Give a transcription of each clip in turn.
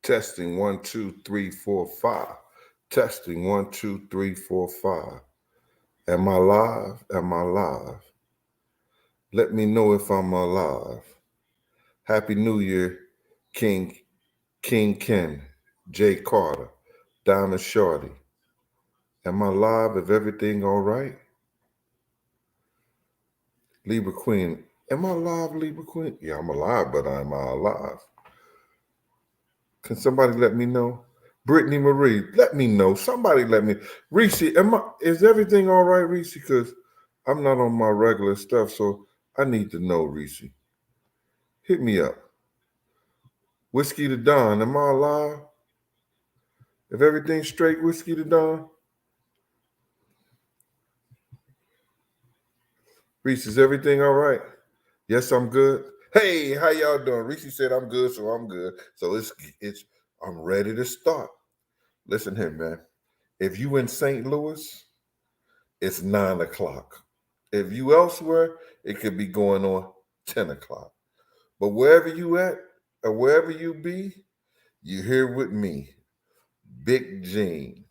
Testing 1, 2, 3, 4, 5. Testing 1, 2, 3, 4, 5. Am I live? Am I live? Let me know if I'm alive. Happy New Year, King Ken, Jay Carter, Diamond Shorty. Am I live? Is everything all right? Libra Queen. Am I live, Libra Queen? Yeah, I'm alive, but am I alive? Can somebody let me know? Brittany Marie, let me know. Somebody let me. Reese, is everything all right, Reese? Because I'm not on my regular stuff, so I need to know, Reese. Hit me up. Whiskey to Dawn, am I alive? If everything's straight, Whiskey to Dawn? Reese, is everything all right? Yes, I'm good. Hey, how y'all doing? Reese said I'm good, so I'm good. So I'm ready to start. Listen here, man. If you in St. Louis, it's 9 o'clock. If you elsewhere, it could be going on 10 o'clock. But wherever you at or wherever you be, you here with me, Big Gene.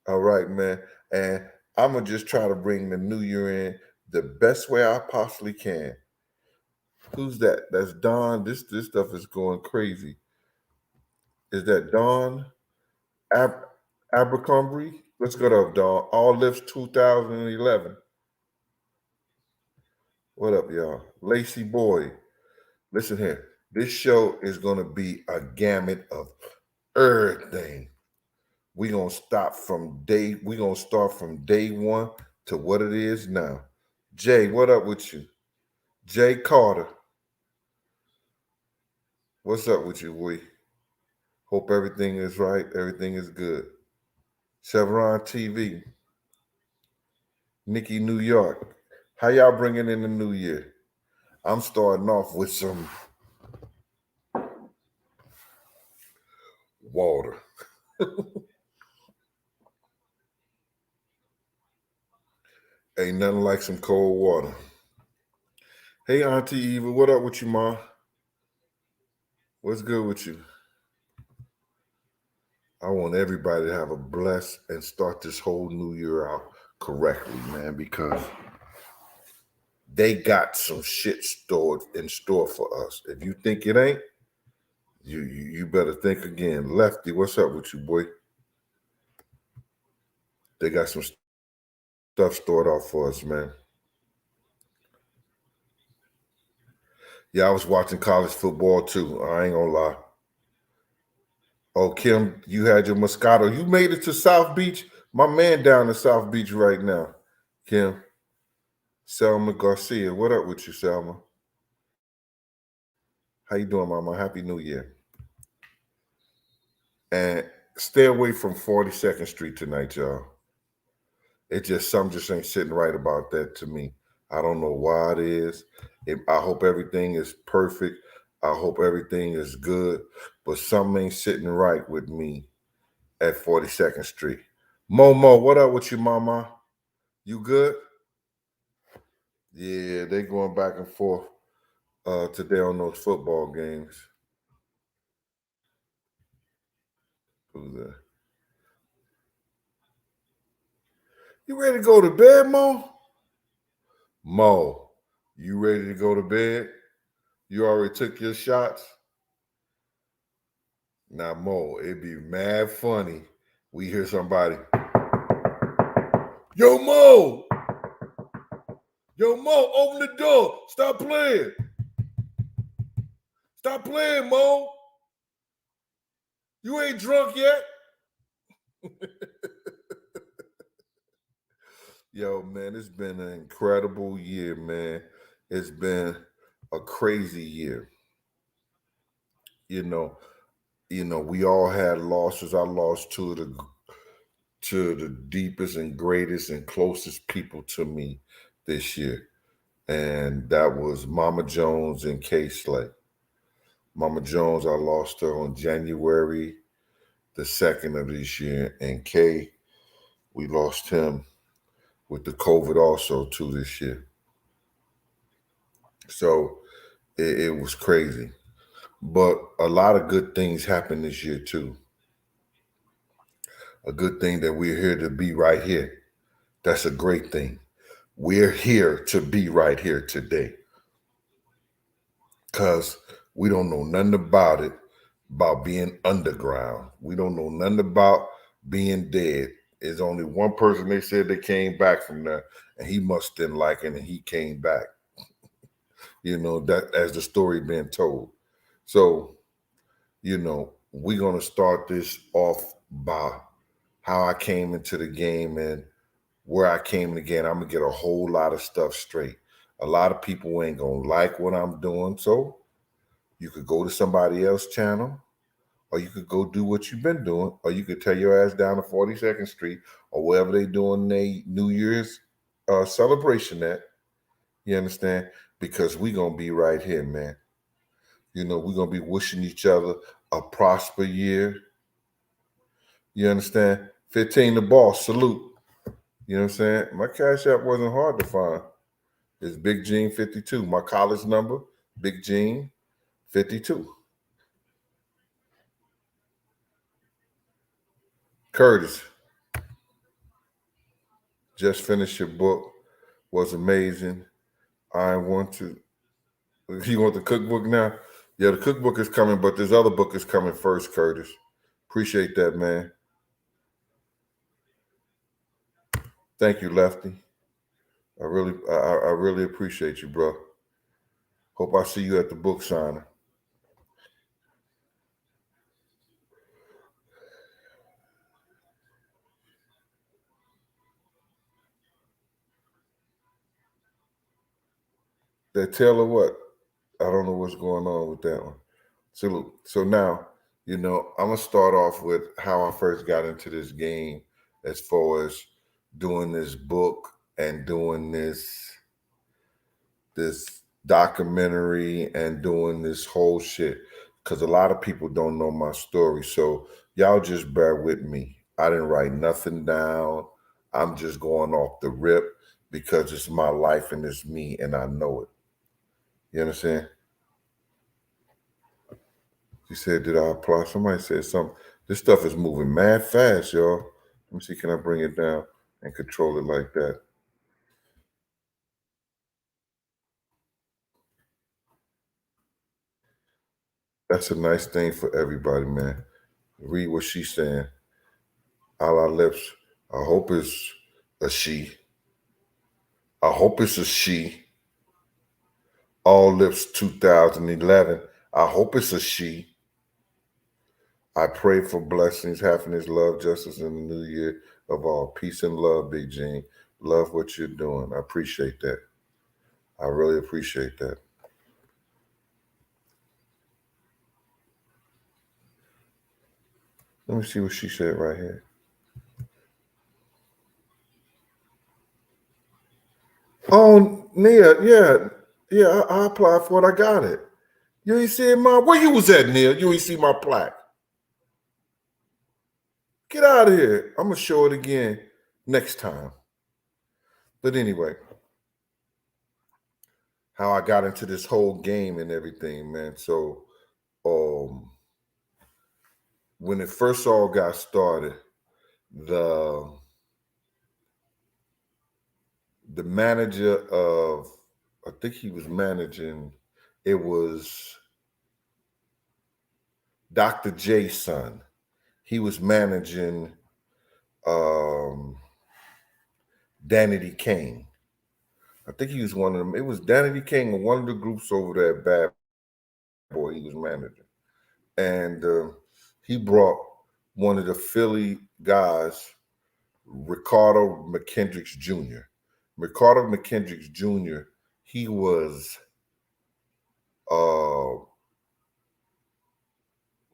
All right, man. And I'm going to just try to bring the new year in the best way I possibly can. Who's that? That's Don. This stuff is going crazy. Is that Don Abercrombie? Let's go to Don. All Lives 2011. What up, y'all? Lacey Boy. Listen here. This show is going to be a gamut of everything. We're going to start from day one to what it is now. Jay, what up with you? Jay Carter. What's up with you, boy? Hope everything is right. Everything is good. Chevron TV. Nikki, New York. How y'all bringing in the new year? I'm starting off with some water. Ain't nothing like some cold water. Hey, Auntie Eva, what up with you, Ma? What's good with you? I want everybody to have a blessed and start this whole new year out correctly, man, because they got some shit stored in store for us. If you think it ain't, you better think again. Lefty, what's up with you, boy? They got some stuff stored out for us, man. Yeah, I was watching college football too. I ain't gonna lie. Oh, Kim, you had your Moscato. You made it to South Beach. My man down in South Beach right now. Kim. Selma Garcia. What up with you, Selma? How you doing, Mama? Happy New Year. And stay away from 42nd Street tonight, y'all. Something just ain't sitting right about that to me. I don't know why it is. I hope everything is perfect. I hope everything is good. But something ain't sitting right with me at 42nd Street. Momo, what up with you, Mama? You good? Yeah, they going back and forth today on those football games. Who's that? You ready to go to bed, Mo? Mo, you ready to go to bed? You already took your shots? Now, Mo, it'd be mad funny. We hear somebody, Yo, Mo! Yo, Mo, open the door. Stop playing. Stop playing, Mo. You ain't drunk yet. Yo, man, it's been an incredible year, man. It's been a crazy year. You know, we all had losses. I lost two of the deepest and greatest and closest people to me this year. And that was Mama Jones and Kay Slay. Mama Jones, I lost her on January the 2nd of this year. And Kay, we lost him with the COVID also too this year. So it was crazy. But a lot of good things happened this year too. A good thing that we're here to be right here. That's a great thing. We're here to be right here today. Because we don't know nothing about it, about being underground. We don't know nothing about being dead. There's only one person they said they came back from there, and he must didn't like it, and he came back. That as the story being told. So, we're gonna start this off by how I came into the game and where I came in the game. I'm gonna get a whole lot of stuff straight. A lot of people ain't gonna like what I'm doing, so you could go to somebody else's channel, or you could go do what you've been doing, or you could tell your ass down to 42nd Street or wherever they doing their New Year's celebration at. You understand? Because we gonna be right here, man. We're gonna be wishing each other a prosper year. You understand? 15 the boss, salute. You know what I'm saying? My cash app wasn't hard to find. It's Big Gene 52. My college number, Big Gene 52. Curtis, just finished your book. Was amazing. I want to. You want the cookbook now? Yeah, the cookbook is coming, but this other book is coming first, Curtis. Appreciate that, man. Thank you, Lefty. I really appreciate you, bro. Hope I see you at the book signing. That tale of what? I don't know what's going on with that one. So now, I'm gonna start off with how I first got into this game, as far as doing this book and doing this documentary and doing this whole shit. Because a lot of people don't know my story, so y'all just bear with me. I didn't write nothing down. I'm just going off the rip because it's my life and it's me, and I know it. You understand? She said, did I apply? Somebody said something. This stuff is moving mad fast, y'all. Let me see, can I bring it down and control it like that? That's a nice thing for everybody, man. Read what she's saying. All our lips. I hope it's a she. I hope it's a she. All lips 2011. I hope it's a she. I pray for blessings, happiness, love, justice in the new year of all. Peace and love, Big Gene. Love what you're doing. I appreciate that. I really appreciate that. Let me see what she said right here. Oh, Nia, yeah, I applied for it. I got it. You ain't see my where you was at, Nia? You ain't see my plaque. Get out of here. I'm gonna show it again next time. But anyway, how I got into this whole game and everything, man. So, when it first all got started, the manager of, I think he was managing, it was Dr. J's son. He was managing Danny D. Kane. I think he was one of them. It was Danny D. King or one of the groups over there at Bad Boy he was managing. And he brought one of the Philly guys, Ricardo McKendricks Jr. Ricardo McKendricks Jr., he was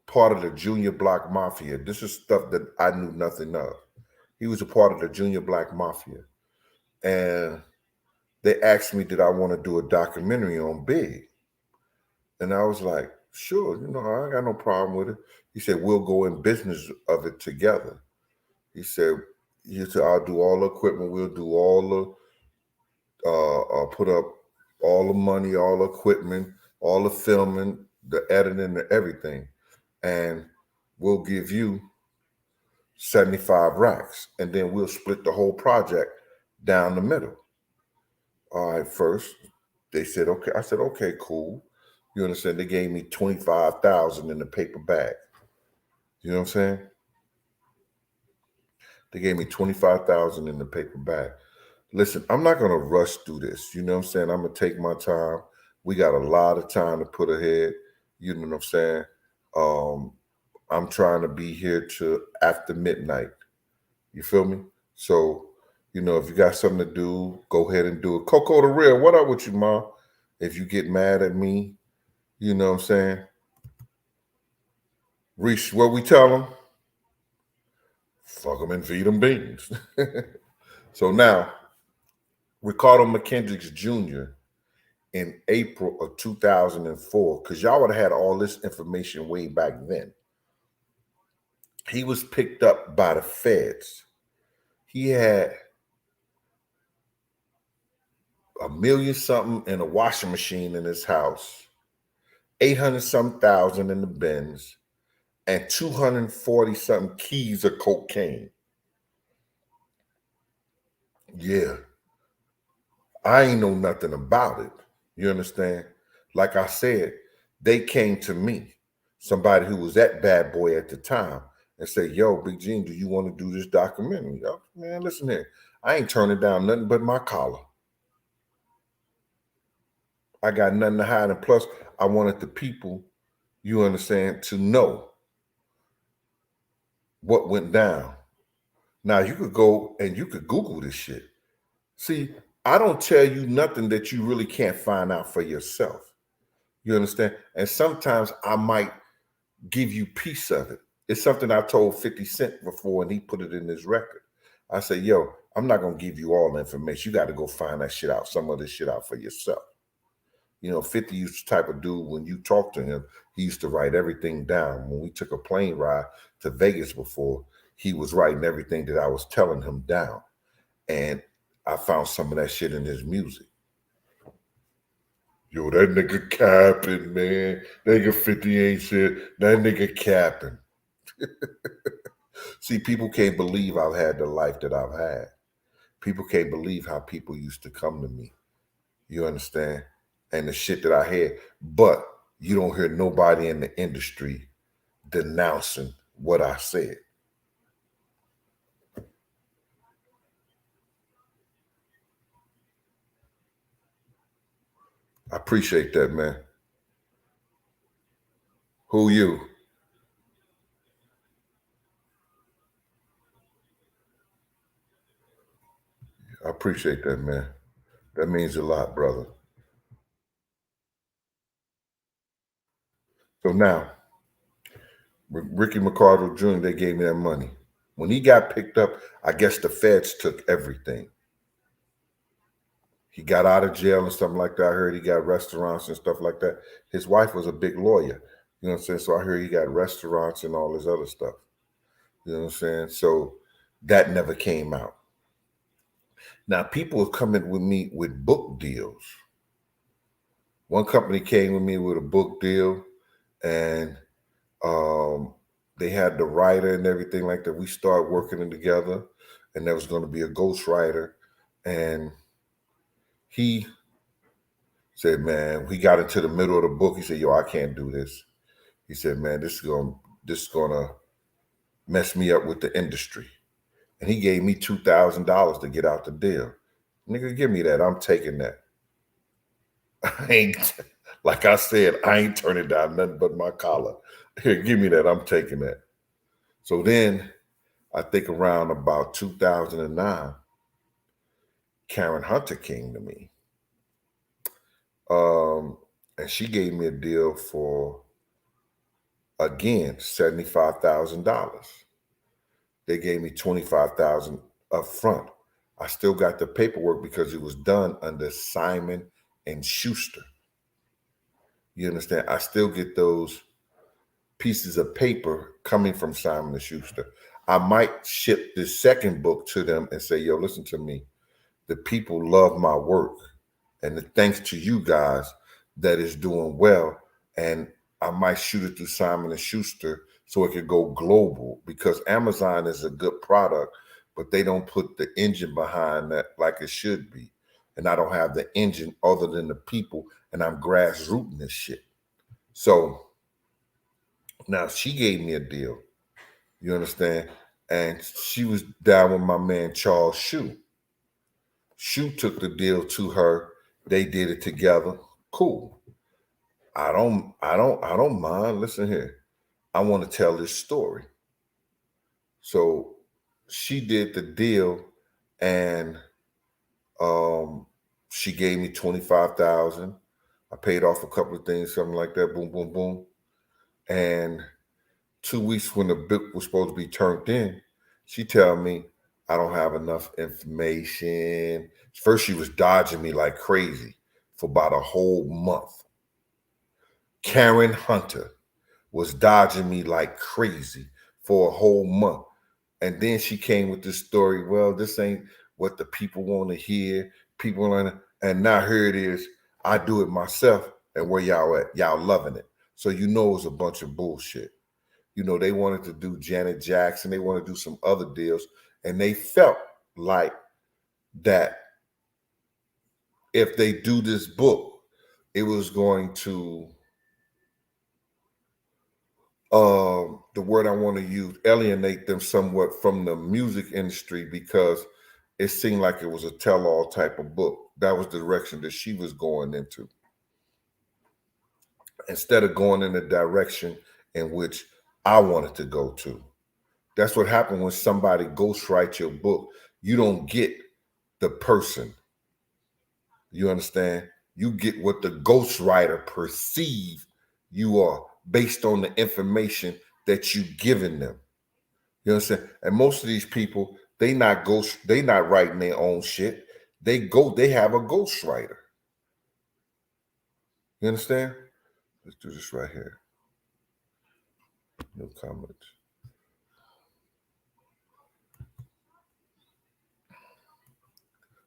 part of the Junior Black Mafia. This is stuff that I knew nothing of. He was a part of the Junior Black Mafia. And they asked me, did I want to do a documentary on Big? And I was like, sure, I ain't got no problem with it. He said, we'll go in business of it together. He said, I'll do all the equipment. We'll do all the, put up all the money, all the equipment, all the filming, the editing and everything, and we'll give you 75 racks, and then we'll split the whole project down the middle. All right, first they said okay. I said okay, cool. You understand? They gave me 25,000 in the paper bag. You know what I'm saying? They gave me 25,000 in the paper bag. Listen, I'm not gonna rush through this. You know what I'm saying? I'm gonna take my time. We got a lot of time to put ahead. You know what I'm saying? Um, I'm trying to be here till after midnight. You feel me? So, if you got something to do, go ahead and do it. Coco the Real, what up with you, Ma? If you get mad at me, you know what I'm saying? Reach, what we tell them? Fuck them and feed them beans. So now, Ricardo McKendricks Jr. in April of 2004, because y'all would have had all this information way back then. He was picked up by the feds. He had $1 million something in a washing machine in his house, 800 some thousand in the Benz, and 240 something keys of cocaine. Yeah. I ain't know nothing about it. You understand? Like I said, they came to me, somebody who was that bad boy at the time, and said, yo, Big Gene, do you want to do this documentary? Yo, man, listen here. I ain't turning down nothing but my collar. I got nothing to hide. And plus, I wanted the people, you understand, to know what went down. Now, you could go and you could Google this shit. See, I don't tell you nothing that you really can't find out for yourself. You understand? And sometimes I might give you piece of it. It's something I told 50 Cent before, and he put it in his record. I said, yo, I'm not going to give you all the information. You got to go find that shit out, some of this shit out for yourself. 50 used to type of dude, when you talk to him, he used to write everything down. When we took a plane ride to Vegas before, he was writing everything that I was telling him down. And I found some of that shit in his music. Yo, that nigga capping, man. Nigga 50 ain't shit. That nigga capping. See, people can't believe I've had the life that I've had. People can't believe how people used to come to me. You understand? And the shit that I had. But you don't hear nobody in the industry denouncing what I said. I appreciate that, man. Who you? I appreciate that, man. That means a lot, brother. So now, Ricky McCardle Jr., they gave me that money. When he got picked up, I guess the feds took everything. He got out of jail and stuff like that. I heard he got restaurants and stuff like that. His wife was a big lawyer. You know what I'm saying? So I heard he got restaurants and all this other stuff. You know what I'm saying? So that never came out. Now, people are coming with me with book deals. One company came with me with a book deal, and they had the writer and everything like that. We started working together, and there was going to be a ghostwriter. And he said, man, he got into the middle of the book. He said, yo, I can't do this. He said, man, this is gonna mess me up with the industry. And he gave me $2,000 to get out the deal. Nigga, give me that. I'm taking that. I ain't, like I said, I ain't turning down nothing but my collar. Here, give me that. I'm taking that. So then I think around about 2009, Karen Hunter came to me. And she gave me a deal for, again, $75,000. They gave me $25,000 up front. I still got the paperwork because it was done under Simon and Schuster. You understand? I still get those pieces of paper coming from Simon and Schuster. I might ship this second book to them and say, yo, listen to me. The people love my work. And thanks to you guys that is doing well. And I might shoot it through Simon and Schuster so it could go global, because Amazon is a good product, but they don't put the engine behind that like it should be. And I don't have the engine other than the people, and I'm grassrooting this shit. So now she gave me a deal. You understand? And she was down with my man Charles Shue. Shue took the deal to her. They did it together. Cool. I don't mind. Listen here. I want to tell this story. So she did the deal, and she gave me 25,000. I paid off a couple of things, something like that. Boom, boom, boom. And 2 weeks when the book was supposed to be turned in, she tell me I don't have enough information. First, she was dodging me like crazy for about a whole month. Karen Hunter was dodging me like crazy for a whole month. And then she came with this story. Well, this ain't what the people want to hear. People want to, and now here it is. I do it myself. And where y'all at? Y'all loving it. So you know it's a bunch of bullshit. You know, they wanted to do Janet Jackson. They wanted to do some other deals. And they felt like that if they do this book, it was going to, the word I want to use, alienate them somewhat from the music industry, because it seemed like it was a tell-all type of book. That was the direction that she was going into, instead of going in the direction in which I wanted to go to. That's what happened when somebody ghostwrites your book. You don't get the person. You understand? You get what the ghostwriter perceives you are based on the information that you've given them. You understand? And most of these people, they not writing their own shit. They have a ghostwriter. You understand? Let's do this right here. No comments.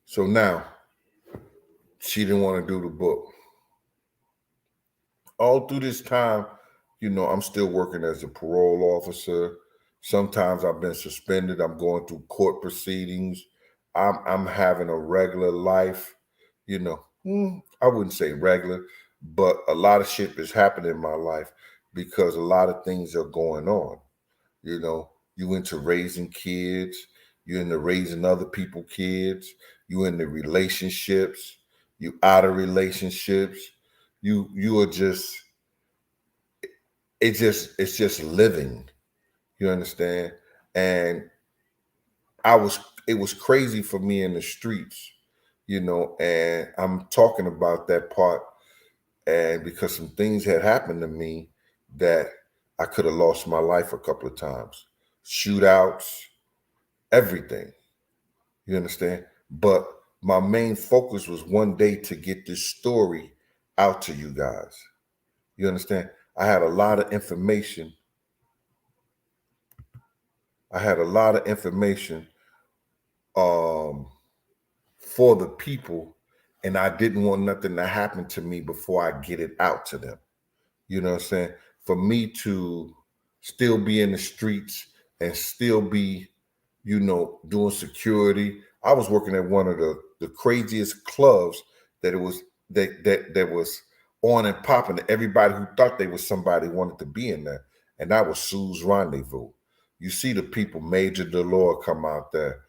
So now, she didn't want to do the book. All through this time, you know, I'm still working as a parole officer. Sometimes I've been suspended. I'm going through court proceedings. I'm having a regular life, you know. I wouldn't say regular, but a lot of shit is happening in my life because a lot of things are going on. You know, you into raising kids, you into raising other people's kids, you into relationships, you out of relationships, you are just, it's just living. You understand? And it was crazy for me in the streets, you know, and I'm talking about that part, and because some things had happened to me that I could have lost my life a couple of times. Shootouts, everything. You understand? But my main focus was one day to get this story out to you guys. You understand? I had a lot of information. For the people, and I didn't want nothing to happen to me before I get it out to them. You know what I'm saying? For me to still be in the streets and still be, you know, doing security. I was working at one of the craziest clubs that was on and popping. Everybody who thought they was somebody wanted to be in there. And that was Sue's Rendezvous. You see the people, Major Delore come out there.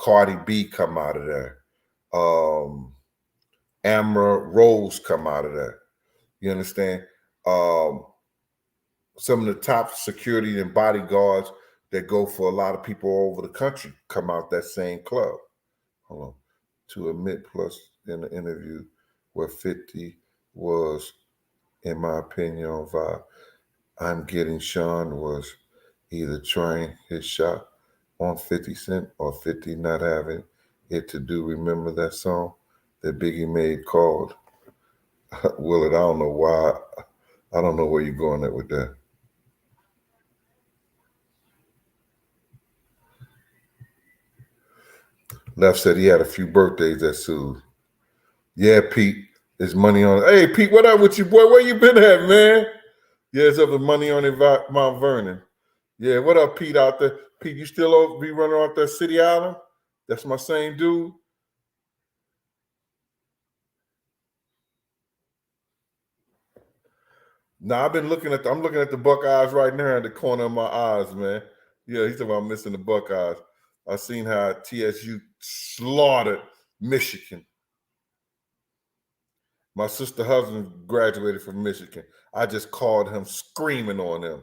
Cardi B come out of there. Amber Rose come out of there. You understand? Some of the top security and bodyguards that go for a lot of people all over the country come out that same club. Hold on. To admit plus in the interview where 50 was, in my opinion, on vibe. I'm getting Sean was either trying his shot on 50 Cent or 50 not having it to do. Remember that song that Biggie made called Willard? I don't know why. I don't know where you're going at with that. Left said he had a few birthdays that soon. Yeah, Pete, there's money on it. Hey, Pete, what up with you, boy? Where you been at, man? Yeah, it's up to money on Mount Vernon. Yeah, what up, Pete out there? Pete, you still be running off that City Island? That's my same dude. Nah, I'm looking at the Buckeyes right now in the corner of my eyes, man. Yeah, he's talking about missing the Buckeyes. I seen how TSU slaughtered Michigan. My sister husband graduated from Michigan. I just called him screaming on him.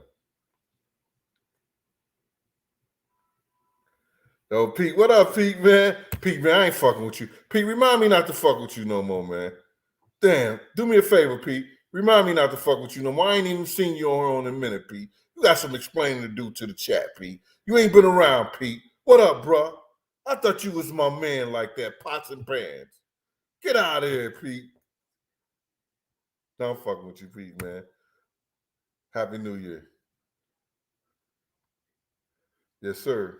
Yo, Pete, what up, Pete, man? Pete, man, I ain't fucking with you. Pete, remind me not to fuck with you no more, man. Damn, do me a favor, Pete. Remind me not to fuck with you no more. I ain't even seen you on in a minute, Pete. You got some explaining to do to the chat, Pete. You ain't been around, Pete. What up, bro? I thought you was my man like that, pots and pans. Get out of here, Pete. No, I'm fucking with you, Pete, man. Happy New Year. Yes, sir.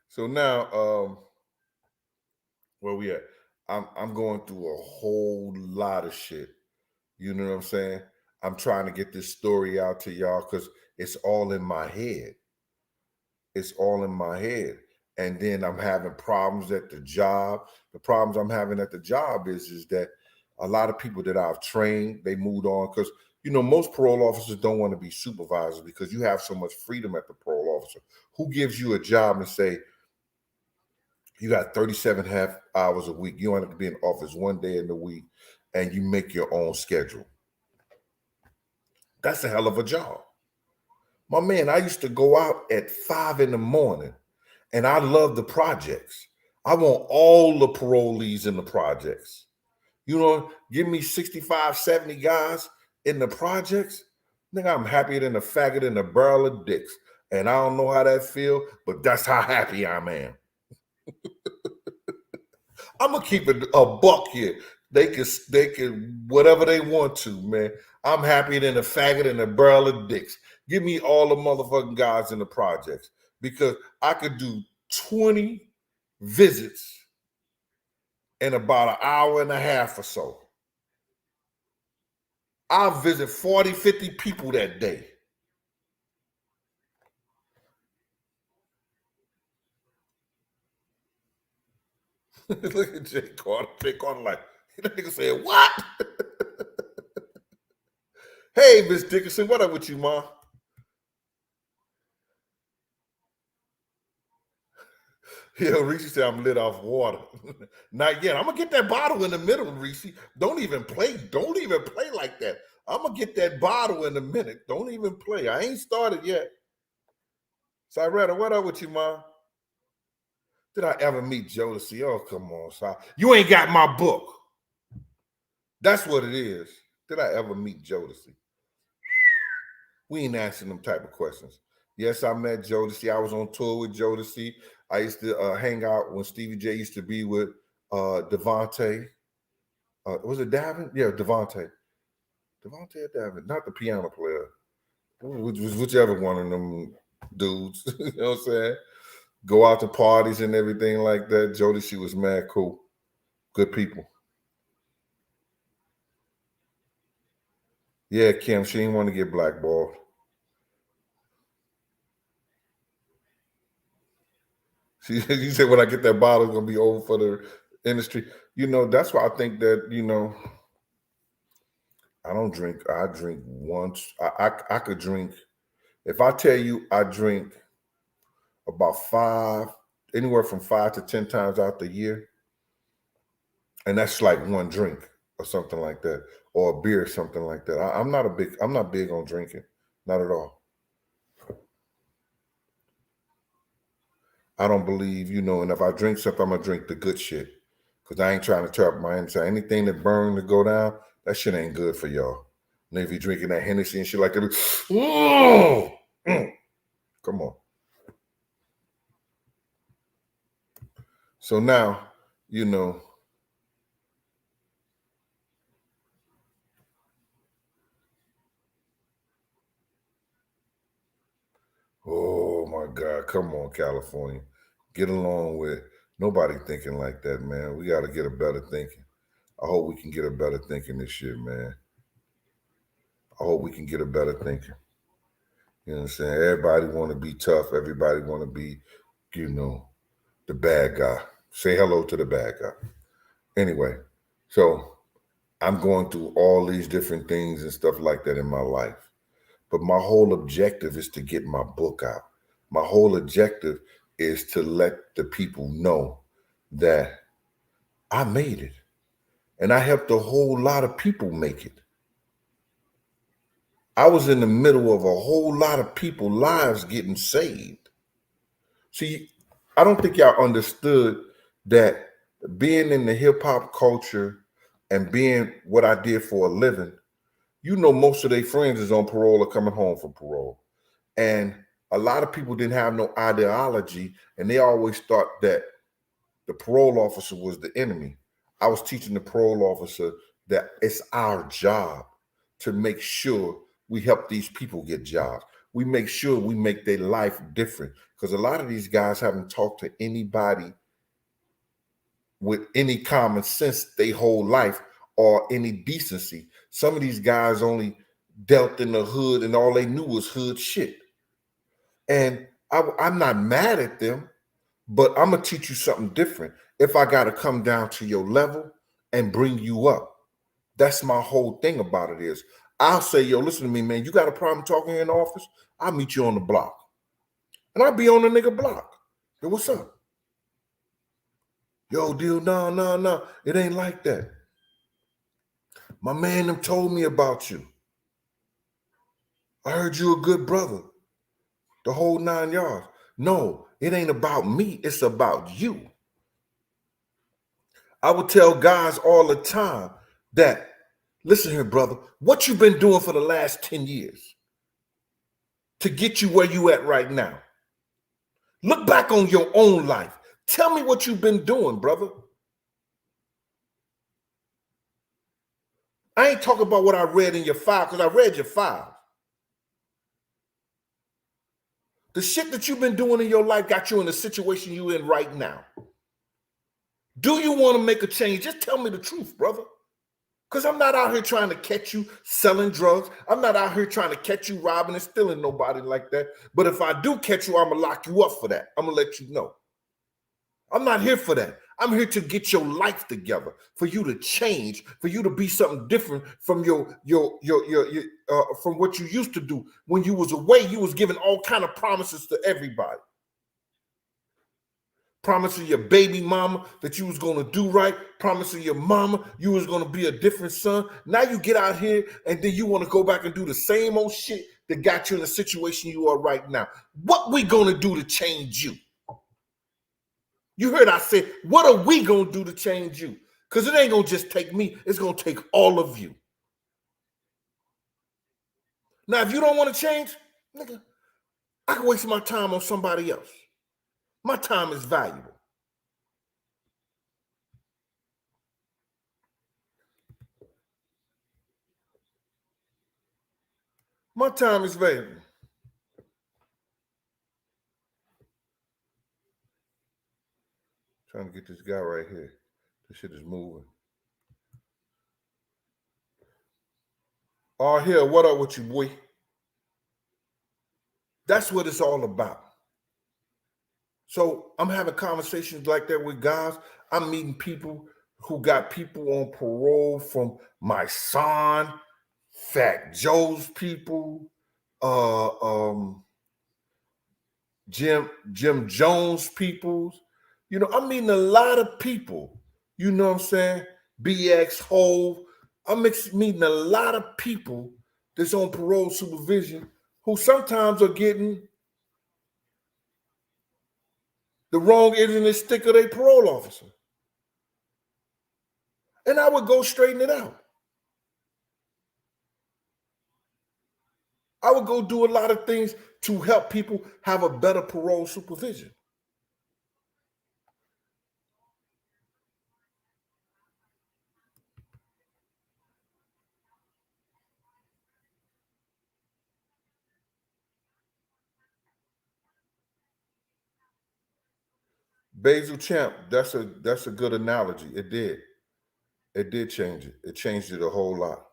So now, where we at? I'm going through a whole lot of shit. You know what I'm saying? I'm trying to get this story out to y'all because it's all in my head. It's all in my head. And then I'm having problems at the job. The problems I'm having at the job is that a lot of people that I've trained, they moved on because most parole officers don't want to be supervisors because you have so much freedom at the parole officer. Who gives you a job and say, you got 37 half hours a week. You don't have to be in office one day in the week and you make your own schedule. That's a hell of a job. My man, I used to go out at 5 a.m. and I love the projects. I want all the parolees in the projects. Give me 65, 70 guys in the projects. Nigga, I'm happier than a faggot in a barrel of dicks. And I don't know how that feel, but that's how happy I am. I'm gonna keep it a buck here. They can whatever they want to, man. I'm happier than a faggot and a barrel of dicks. Give me all the motherfucking guys in the projects because I could do 20 visits in about an hour and a half or so. I'll visit 40, 50 people that day. Look at Jay Carter. Jay Carter like, that nigga said, what? Hey, Miss Dickerson, what up with you, Ma? Yeah, Reese said I'm lit off water. Not yet. I'm gonna get that bottle in the middle, Reese. Don't even play. Don't even play like that. I'm gonna get that bottle in a minute. Don't even play. I ain't started yet. Cyretta, what up with you, Ma? Did I ever meet Jodeci? Oh, come on, Cy. You ain't got my book. That's what it is. Did I ever meet Jodeci? We ain't asking them type of questions. Yes, I met Jodeci. I was on tour with Jodeci. I used to hang out when Stevie J used to be with Devontae. Was it Davin? Yeah, Devontae. Devontae or Davin, not the piano player. Whichever one of them dudes. You know what I'm saying? Go out to parties and everything like that. Jodeci was mad cool. Good people. Yeah, Kim, she didn't want to get blackballed. You said when I get that bottle, it's gonna be over for the industry. That's why I think that I don't drink. I drink once. I could drink. If I tell you I drink about anywhere from 5 to 10 times out the year, and that's like one drink or something like that, or a beer, something like that. I'm not big on drinking, not at all. I don't believe, and if I drink something, I'm gonna drink the good shit. Cause I ain't trying to trap my inside. Anything that burn to go down, that shit ain't good for y'all. And if you're drinking that Hennessy and shit like that, come on. So now, oh my God, come on, California. Get along with nobody thinking like that, man. We gotta get a better thinking. I hope we can get a better thinking this year, man. I hope we can get a better thinking. You know what I'm saying? Everybody want to be tough. Everybody want to be, the bad guy. Say hello to the bad guy. Anyway, so I'm going through all these different things and stuff like that in my life. But my whole objective is to get my book out. My whole objective is to let the people know that I made it. And I helped a whole lot of people make it. I was in the middle of a whole lot of people's lives getting saved. See, I don't think y'all understood that being in the hip hop culture and being what I did for a living, most of their friends is on parole or coming home from parole. And a lot of people didn't have no ideology, and they always thought that the parole officer was the enemy. I was teaching the parole officer that it's our job to make sure we help these people get jobs. We make sure we make their life different, because a lot of these guys haven't talked to anybody with any common sense their whole life or any decency. Some of these guys only dealt in the hood and all they knew was hood shit. And I'm not mad at them, but I'm going to teach you something different. If I got to come down to your level and bring you up, that's my whole thing about it is I'll say, yo, listen to me, man, you got a problem talking in the office? I'll meet you on the block. And I'll be on the nigga block. Yo, what's up? Yo, deal, no. It ain't like that. My man them told me about you. I heard you a good brother. The whole 9 yards. No, it ain't about me. It's about you. I would tell guys all the time that, listen here, brother, what you been doing for the last 10 years to get you where you at right now? Look back on your own life. Tell me what you've been doing, brother. I ain't talking about what I read in your file, because I read your file. The shit that you've been doing in your life got you in the situation you're in right now. Do you want to make a change? Just tell me the truth, brother. Because I'm not out here trying to catch you selling drugs. I'm not out here trying to catch you robbing and stealing nobody like that. But if I do catch you, I'm going to lock you up for that. I'm going to let you know. I'm not here for that. I'm here to get your life together, for you to change, for you to be something different from from what you used to do. When you was away, you was giving all kind of promises to everybody. Promising your baby mama that you was going to do right. Promising your mama you was going to be a different son. Now you get out here and then you want to go back and do the same old shit that got you in the situation you are right now. What we going to do to change you? You heard I said, what are we going to do to change you? Because it ain't going to just take me. It's going to take all of you. Now, if you don't want to change, nigga, I can waste my time on somebody else. My time is valuable. My time is valuable. Trying to get this guy right here. This shit is moving. Oh, here, what up with you, boy? That's what it's all about. So I'm having conversations like that with guys. I'm meeting people who got people on parole from my son, Fat Joe's people, Jim Jones peoples. I'm meeting a lot of people. You know what I'm saying? BX Hove. I'm meeting a lot of people that's on parole supervision who sometimes are getting the wrong end of the stick of their parole officer. And I would go straighten it out. I would go do a lot of things to help people have a better parole supervision. Basil Champ, that's a good analogy. It did change it. It changed it a whole lot.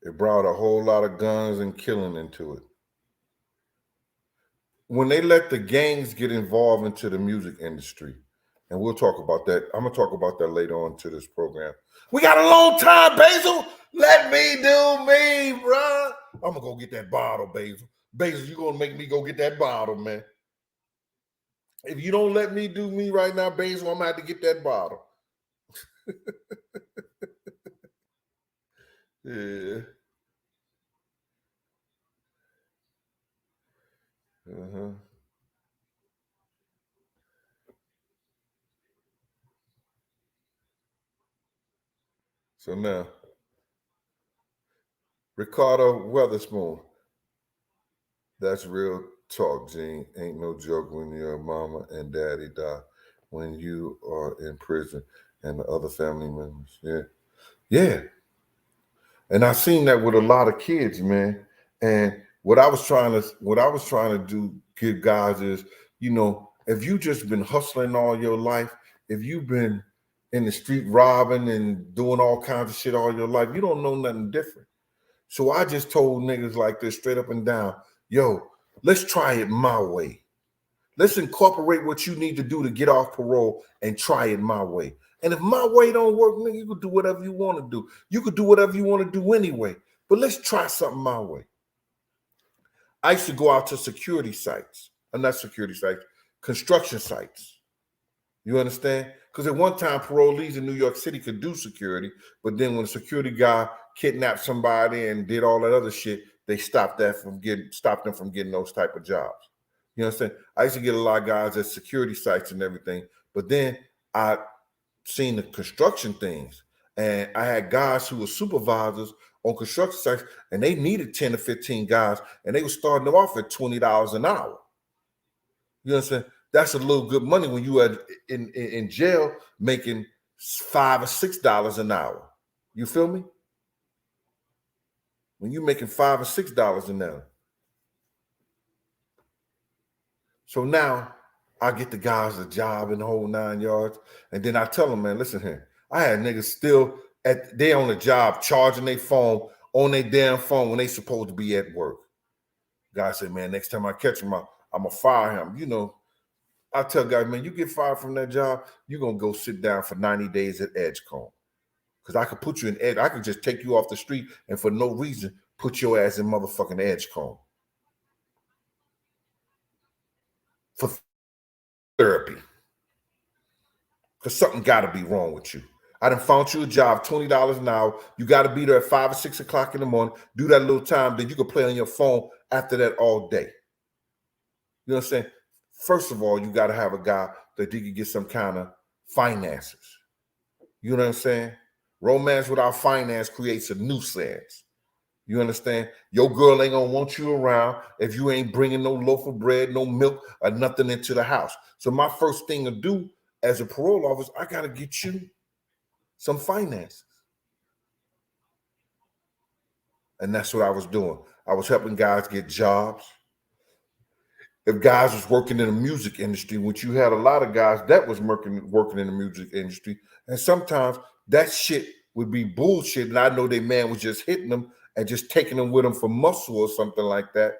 It brought a whole lot of guns and killing into it. When they let the gangs get involved into the music industry, and we'll talk about that. I'm gonna talk about that later on to this program. We got a long time, Basil. Let me do me, bruh. I'm gonna go get that bottle, Basil. Basil, you gonna make me go get that bottle, man. If you don't let me do me right now, Basil, I'm gonna have to get that bottle. Yeah. Uh-huh. So now, Ricardo Weatherspoon. That's real talk, Gene. Ain't no joke when your mama and daddy die, when you are in prison and the other family members. Yeah. Yeah. And I seen that with a lot of kids, man. And what I was trying to do, give guys is, if you just been hustling all your life, if you've been in the street robbing and doing all kinds of shit all your life, you don't know nothing different. So I just told niggas like this straight up and down, yo, let's try it my way. Let's incorporate what you need to do to get off parole and try it my way. And if my way don't work, nigga, you could do whatever you want to do. You could do whatever you want to do anyway. But let's try something my way. I used to go out to security sites. Not security sites, construction sites. You understand? Because at one time, parolees in New York City could do security, but then when a security guy kidnapped somebody and did all that other shit, they stopped them from getting those type of jobs. You understand? I used to get a lot of guys at security sites and everything, but then I seen the construction things, and I had guys who were supervisors on construction sites, and they needed 10 to 15 guys, and they were starting them off at $20 an hour. You understand? That's a little good money when you are in jail making $5 or $6 an hour. You feel me? When you're making $5 or $6 an hour. So now I get the guys a job in the whole 9 yards, and then I tell them, man, listen here. I had niggas still they on the job charging their phone on their damn phone when they supposed to be at work. Guy said, man, next time I catch him, I'm gonna fire him. I tell guys, man, you get fired from that job, you're gonna go sit down for 90 days at Edgecombe. Because I could put you in I could just take you off the street and for no reason put your ass in motherfucking Edgecombe for therapy. Because something gotta be wrong with you. I done found you a job, $20 an hour. You gotta be there at 5 or 6 o'clock in the morning, do that little time, then you can play on your phone after that all day. You know what I'm saying? First of all, you gotta have a guy that you can get some kind of finances. You know what I'm saying? Romance without finance creates a nuisance. You understand? Your girl ain't gonna want you around if you ain't bringing no loaf of bread, no milk, or nothing into the house. So my first thing to do as a parole officer, I gotta get you some finances. And that's what I was doing. I was helping guys get jobs. If guys was working in the music industry, which you had a lot of guys that was working in the music industry, and sometimes that shit would be bullshit, and I know their man was just hitting them and just taking them with them for muscle or something like that.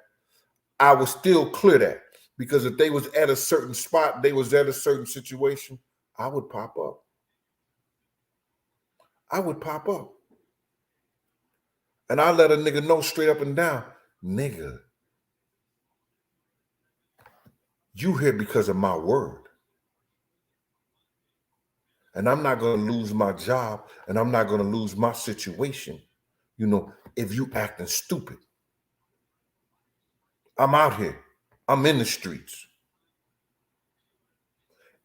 I would still clear that, because if they was at a certain spot, they was at a certain situation, I would pop up. I would pop up. And I let a nigga know straight up and down, nigga, you here because of my word. And I'm not going to lose my job, and I'm not going to lose my situation, if you acting stupid. I'm out here. I'm in the streets.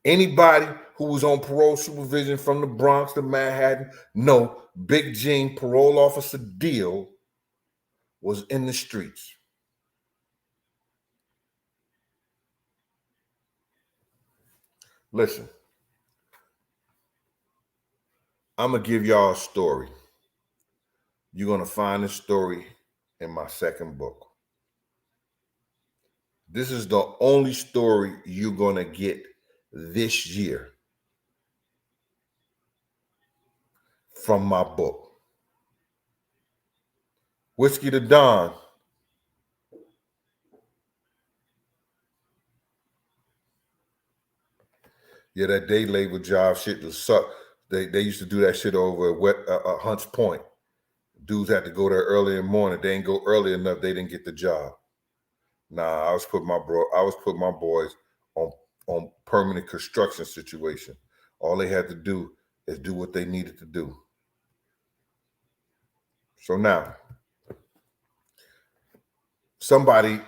Anybody who was on parole supervision from the Bronx to Manhattan, no, Big Gene, parole officer Deal, was in the streets. Listen, I'm going to give y'all a story. You're going to find this story in my second book. This is the only story you're going to get this year from my book. Whiskey to Don. Yeah, that day labor job shit was suck. They used to do that shit over at Hunts Point. Dudes had to go there early in the morning. They didn't go early enough. They didn't get the job. Nah, I was putting my boys on permanent construction situation. All they had to do is do what they needed to do. So now, somebody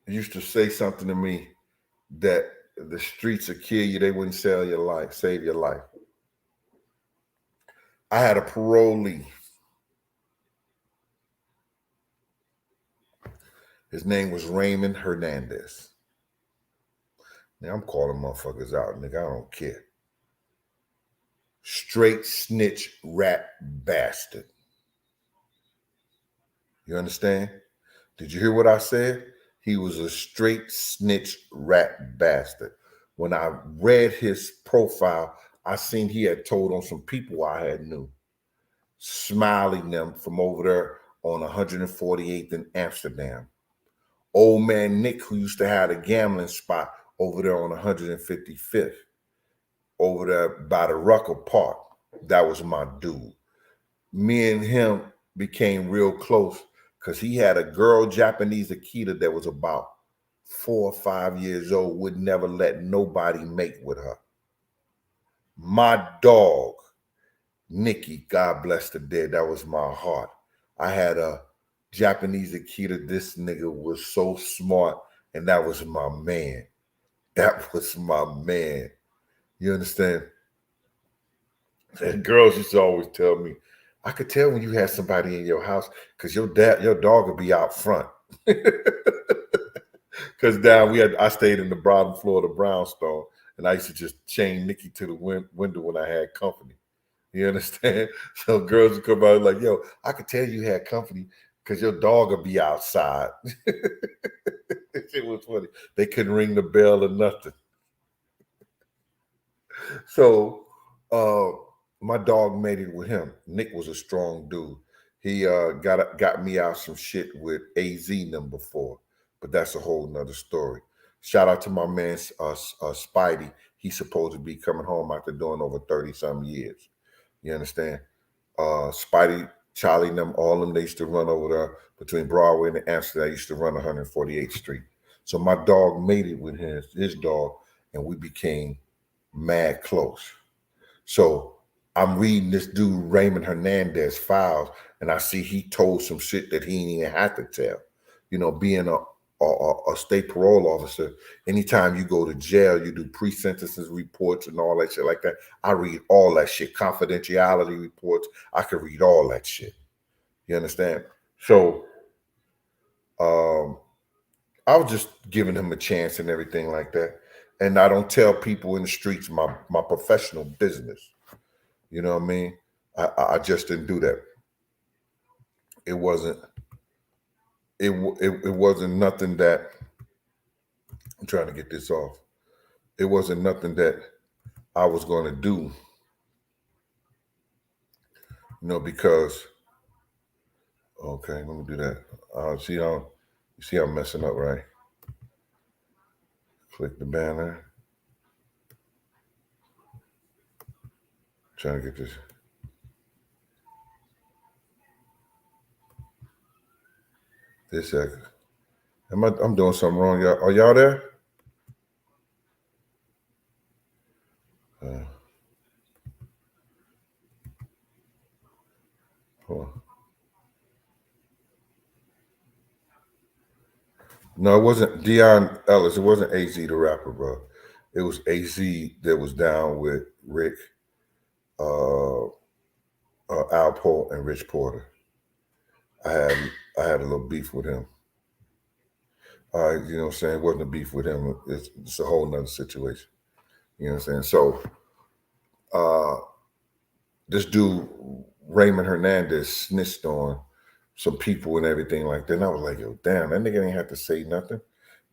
used to say something to me that the streets would kill you, they wouldn't save your life. I had a parolee. His name was Raymond Hernandez. Now I'm calling motherfuckers out, nigga. I don't care. Straight snitch rat bastard. You understand? Did you hear what I said? He was a straight snitch rat bastard. When I read his profile, I seen he had told on some people I had knew, smiling them from over there on 148th in Amsterdam. Old man Nick, who used to have a gambling spot over there on 155th, over there by the Rucker Park. That was my dude. Me and him became real close because he had a girl, Japanese Akita, that was about 4 or 5 years old, would never let nobody mate with her. My dog, Nikki, God bless the dead, that was my heart. I had a Japanese Akita. This nigga was so smart, and that was my man. That was my man. You understand? And girls used to always tell me, I could tell when you had somebody in your house because your dog would be out front. Because I stayed in the bottom floor of the brownstone, and I used to just chain Nikki to the window when I had company. You understand? So girls would come out like, yo, I could tell you had company because your dog would be outside. It was funny. They couldn't ring the bell or nothing. So my dog made it with him. Nick was a strong dude. He got me out some shit with AZ them before, but that's a whole nother story. Shout out to my man Spidey. He's supposed to be coming home after doing over 30-some years. You understand? Spidey, Charlie, and them, all of them, they used to run over there between Broadway and Amsterdam. I used to run 148th Street. So my dog made it with his dog, and we became mad close. So I'm reading this dude Raymond Hernandez files, and I see he told some shit that he didn't even have to tell. You know, being a state parole officer, anytime you go to jail, you do pre-sentences reports and all that shit like that. I read all that shit, confidentiality reports. I could read all that shit. You understand? So I was just giving him a chance and everything like that. And I don't tell people in the streets my professional business. You know what I mean? I just didn't do that. It wasn't nothing that, I'm trying to get this off. It wasn't nothing that I was going to do, you know, because, okay, let me do that. You see I'm messing up, right? Click the banner. Trying to get this. This second. I'm doing something wrong, y'all. Are y'all there? Hold on. No, it wasn't Dion Ellis. It wasn't AZ the rapper, bro. It was AZ that was down with Rick, Alpo, and Rich Porter. I had a little beef with him. You know what I'm saying? It wasn't a beef with him. It's a whole nother situation. You know what I'm saying? So this dude, Raymond Hernandez, snitched on some people and everything like that. And I was like, yo, damn, that nigga ain't have to say nothing.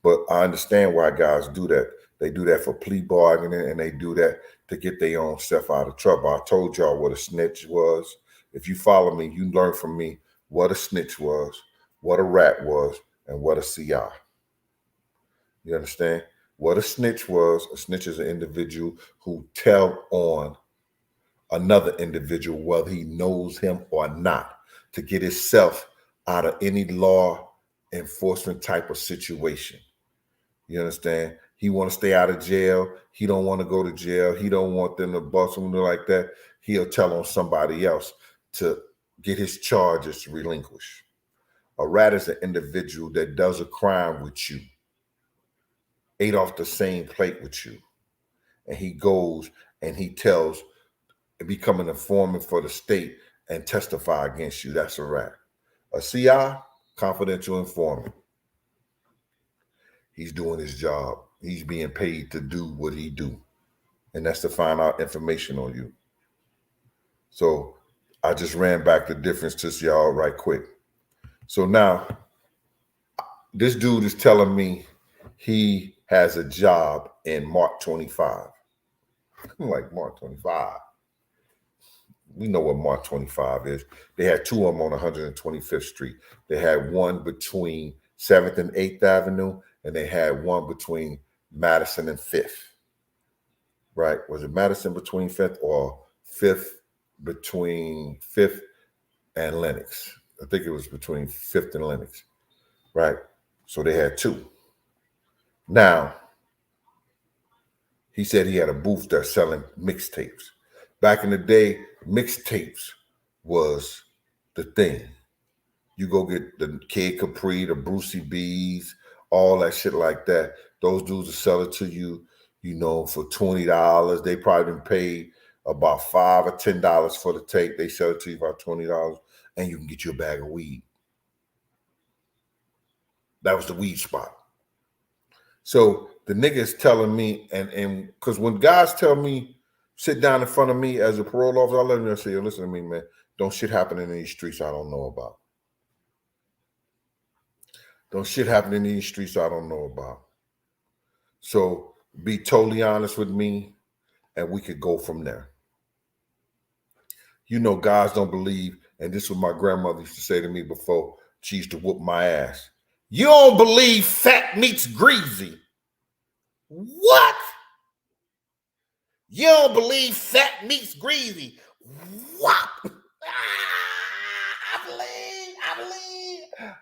But I understand why guys do that. They do that for plea bargaining, and they do that to get their own self out of trouble. I told y'all what a snitch was. If you follow me, you learn from me what a snitch was. what a rat was and what a CI. You understand? What a snitch was, a snitch is an individual who tell on another individual, whether he knows him or not, to get himself out of any law enforcement type of situation. You understand? He want to stay out of jail. He don't want to go to jail. He don't want them to bust him like that. He'll tell on somebody else to get his charges relinquished. A rat is an individual that does a crime with you, ate off the same plate with you, and he goes and he tells and become an informant for the state and testify against you. That's a rat. A CI, confidential informant. He's doing his job. He's being paid to do what he do. And that's to find out information on you. So I just ran back the difference to y'all right quick. So now this dude is telling me he has a job in Mark 25. I'm like, Mark 25? We know what Mark 25 is. They had two of them on 125th Street. They had one between 7th and 8th Avenue, and they had one between Madison and 5th. Right? Was it Madison between 5th or 5th between 5th and Lenox? I think it was between 5th and Lenox. Right? So they had two. Now, he said he had a booth there selling mixtapes. Back in the day, mixtapes was the thing. You go get the Kid Capri, the Brucey B's, all that shit like that. Those dudes will sell it to you, you know, for $20. They probably been paid about $5 or $10 for the tape. They sell it to you about $20, and you can get you a bag of weed. That was the weed spot. So the nigga's telling me, and because when guys tell me, sit down in front of me as a parole officer, I let them say, listen to me, man, don't shit happen in these streets I don't know about. Don't shit happen in these streets I don't know about. So be totally honest with me, and we could go from there. You know, guys don't believe, and this is what my grandmother used to say to me before she used to whoop my ass. You don't believe fat meat's greasy. What? You don't believe fat meat's greasy. What?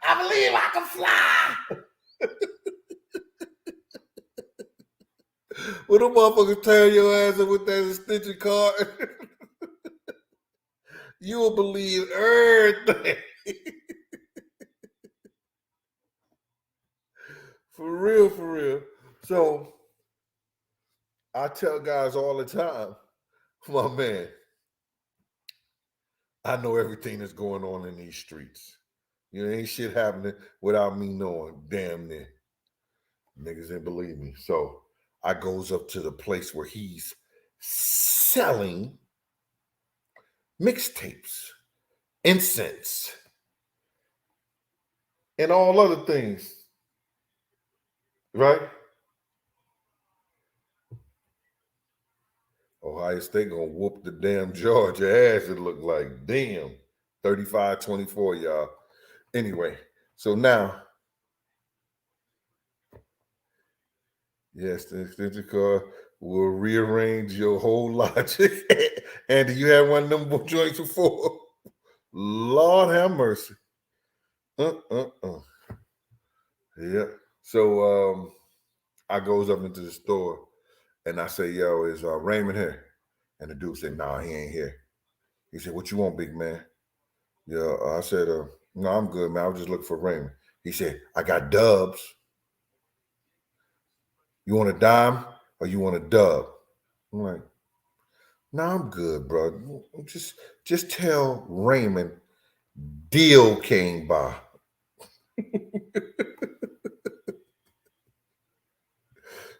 I believe I can fly. When the motherfuckers tear your ass up with that extension card, you will believe everything. For real, for real. So I tell guys all the time, my man, I know everything that's going on in these streets. You know, ain't shit happening without me knowing, damn near. Niggas didn't believe me. So I goes up to the place where he's selling mixtapes, incense, and all other things. Right? Ohio State gonna whoop the damn Georgia ass, it looked like. Damn. 35-24, y'all. Anyway, so now, yes, the extension card will rearrange your whole logic. And you had one of them joints before? Lord have mercy. Yeah. So I goes up into the store and I say, yo, is Raymond here? And the dude said, nah, he ain't here. He said, what you want, big man? Yeah, I said, no, I'm good, man. I was just looking for Raymond. He said, I got dubs. You want a dime or you want a dub? I'm like, no, I'm good, bro. Just tell Raymond deal came by.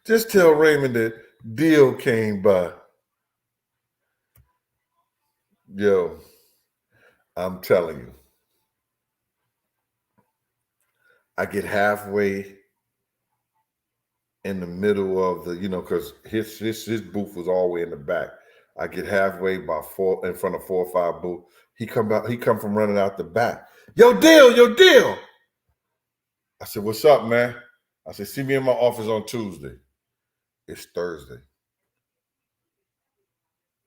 Just tell Raymond that deal came by. Yo, I'm telling you. I get halfway in the middle of the, you know, because his booth was all the way in the back. I get halfway in front of 4 or 5 booth. He come from running out the back. Yo, deal. I said, what's up, man? I said, see me in my office on Tuesday. It's Thursday.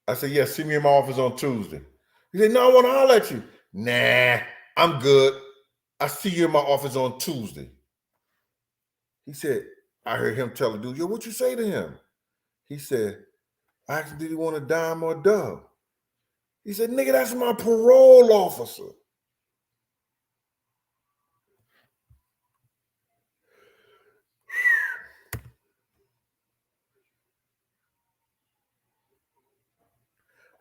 I said, yeah, see me in my office on Tuesday. He said, no, I want to holler at you. Nah, I'm good. I see you in my office on Tuesday. He said, I heard him tell the dude, yo, what you say to him? He said, I asked him, did he want a dime or a dub? He said, nigga, that's my parole officer.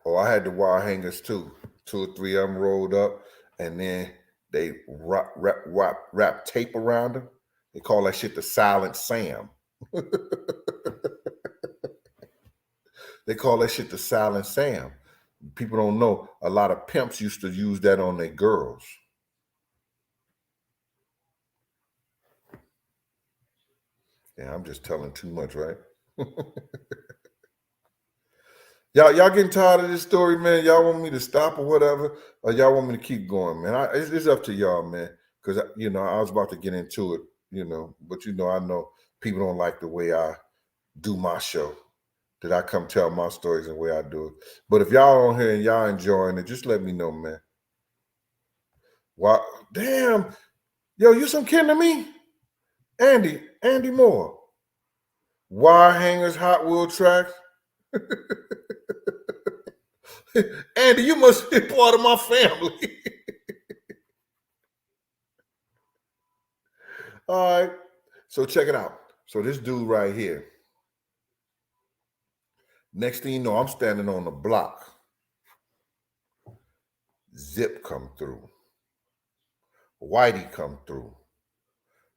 Oh, I had the wire hangers too. 2 or 3 of them rolled up, and then they wrap tape around them. They call that shit the Silent Sam. They call that shit the Silent Sam. People don't know, a lot of pimps used to use that on their girls. Yeah, I'm just telling too much, right? Y'all getting tired of this story, man? Y'all want me to stop or whatever, or y'all want me to keep going, man? It's up to y'all, man. Because I was about to get into it, but I know people don't like the way I do my show. That I come tell my stories the way I do it. But if y'all on here and y'all enjoying it, just let me know, man. Why? Damn, yo, you some kin to me, Andy Moore. Wire hangers, Hot Wheel tracks. Andy, you must be part of my family. All right. So check it out. So this dude right here. Next thing you know, I'm standing on the block. Zip come through. Whitey come through.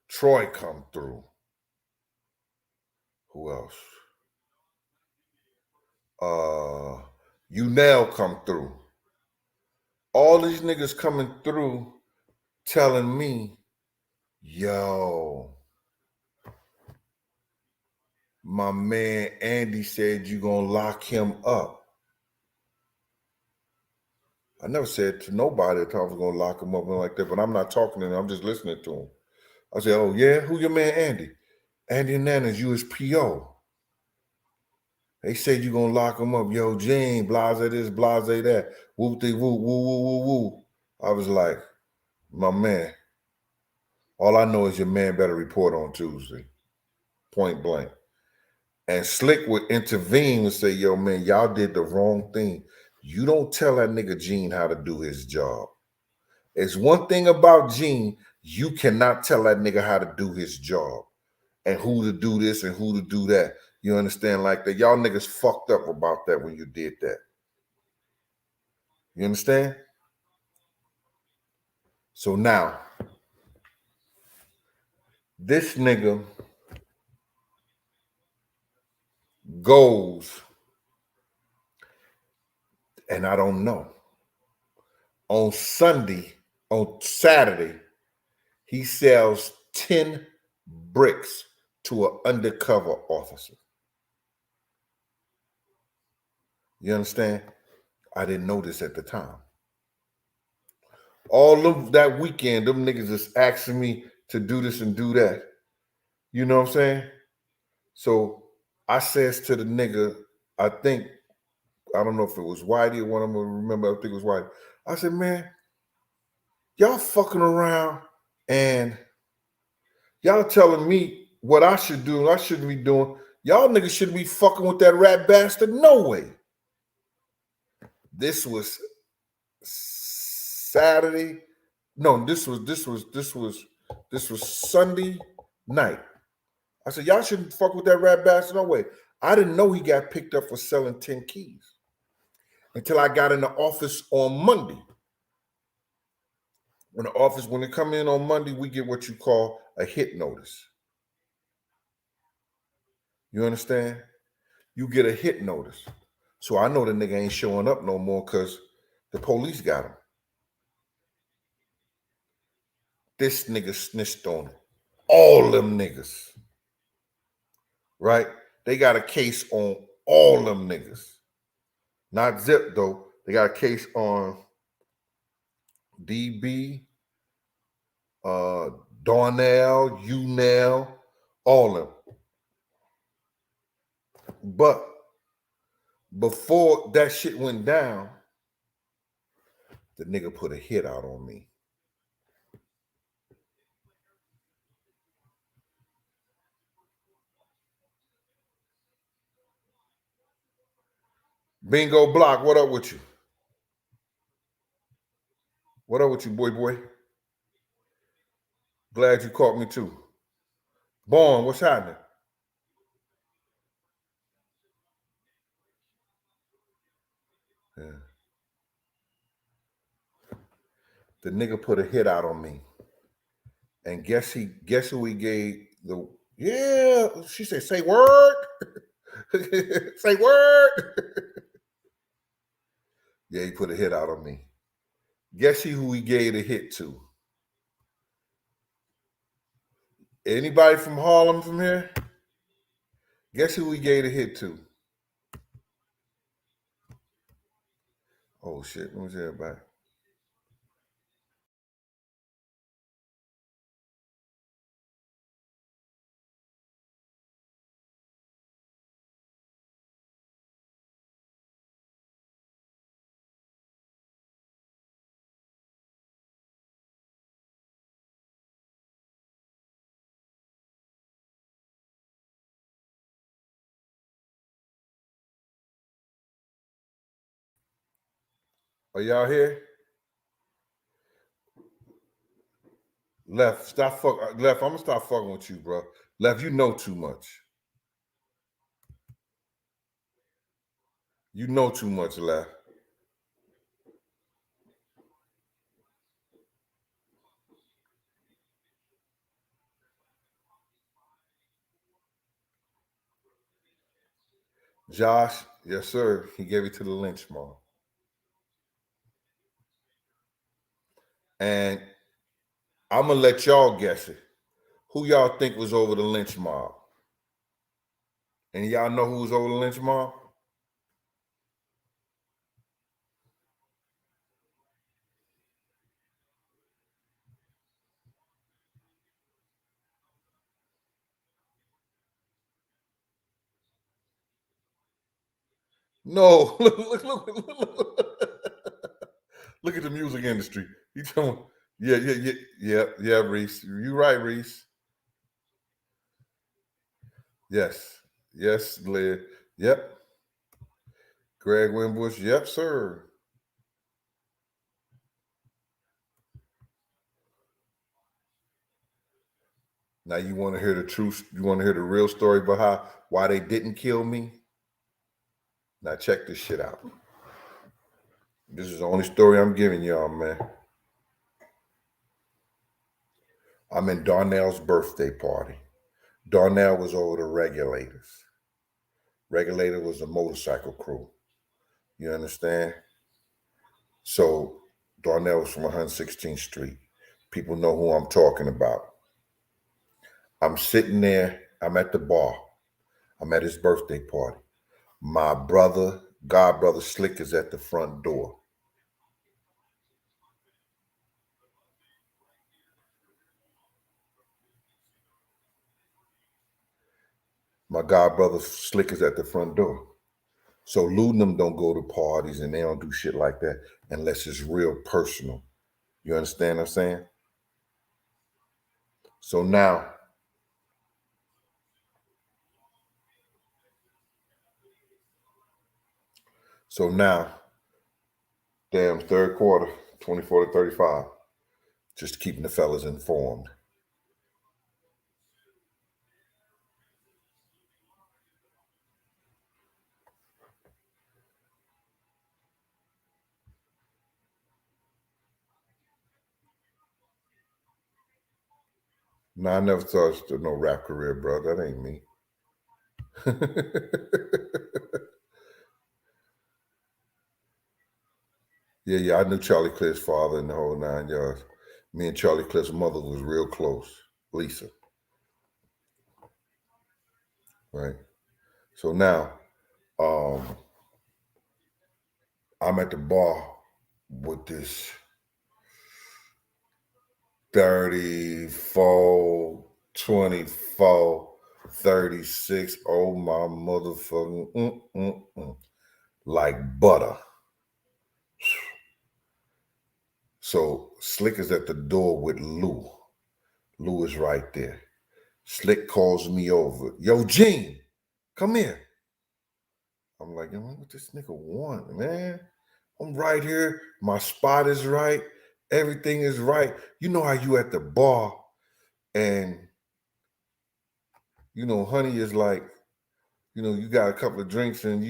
Troy come through. Who else? Unel come through. All these niggas coming through telling me, yo, my man Andy said you gonna lock him up. I never said to nobody that I was gonna lock him up like that, but I'm not talking to him, I'm just listening to him. I said, oh yeah, who your man Andy? Andy Nana's USPO. They said you gonna lock him up. Yo, Gene, blase this, blase that. Whoop de whoop, woo, woo, woo, woo. I was like, my man, all I know is your man better report on Tuesday. Point blank. And Slick would intervene and say, yo, man, y'all did the wrong thing. You don't tell that nigga Gene how to do his job. It's one thing about Gene, you cannot tell that nigga how to do his job and who to do this and who to do that. You understand like that? Y'all niggas fucked up about that when you did that. You understand? So now, this nigga goes, and I don't know. On Saturday, he sells 10 bricks to an undercover officer. You understand? I didn't know this at the time. All of that weekend, them niggas is asking me to do this and do that. You know what I'm saying? So I says to the nigga, I don't know if it was Whitey or one of them, remember, I think it was Whitey. I said, man, y'all fucking around and y'all telling me what I should do and I shouldn't be doing. Y'all niggas shouldn't be fucking with that rat bastard. No way. This was Saturday. No, this was Sunday night. I said, y'all shouldn't fuck with that rat bastard. No way. I didn't know he got picked up for selling 10 keys until I got in the office on Monday. When they come in on Monday, we get what you call a hit notice. You understand? You get a hit notice. So I know the nigga ain't showing up no more because the police got him. This nigga snitched on all them niggas. Right? They got a case on all them niggas. Not Zip, though. They got a case on DB, Darnell, Unell, all of them. But before that shit went down, the nigga put a hit out on me. Bingo Block, what up with you? What up with you, boy? Glad you caught me too. Born, what's happening? Yeah. The nigga put a hit out on me. And guess who he gave the she said, say word. Say word. Yeah, he put a hit out on me. Guess who he gave the hit to? Anybody from Harlem from here? Guess who he gave the hit to? Oh shit, where's everybody? Are y'all here? Left, Left, I'm gonna start fucking with you, bro. Left, you know too much. You know too much, Left. Josh, yes, sir. He gave it to the lynch mob. And I'm gonna let y'all guess it. Who y'all think was over the lynch mob? And y'all know who was over the lynch mob? No, look at the music industry. You tell me, yeah, Reese. You right, Reese. Yes, Liz. Yep. Greg Wimbush. Yep, sir. Now you want to hear the truth? You want to hear the real story behind why they didn't kill me? Now check this shit out. This is the only story I'm giving y'all, man. I'm in Darnell's birthday party. Darnell was over the Regulators. Regulator was a motorcycle crew. You understand? So Darnell was from 116th Street. People know who I'm talking about. I'm sitting there. I'm at the bar. I'm at his birthday party. My brother, God brother Slick, is at the front door. My God brother Slick is at the front door. So Lou and them don't go to parties and they don't do shit like that unless it's real personal. You understand what I'm saying? So now, damn, third quarter, 24 to 35. Just keeping the fellas informed. No, I never started no rap career, bro. That ain't me. Yeah, I knew Charlie Cliff's father and the whole 9 yards. Me and Charlie Cliff's mother was real close, Lisa. Right. So now, I'm at the bar with this 34, 24, 36. Oh, my motherfucking, like butter. So Slick is at the door with Lou. Lou is right there. Slick calls me over. Yo, Gene, come here. I'm like, yo, what this nigga want, man? I'm right here. My spot is right. Everything is right. You know how you at the bar and, honey is like, you got a couple of drinks and,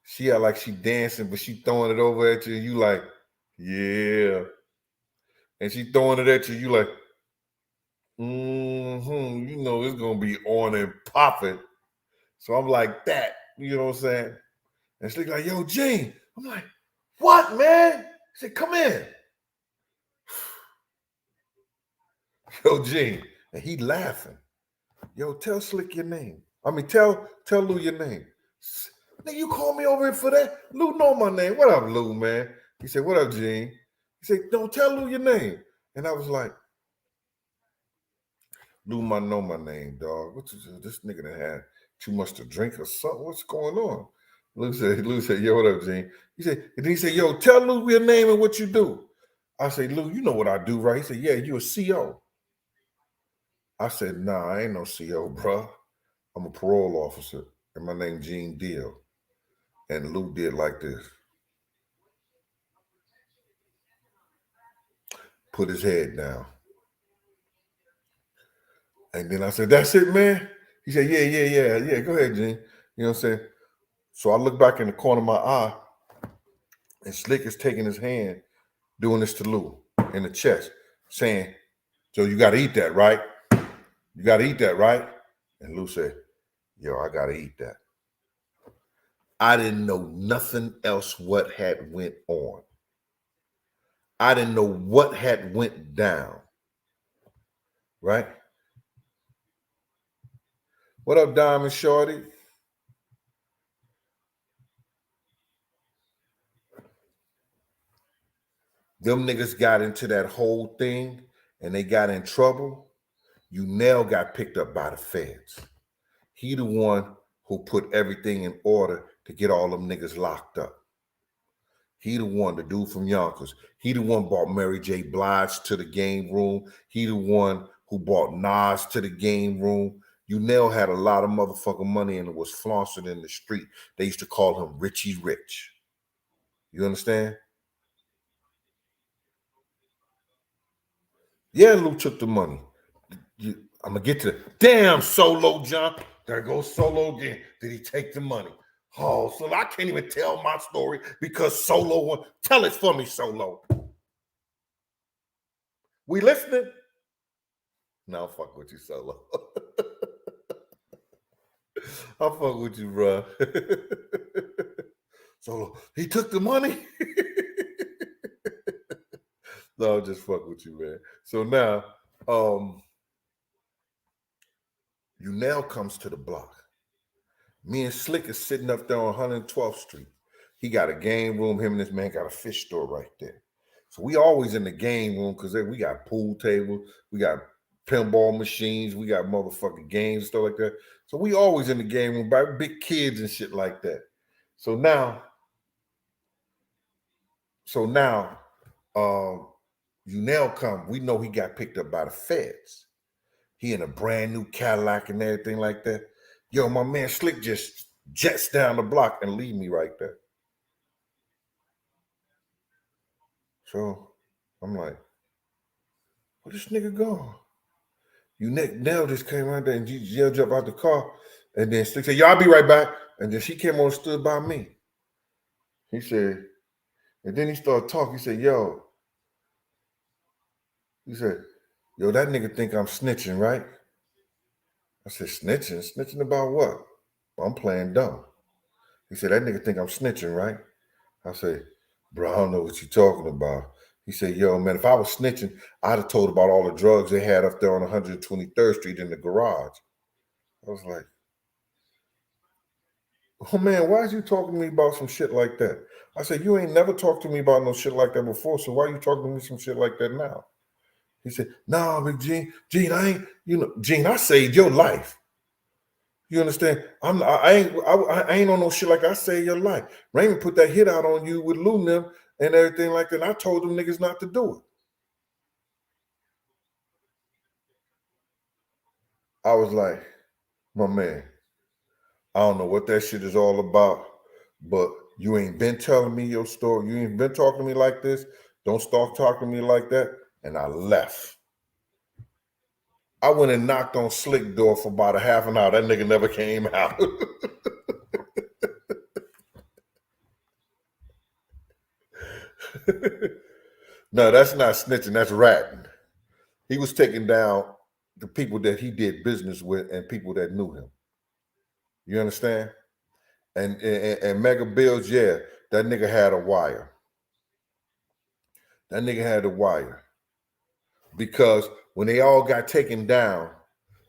she act like she dancing, but she throwing it over at you. And you like, yeah. And she throwing it at you. You like, it's going to be on and popping. So I'm like that. You know what I'm saying? And she's like, yo, Gene. I'm like, what, man? She said, come in. Yo, Gene. And he laughing. Yo, tell Slick your name. I mean, tell Lou your name. Nigga, you call me over here for that? Lou know my name. What up, Lou, man? He said, what up, Gene? He said, don't tell Lou your name. And I was like, Lou might know my name, dog. This nigga that had too much to drink or something? What's going on? Lou said, yo, what up, Gene? And then he said, yo, tell Lou your name and what you do. I said, Lou, you know what I do, right? He said, yeah, you a CO. I said, nah, I ain't no CO, bro. I'm a parole officer, and my name Gene Deal. And Lou did like this. Put his head down. And then I said, that's it, man? He said, yeah. Go ahead, Gene. You know what I'm saying? So I look back in the corner of my eye, and Slick is taking his hand, doing this to Lou in the chest, saying, so you got to eat that, right? You got to eat that, right? And Lou said, yo, I got to eat that. I didn't know nothing else what had went on. I didn't know what had went down, right? What up, Diamond Shorty? Them niggas got into that whole thing and they got in trouble. Unell got picked up by the feds. He the one who put everything in order to get all them niggas locked up. He the one, the dude from Yonkers. He the one brought Mary J. Blige to the game room. He the one who brought Nas to the game room. Unell had a lot of motherfucking money and it was flaunted in the street. They used to call him Richie Rich. You understand? Yeah, Lou took the money. I'm going to get to the damn Solo, John. There goes Solo again. Did he take the money? Oh, so I can't even tell my story because Solo won. Tell it for me, Solo. We listening? No, fuck with you, Solo. I'll fuck with you, bro. Solo, he took the money. No, I'll just fuck with you, man. So now, Unell comes to the block. Me and Slick is sitting up there on 112th Street. He got a game room. Him and this man got a fish store right there. So we always in the game room because we got pool tables, we got pinball machines, we got motherfucking games and stuff like that. So we always in the game room by big kids and shit like that. So now, Unell come. We know he got picked up by the feds. He in a brand new Cadillac and everything like that. Yo, my man Slick just jets down the block and leave me right there. So I'm like, where this nigga gone? Unell just came out there and yelled up out the car. And then Slick said, yo, I'll be right back. And then she came on and stood by me. He said, and then he started talking. He said, yo, that nigga think I'm snitching, right? I said, snitching? Snitching about what? Well, I'm playing dumb. He said, that nigga think I'm snitching, right? I said, bro, I don't know what you're talking about. He said, yo, man, if I was snitching, I'd have told about all the drugs they had up there on 123rd Street in the garage. I was like, oh, man, why is you talking to me about some shit like that? I said, you ain't never talked to me about no shit like that before, so why are you talking to me some shit like that now? He said, "No, but Gene, I ain't, Gene, I saved your life. You understand? I ain't on no shit like I saved your life. Raymond put that hit out on you with Lou and them and everything like that. And I told them niggas not to do it." I was like, "My man, I don't know what that shit is all about, but you ain't been telling me your story. You ain't been talking to me like this. Don't start talking to me like that." And I left. I went and knocked on Slick door for about a half an hour. That nigga never came out. No, that's not snitching. That's ratting. He was taking down the people that he did business with and people that knew him. You understand? And Mega Bills, yeah, that nigga had a wire. That nigga had a wire. Because when they all got taken down,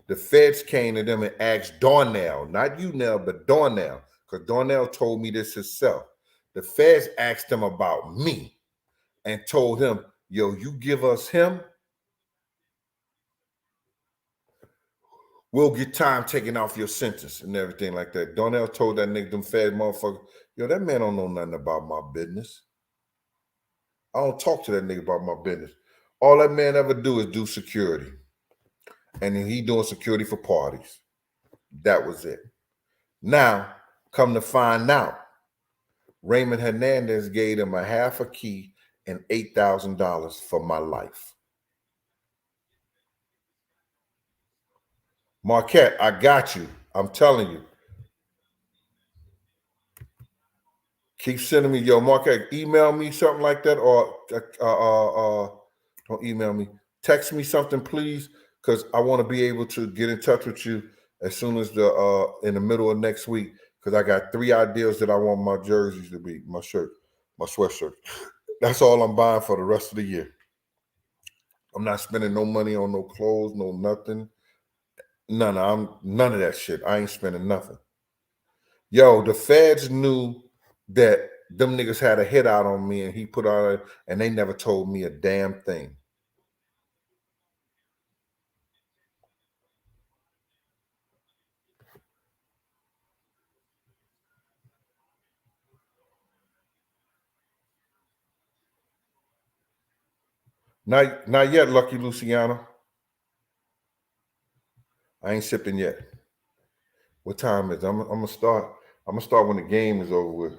the feds came to them and asked Darnell, not you now, but Darnell, because Darnell told me this himself. The feds asked him about me and told him, "Yo, you give us him, we'll get time taken off your sentence," and everything like that. Darnell told that nigga, them fed motherfucker, "Yo, that man don't know nothing about my business. I don't talk to that nigga about my business. All that man ever do is do security. And then he doing security for parties." That was it. Now, come to find out, Raymond Hernandez gave him a half a key and $8,000 for my life. Marquette, I got you. I'm telling you. Keep sending me, yo, Marquette, email me something like that, or don't email me. Text me something, please, because I want to be able to get in touch with you as soon as in the middle of next week, because I got 3 ideas that I want my jerseys to be, my shirt, my sweatshirt. That's all I'm buying for the rest of the year. I'm not spending no money on no clothes, no nothing. None of that shit. I ain't spending nothing. Yo, the feds knew that them niggas had a hit out on me, and he put out, and they never told me a damn thing. Not yet, Lucky Luciano. I ain't sipping yet. What time is it? I'm gonna start. I'm gonna start when the game is over with.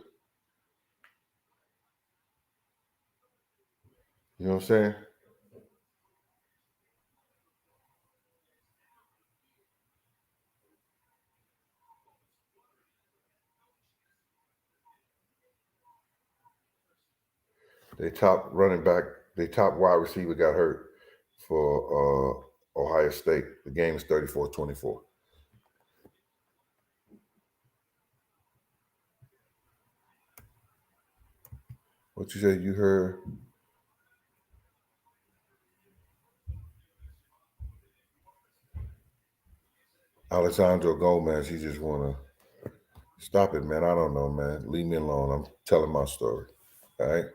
You know what I'm saying? They top running back, they top wide receiver got hurt for Ohio State. The game is 34-24. What you say? You heard? Alessandro Gomez, he just want to stop it, man. I don't know, man. Leave me alone. I'm telling my story. All right.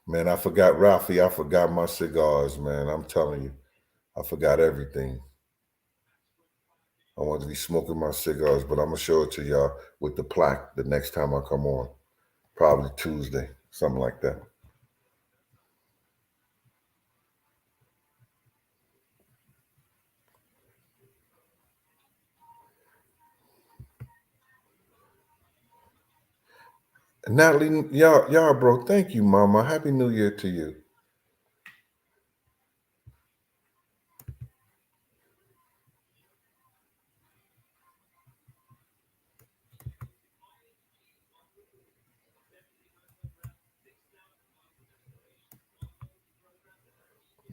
Man, I forgot Ralphie. I forgot my cigars, man. I'm telling you, I forgot everything. I want to be smoking my cigars, but I'm going to show it to y'all with the plaque the next time I come on. Probably Tuesday, something like that. Natalie, y'all, bro, thank you, Mama. Happy New Year to you.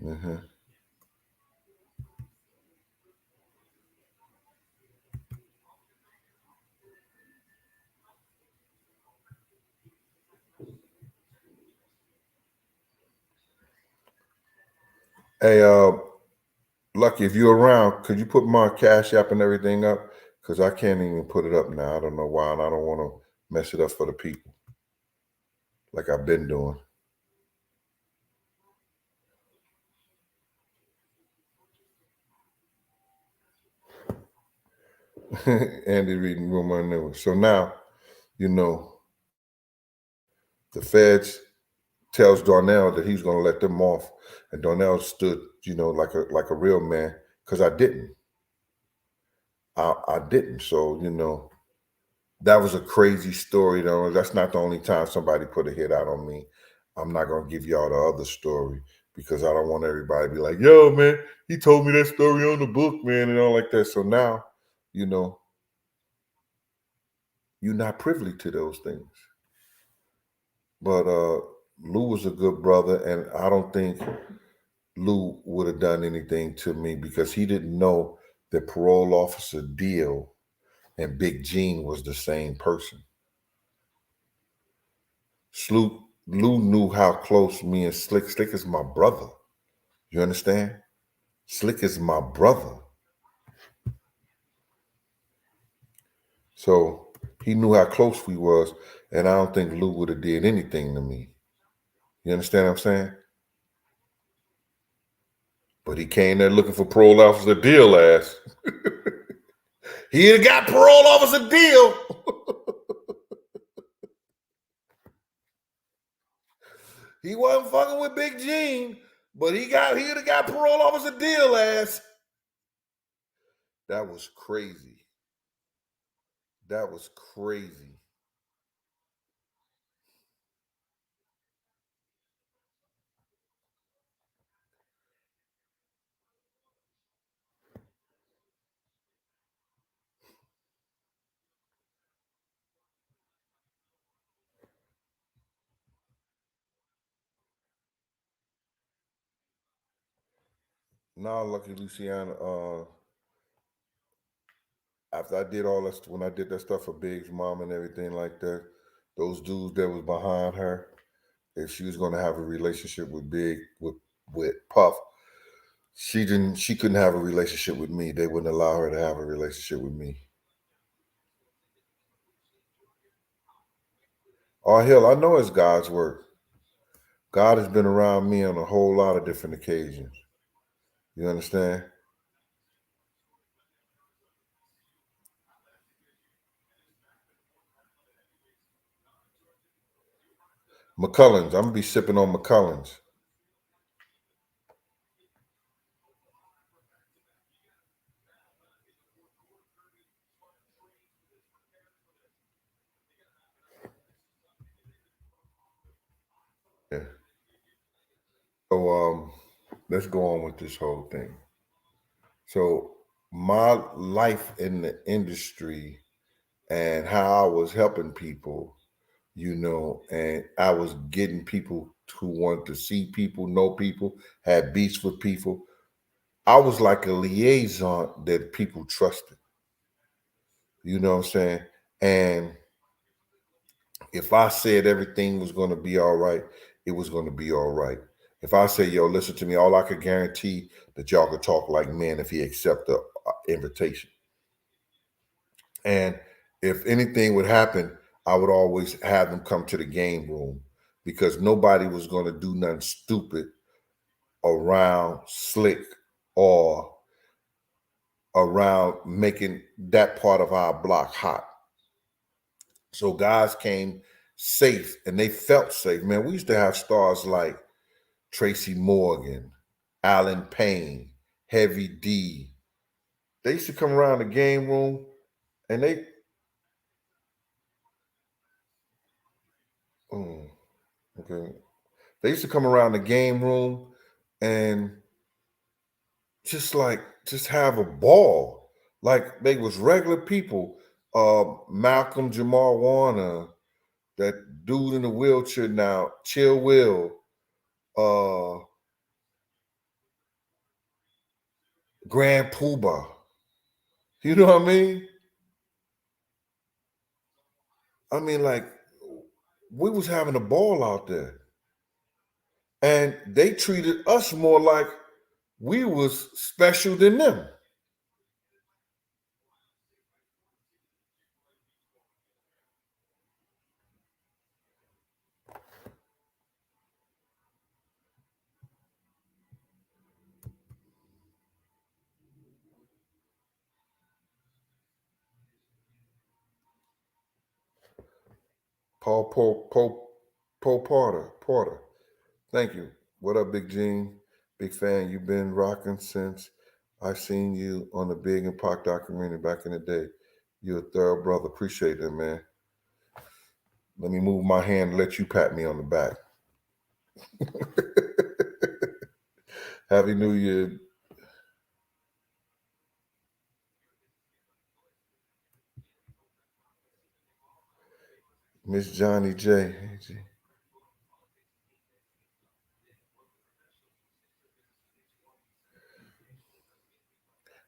Mm-hmm. Hey, Lucky, if you're around, could you put my Cash App and everything up? Because I can't even put it up now. I don't know why, and I don't want to mess it up for the people. like I've been doing. Andy reading room I knew. So now, you know, the feds tells Darnell that he's going to let them off, and Darnell stood, you know, like a real man, because I didn't. I didn't. So, you know, that was a crazy story, though. That's not the only time somebody put a hit out on me. I'm not going to give y'all the other story because I don't want everybody to be like, yo, man, he told me that story on the book, man, and all like that. So now, you know, you're not privy to those things. But Lou was a good brother, and I don't think Lou would have done anything to me because he didn't know that parole officer Deal and Big Gene was the same person. Lou knew how close me and Slick is my brother. You understand? Slick is my brother. So he knew how close we was, and I don't think Lou would have did anything to me. You understand what I'm saying? But he came there looking for parole officer Deal ass. He had got parole officer Deal. He wasn't fucking with Big Gene, but he'd have got parole officer Deal ass. That was crazy. That was crazy. Now, lucky Luciana, after I did all that, when I did that stuff for Big's mom and everything like that, those dudes that was behind her, if she was going to have a relationship with Big, with Puff, she couldn't have a relationship with me. They wouldn't allow her to have a relationship with me. Oh, hell, I know it's God's work. God has been around me on a whole lot of different occasions. You understand? McCullens. I'm gonna be sipping on McCullens. Yeah. So let's go on with this whole thing. So my life in the industry and how I was helping people, you know, and I was getting people who wanted to see people, know people, had beats with people. I was like a liaison that people trusted. You know what I'm saying? And if I said everything was going to be all right, it was going to be all right. If I say, yo, listen to me, all I could guarantee that y'all could talk like men if he accept the invitation. And if anything would happen, I would always have them come to the game room because nobody was going to do nothing stupid around Slick or around making that part of our block hot. So guys came safe and they felt safe. Man, we used to have stars like Tracy Morgan, Alan Payne, Heavy D. They used to come around the game room and okay. They used to come around the game room and just have a ball. Like they was regular people. Malcolm Jamal Warner, that dude in the wheelchair now, Chill Will, Grand Poobah. You know what I mean? I mean, like, we was having a ball out there. And they treated us more like we was special than them. Paul Porter. Thank you. What up, Big Gene? Big fan. You've been rocking since I seen you on the Big and Pac documentary back in the day. You're a thorough brother. Appreciate that, man. Let me move my hand and let you pat me on the back. Happy New Year. Miss Johnny J.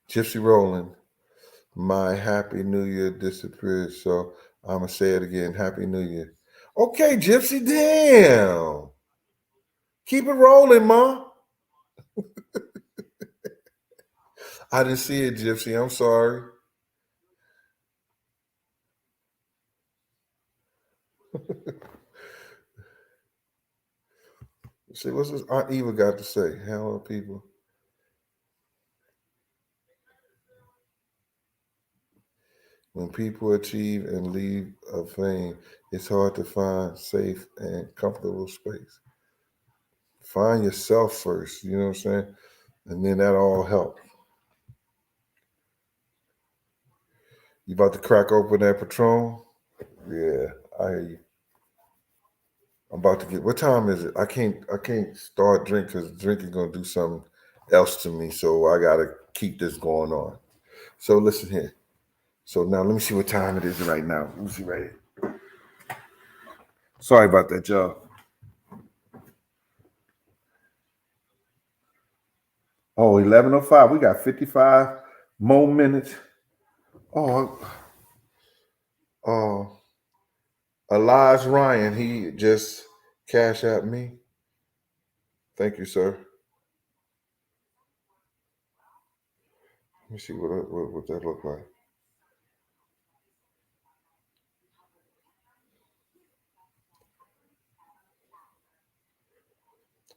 Gypsy Rolling. My Happy New Year disappeared, so I'm going to say it again. Happy New Year. Okay, Gypsy, damn. Keep it rolling, Ma. I didn't see it, Gypsy. I'm sorry. See, what's this Aunt Eva got to say? Hello, people. When people achieve and leave a fame, it's hard to find safe and comfortable space. Find yourself first, you know what I'm saying? And then that all helps. You about to crack open that Patron? Yeah, I hear you. I'm about to get. What time is it? I can't start drinking because drinking gonna do something else to me. So I gotta keep this going on. So listen here. So now let me see what time it is right now. Let me see right here. Sorry about that, y'all. Oh, 11:05. We got 55 more minutes. Oh, uh, Elijah Ryan, he just cash at me. Thank you, sir. Let me see what that look like.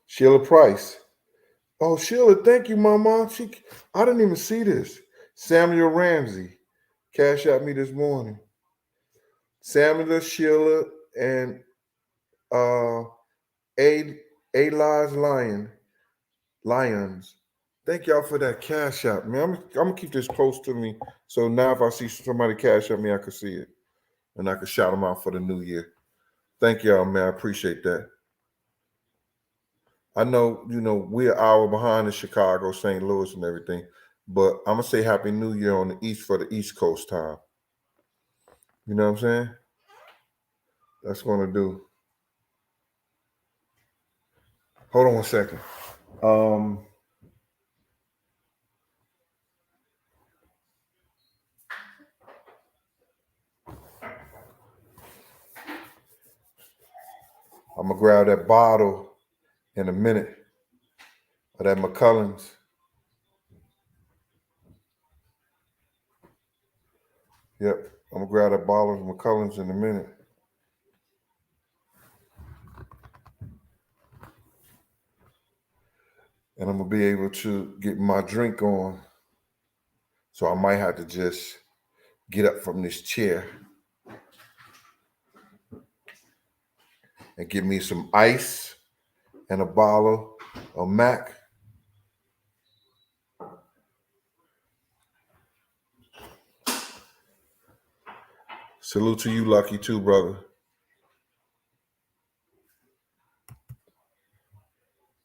Sheila Price. Oh, Sheila, thank you, Mama. I didn't even see this. Samuel Ramsey, cash at me this morning. Samuel, Sheila, and uh, Eli's Lions. Thank y'all for that cash app, man. I'm gonna keep this close to me, so now if I see somebody cash at me, I can see it, and I can shout them out for the new year. Thank y'all, man. I appreciate that. I know, we're an hour behind in Chicago, St. Louis, and everything, but I'm gonna say Happy New Year on the East for the East Coast time. You know what I'm saying? That's what I'm gonna do. Hold on one second. I'm gonna grab that bottle in a minute of that McCullens. Yep, I'm gonna grab that bottle of McCullens in a minute. And I'm gonna be able to get my drink on. So I might have to just get up from this chair and get me some ice and a bottle of Mac. Salute to you, Lucky, too, brother.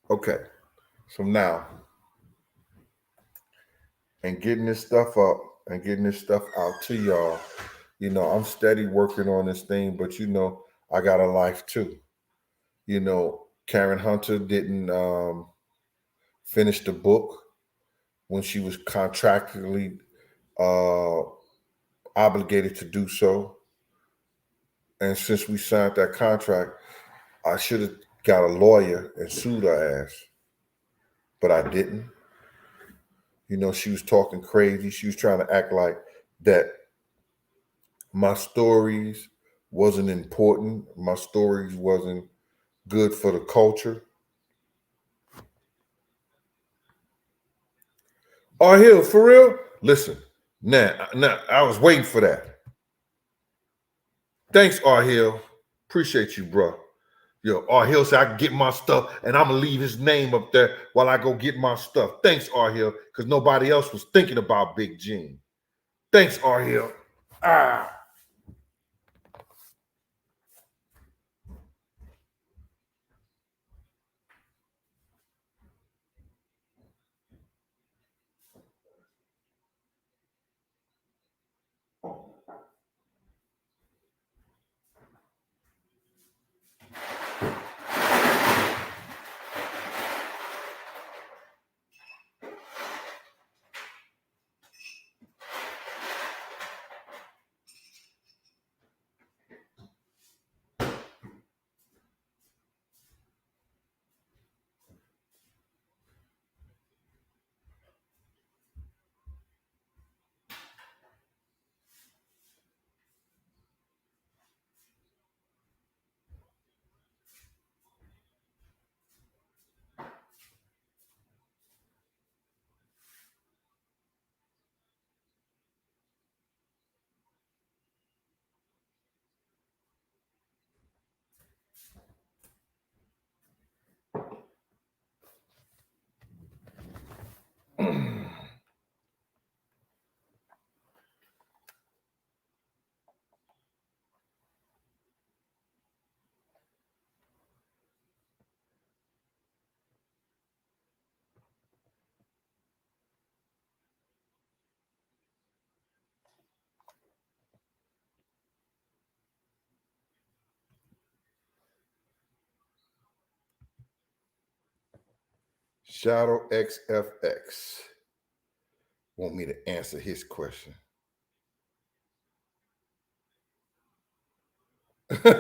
Okay, so now, and getting this stuff up and getting this stuff out to y'all, I'm steady working on this thing, but I got a life too. Karen Hunter didn't finish the book when she was contractually uh, obligated to do so. And since we signed that contract, I should have got a lawyer and sued her ass, but I didn't. She was talking crazy. She was trying to act like that my stories wasn't important. My stories wasn't good for the culture. Oh, Hill, for real? Listen, now, I was waiting for that. Thanks, R. Hill. Appreciate you, bro. Yo, R. Hill said I can get my stuff, and I'm gonna leave his name up there while I go get my stuff. Thanks, R. Hill, because nobody else was thinking about Big Gene. Thanks, R. Hill. Shadow XFX want me to answer his question. Nas,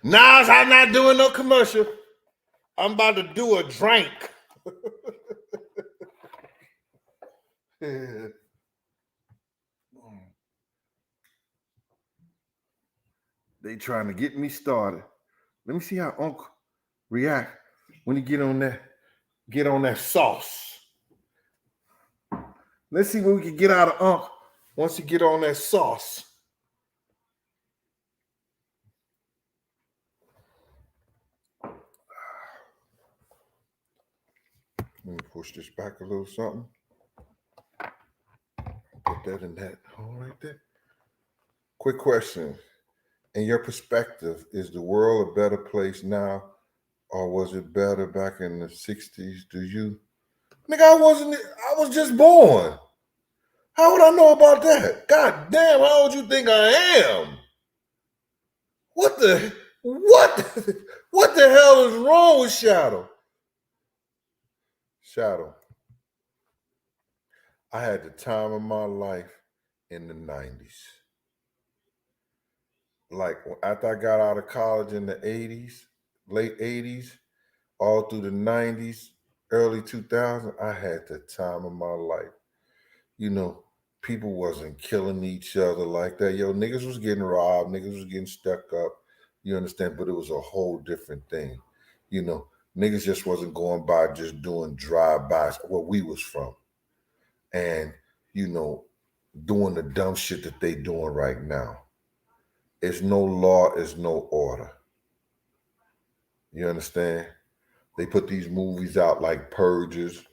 I'm not doing no commercial. I'm about to do a drink. They trying to get me started. Let me see how Unc react when he get on that sauce. Let's see what we can get out of Unc once he get on that sauce. Let me push this back a little something. Put that in that hole right there. Quick question. In your perspective, is the world a better place now, or was it better back in the 60s? Do you? Nigga, I was just born. How would I know about that? God damn, how old you think I am? What the hell is wrong with Shadow? Shadow. I had the time of my life in the 90s. Like after I got out of college in the 80s, late 80s, all through the 90s, early 2000s, I had the time of my life. You know, people wasn't killing each other like that. Yo, niggas was getting robbed, niggas was getting stuck up. You understand? But it was a whole different thing. You know, niggas just wasn't going by just doing drive-bys where we was from. And, you know, doing the dumb shit that they doing right now. It's no law, it's no order. You understand? They put these movies out like Purges,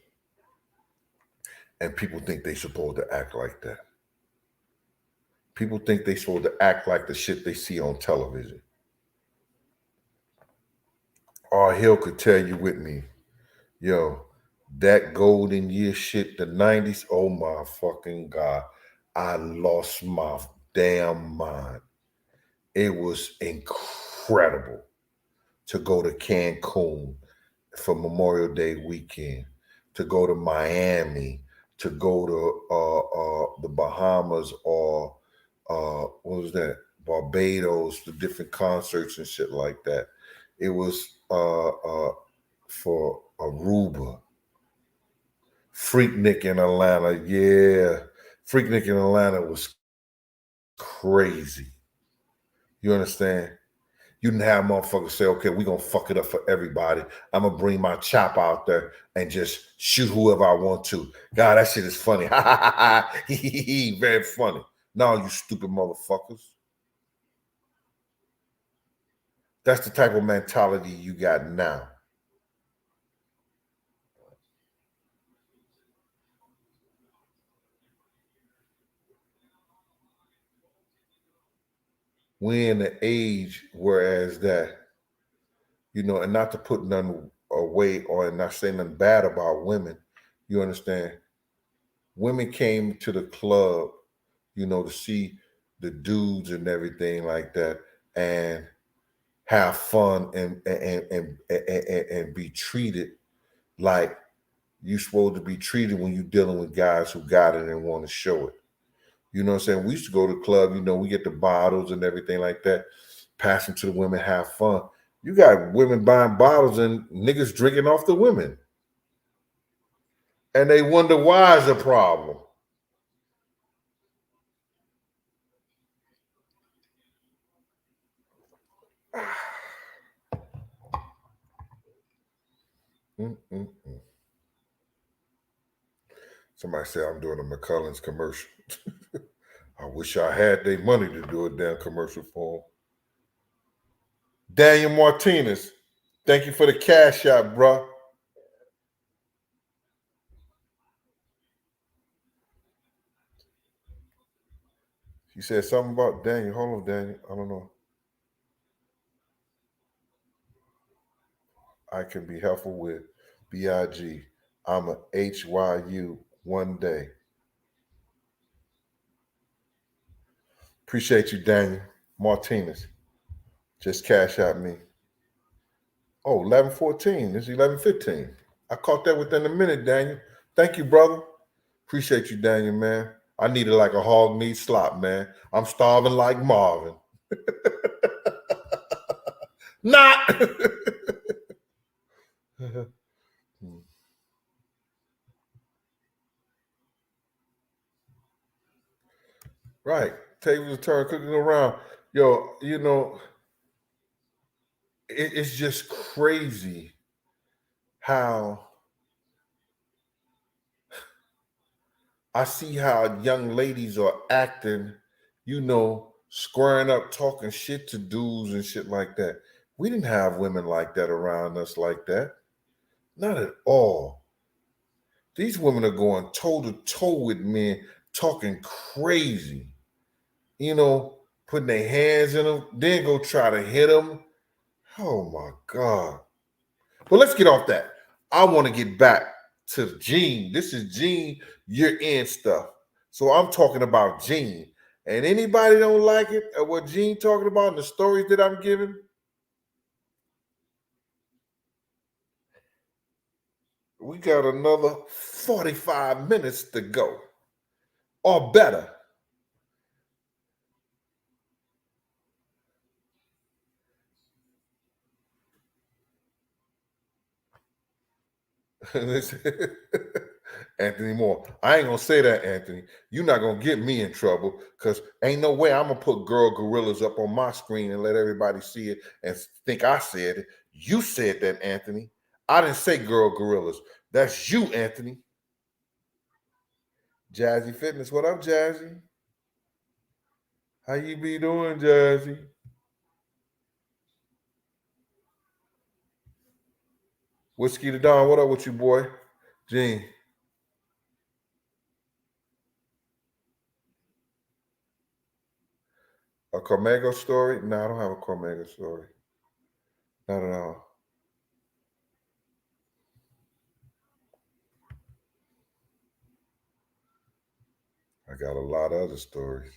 and people think they supposed to act like that. People think they supposed to act like the shit they see on television. R. Hill could tell you with me, yo, that golden year shit, the 90s, oh my fucking God. I lost my damn mind. It was incredible to go to Cancun for Memorial Day weekend, to go to Miami, to go to the Bahamas or what was that? Barbados, the different concerts and shit like that. It was for Aruba. Freaknik in Atlanta, yeah. Freaknik in Atlanta was crazy. You understand? You didn't have motherfuckers say, okay, we're going to fuck it up for everybody. I'm going to bring my chop out there and just shoot whoever I want to. God, that shit is funny. Ha ha ha ha. Very funny. No, you stupid motherfuckers. That's the type of mentality you got now. We're in the age whereas that, and not to put none away or not say nothing bad about women, you understand? Women came to the club, to see the dudes and everything like that, and have fun and be treated like you're supposed to be treated when you're dealing with guys who got it and want to show it. You know what I'm saying? We used to go to the club, we get the bottles and everything like that, passing to the women, have fun. You got women buying bottles and niggas drinking off the women. And they wonder why is a problem. Mm-mm-mm. Somebody said I'm doing a McCullens commercial. I wish I had their money to do a damn commercial for them. Daniel Martinez, thank you for the cash out, bro. He said something about Daniel. Hold on, Daniel. I don't know. I can be helpful with BIG. I'm a HYU one day. Appreciate you, Daniel Martinez. Just cash out me. Oh, 11:14. It's 11:15. I caught that within a minute, Daniel. Thank you, brother. Appreciate you, Daniel, man. I needed like a hog meat slop, man. I'm starving like Marvin. Not. Right. Tables turn, cooking around. Yo, it's just crazy how I see how young ladies are acting, squaring up, talking shit to dudes and shit like that. We didn't have women like that around us like that. Not at all. These women are going toe to toe with men, talking crazy, putting their hands in them, then go try to hit them. Oh my God. But let's get off that. I want to get back to Gene. This is Gene, you're in stuff. So I'm talking about Gene. And anybody don't like it or what Gene talking about and the stories that I'm giving, we got another 45 minutes to go. Or better. Anthony Moore. I ain't gonna say that, Anthony. You're not gonna get me in trouble because ain't no way I'm gonna put girl gorillas up on my screen and let everybody see it and think I said it. You said that, Anthony. I didn't say girl gorillas. That's you, Anthony. Jazzy Fitness. What up, Jazzy? How you be doing, Jazzy? Whiskey the Don. What up with you, boy? Gene. A Cormego story? No, I don't have a Cormego story. Not at all. I got a lot of other stories.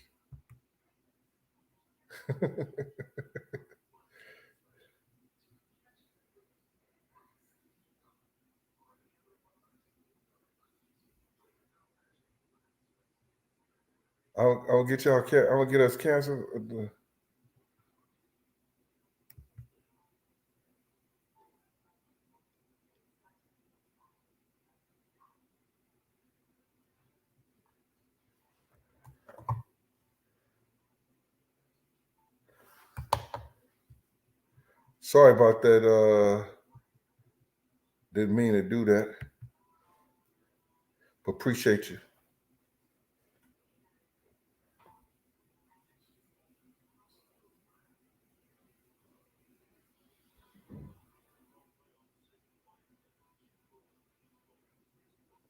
I'll get y'all. I'm gonna get us canceled. Sorry about that. Didn't mean to do that, but appreciate you.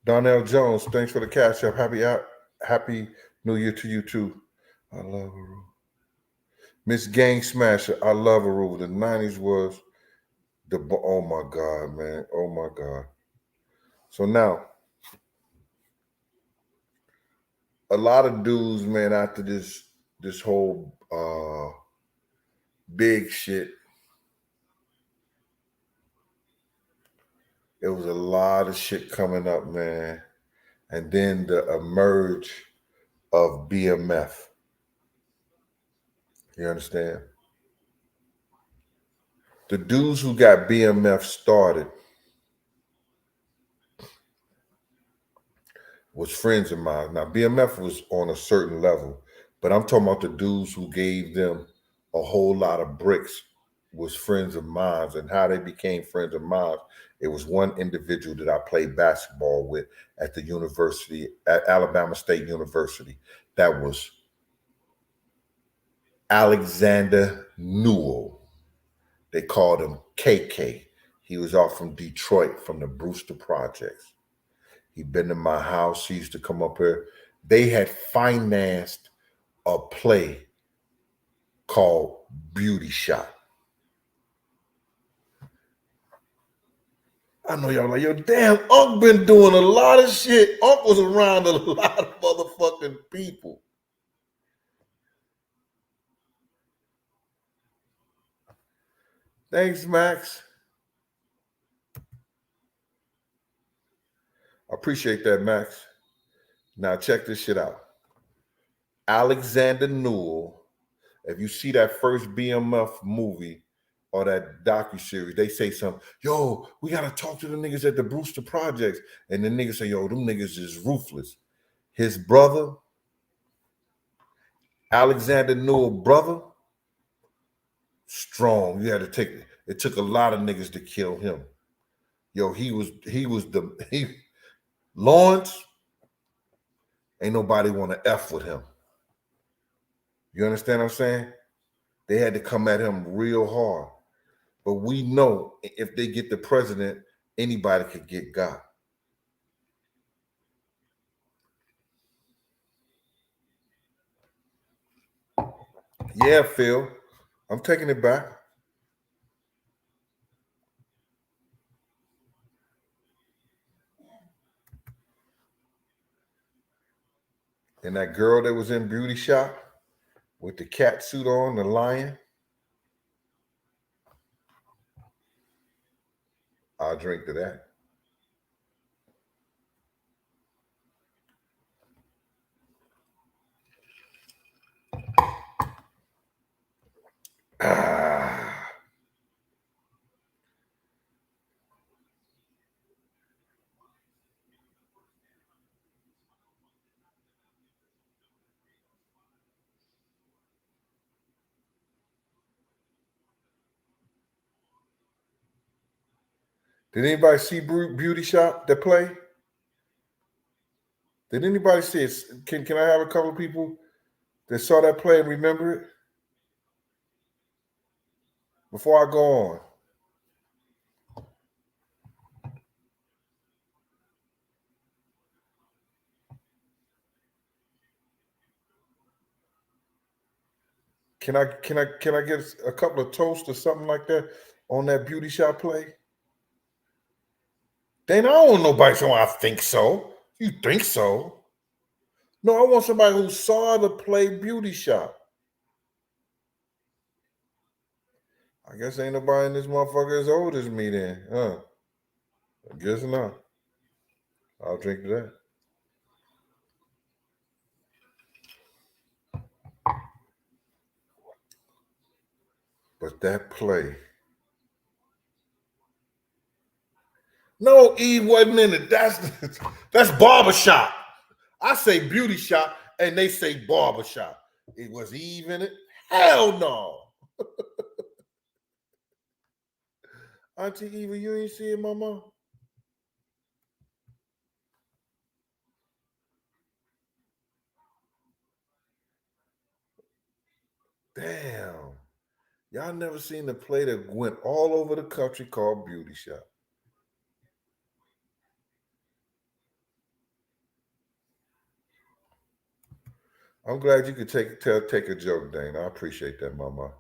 Donnell Jones, thanks for the cash up. Happy New Year to you too. I love Aruba. Miss Gang Smasher, I love Aruba. The 90s was oh my God, man. Oh my God. So now, a lot of dudes, man, after this whole big shit, there was a lot of shit coming up, man. And then the emerge of BMF. You understand? The dudes who got BMF started was friends of mine. Now, BMF was on a certain level, but I'm talking about the dudes who gave them a whole lot of bricks was friends of mine. And how they became friends of mine, it was one individual that I played basketball with at the university, at Alabama State University. That was Alexander Newell. They called him KK. He was off from Detroit, from the Brewster Projects. He'd been to my house. He used to come up here. They had financed a play called Beauty Shot. I know y'all like, yo, damn, Unc been doing a lot of shit. Unc was around a lot of motherfucking people. Thanks, Max. I appreciate that, Max. Now check this shit out. Alexander Newell, if you see that first BMF movie or that docuseries, they say something, yo, we gotta talk to the niggas at the Brewster Projects. And the niggas say, yo, them niggas is ruthless. His brother, Alexander Newell brother, strong. You had to take it took a lot of niggas to kill him. Yo, he was Lawrence, ain't nobody want to F with him. You understand what I'm saying? They had to come at him real hard. But we know if they get the president, anybody could get got. Yeah, Phil, I'm taking it back. And that girl that was in Beauty Shop with the cat suit on, the lion, I'll drink to that. Ah. Did anybody see Beauty Shop that play? Did anybody see it? Can I have a couple of people that saw that play and remember it? Before I go on. Can I get a couple of toasts or something like that on that Beauty Shop play? Dana, I don't want nobody saying I think so. You think so? No, I want somebody who saw the play Beauty Shop. I guess ain't nobody in this motherfucker as old as me then, huh? I guess not. I'll drink to that. But that play. No, Eve wasn't in it. That's barbershop. I say beauty shop and they say barbershop. It was Eve in it? Hell no. Auntie Eva, you ain't see it, mama? Damn. Y'all never seen the play that went all over the country called Beauty Shop. I'm glad you could take a joke, Dane. I appreciate that, Mama.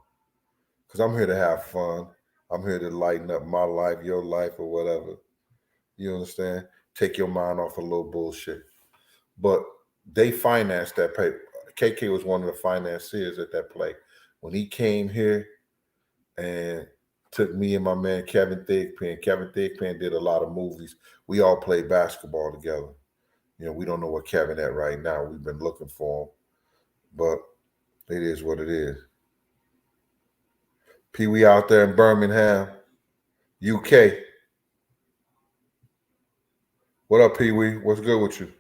Because I'm here to have fun. I'm here to lighten up my life, your life, or whatever. You understand? Take your mind off a little bullshit. But they financed that play. KK was one of the financiers at that play. When he came here and took me and my man Kevin Thigpen. Kevin Thigpen did a lot of movies. We all played basketball together. You know, we don't know where Kevin at right now. We've been looking for him, but it is what it is. Pee Wee out there in Birmingham, UK. What up, Pee Wee? What's good with you?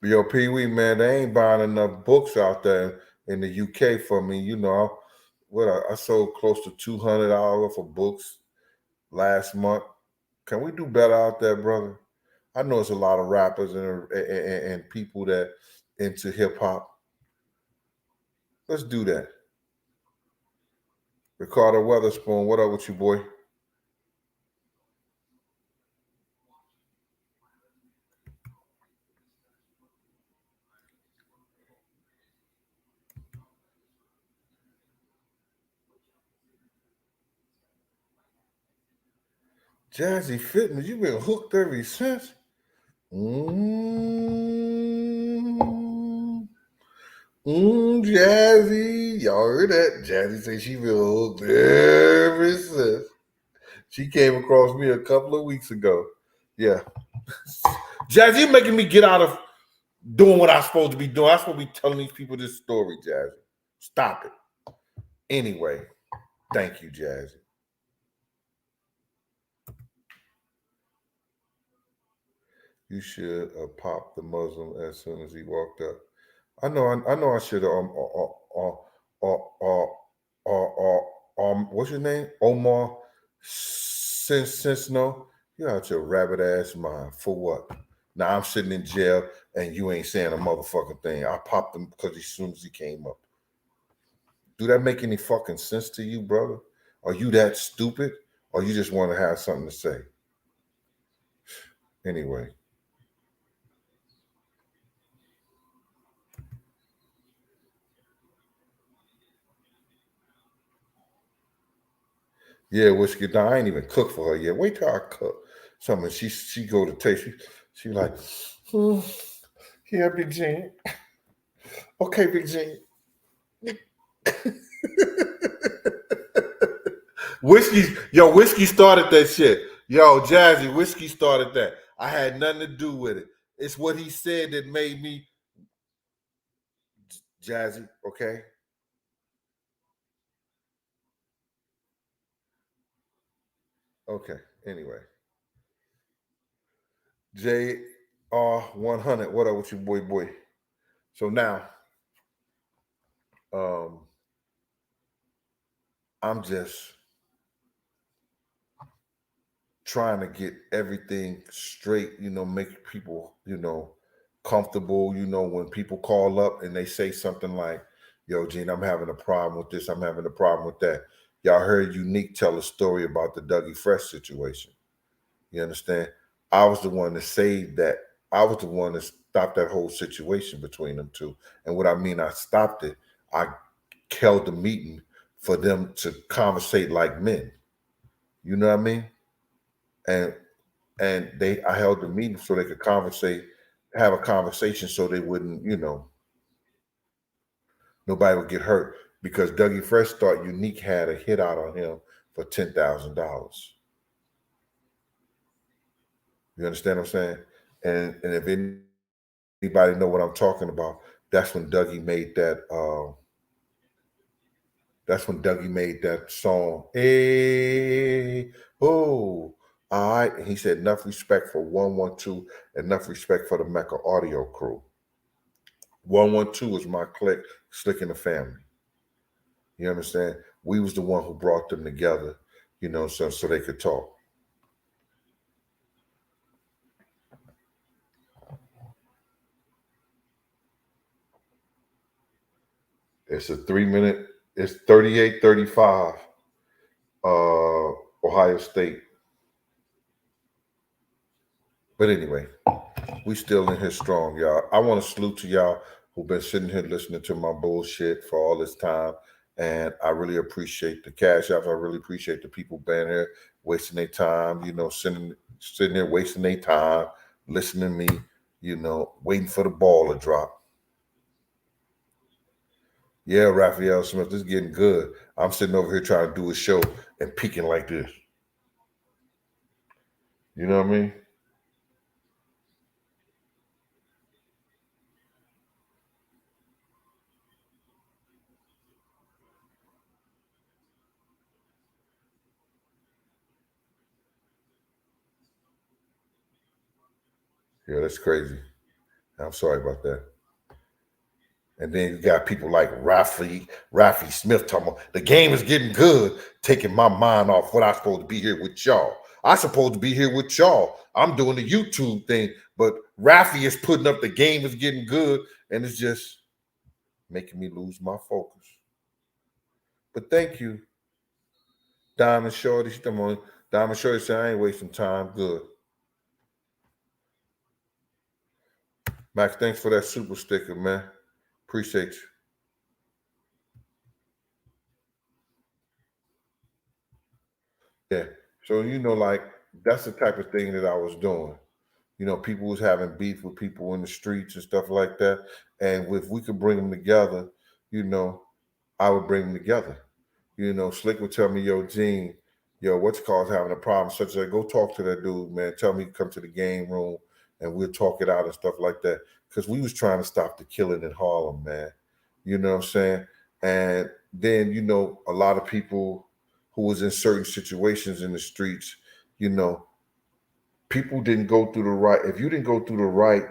Yo, Pee Wee, man, they ain't buying enough books out there in the UK for me. You know, I sold close to $200 for books last month. Can we do better out there, brother? I know it's a lot of rappers and people that into hip hop. Let's do that. Ricardo Weatherspoon, what up with you, boy? Jazzy Fitness, you been hooked ever since. Mm, Jazzy. Y'all heard that? Jazzy say she been hooked ever since. She came across me a couple of weeks ago. Yeah. Jazzy, you're making me get out of doing what I'm supposed to be doing. I'm supposed to be telling these people this story, Jazzy. Stop it. Anyway, thank you, Jazzy. You should have popped the Muslim as soon as he walked up. I know. I should have. What's your name? Omar. Since no, you're out your rabbit ass mind for what? Now I'm sitting in jail and you ain't saying a motherfucking thing. I popped him because as soon as he came up. Do that make any fucking sense to you, brother? Are you that stupid, or you just want to have something to say? Anyway. Yeah, whiskey. Now, I ain't even cook for her yet. Wait till I cook something. She go to taste. She like, hmm, yeah, Big G. Okay, Big G. Whiskey started that shit. Yo, Jazzy, Whiskey started that. I had nothing to do with it. It's what he said that made me Jazzy. Okay, okay. Anyway, JR100. What up with you, boy? So now, um, I'm just trying to get everything straight, make people, comfortable. When people call up and they say something like, yo, Gene, I'm having a problem with this, I'm having a problem with that. Y'all heard Unique tell a story about the Dougie Fresh situation. You understand? I was the one that saved that. I was the one that stopped that whole situation between them two. And what I mean, I stopped it. I held the meeting for them to conversate like men. You know what I mean? And I held the meeting so they could have a conversation so they wouldn't, nobody would get hurt because Dougie Fresh thought Unique had a hit out on him for $10,000. You understand what I'm saying? And if anybody know what I'm talking about, that's when Dougie made that. That's when Dougie made that song. Hey, oh, all right. And he said enough respect for 112, enough respect for the Mecca Audio crew. 112 is my clique, Slick in the Family. You understand? We was the one who brought them together, so they could talk. It's a 3 minute, it's 38-35, Ohio State. But anyway, we still in here strong, y'all. I want to salute to y'all who've been sitting here listening to my bullshit for all this time. And I really appreciate the cash apps. I really appreciate the people being here, wasting their time, sitting there wasting their time, listening to me, waiting for the ball to drop. Yeah, Raphael Smith, this is getting good. I'm sitting over here trying to do a show and peeking like this. You know what I mean? Yeah, that's crazy. I'm sorry about that. And then you got people like Rafi Smith talking about the game is getting good, taking my mind off what I'm supposed to be here with y'all. I'm supposed to be here with y'all. I'm doing the YouTube thing, but Rafi is putting up the game is getting good, and it's just making me lose my focus. But thank you, Diamond Shorty. Diamond Shorty said, I ain't wasting time. Good. Max, thanks for that super sticker, man. Appreciate you. Yeah. So, like, that's the type of thing that I was doing. People was having beef with people in the streets and stuff like that. And if we could bring them together, I would bring them together. Slick would tell me, yo, Gene, what's called having a problem, such as go talk to that dude, man. Tell me to come to the game room and we'll talk it out and stuff like that. Because we was trying to stop the killing in Harlem, man. You know what I'm saying? And then, a lot of people who was in certain situations in the streets, people didn't go through the right, if you didn't go through the right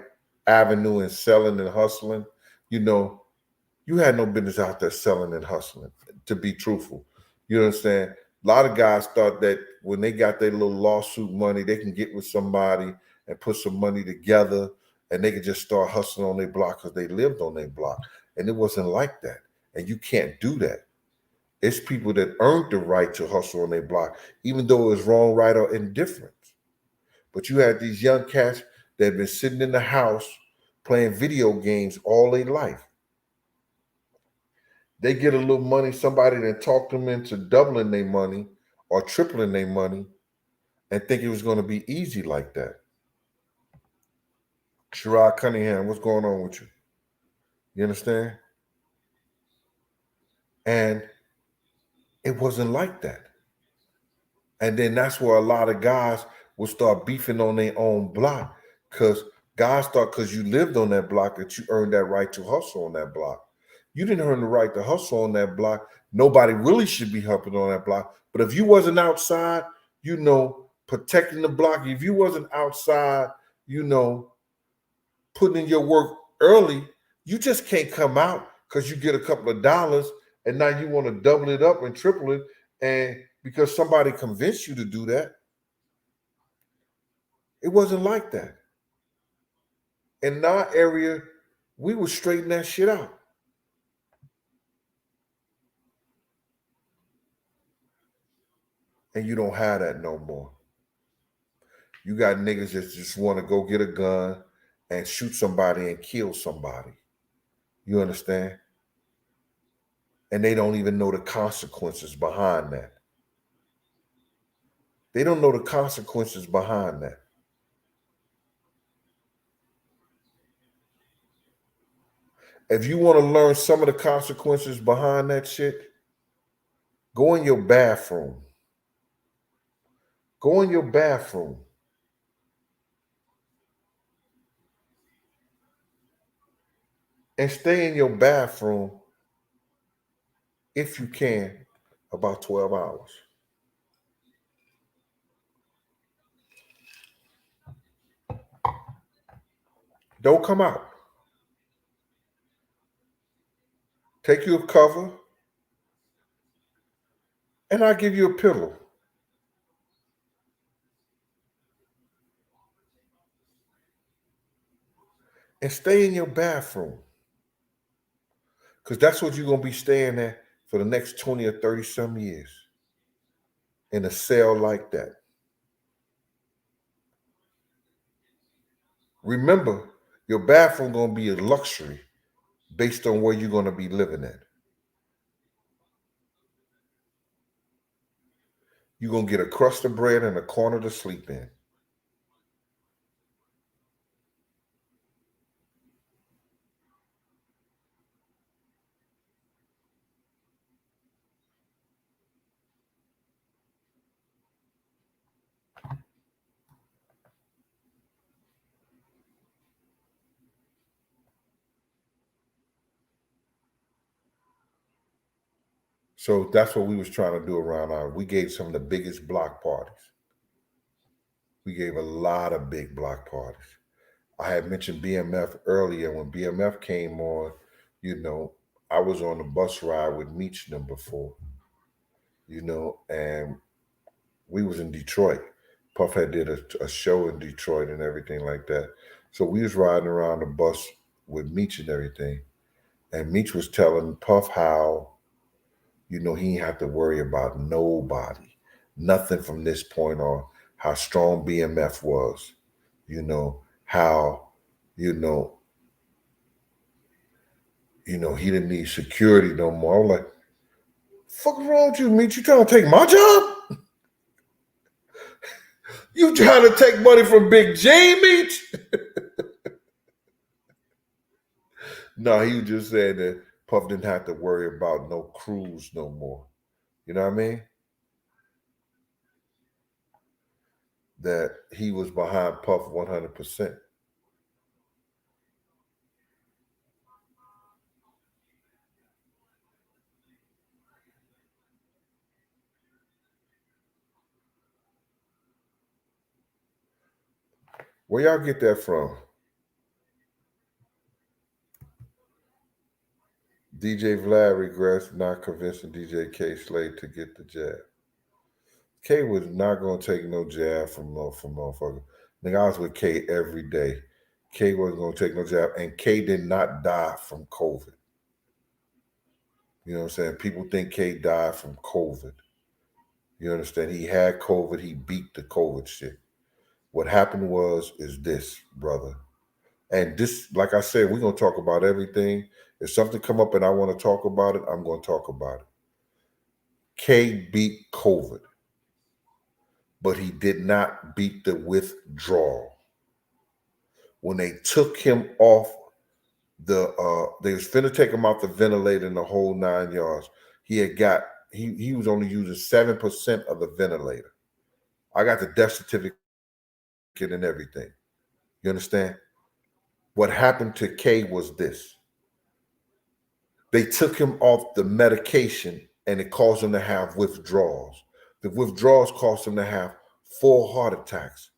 avenue and selling and hustling, you had no business out there selling and hustling, to be truthful. You understand? A lot of guys thought that when they got their little lawsuit money, they can get with somebody and put some money together and they could just start hustling on their block because they lived on their block. And it wasn't like that. And you can't do that. It's people that earned the right to hustle on their block, even though it was wrong, right, or indifferent. But you had these young cats that had been sitting in the house playing video games all their life. They get a little money, somebody that talked them into doubling their money or tripling their money and think it was going to be easy like that. Sherrod Cunningham, what's going on with you? You understand? And it wasn't like that. And then that's where a lot of guys will start beefing on their own block because guys thought because you lived on that block that you earned that right to hustle on that block. You didn't earn the right to hustle on that block. Nobody really should be helping on that block. But if you wasn't outside, protecting the block, if you wasn't outside, putting in your work early, you just can't come out because you get a couple of dollars and now you want to double it up and triple it. And because somebody convinced you to do that, it wasn't like that. In our area, we would straighten that shit out. And you don't have that no more. You got niggas that just want to go get a gun and shoot somebody and kill somebody. You understand? And they don't even know the consequences behind that. They don't know the consequences behind that. If you want to learn some of the consequences behind that shit, go in your bathroom. Go in your bathroom. And stay in your bathroom, if you can, about 12 hours. Don't come out. Take you a cover, and I'll give you a pillow. And stay in your bathroom. Because that's what you're going to be staying there for the next 20 or 30 some years. In a cell like that. Remember, your bathroom going to be a luxury. based on where you're going to be living at. You're going to get a crust of bread and a corner to sleep in. So that's what we was trying to do around our. We gave some of the biggest block parties. We gave a lot of big block parties. I had mentioned BMF earlier. When BMF came on, I was on the bus ride with Meech and them before, and we was in Detroit. Puff had did a show in Detroit and everything like that. So we was riding around the bus with Meech and everything. And Meech was telling Puff how, he ain't have to worry about nobody, nothing from this point on, how strong BMF was, how, you know, he didn't need security no more. I was like, fuck wrong with you, Meech? You trying to take my job? You trying to take money from Big J, Meech? No, he was just saying that Puff didn't have to worry about no crews no more. You know what I mean? That he was behind Puff 100%. Where y'all get that from? DJ Vlad regrets not convincing DJ K Slade to get the jab. K was not gonna take no jab from motherfucker. Nigga, I was with K every day. K wasn't gonna take no jab, and K did not die from COVID. You know what I'm saying? People think K died from COVID. You understand? He had COVID. He beat the COVID shit. What happened is this, brother. And this, like I said, we're gonna talk about everything. If something come up and I want to talk about it, I'm gonna talk about it. K beat COVID, but he did not beat the withdrawal. When they took him off they was finna take him off the ventilator and the whole 9 yards. He was only using 7% of the ventilator. I got the death certificate and everything. You understand? What happened to K was this. They took him off the medication and it caused him to have withdrawals. The withdrawals caused him to have 4 heart attacks.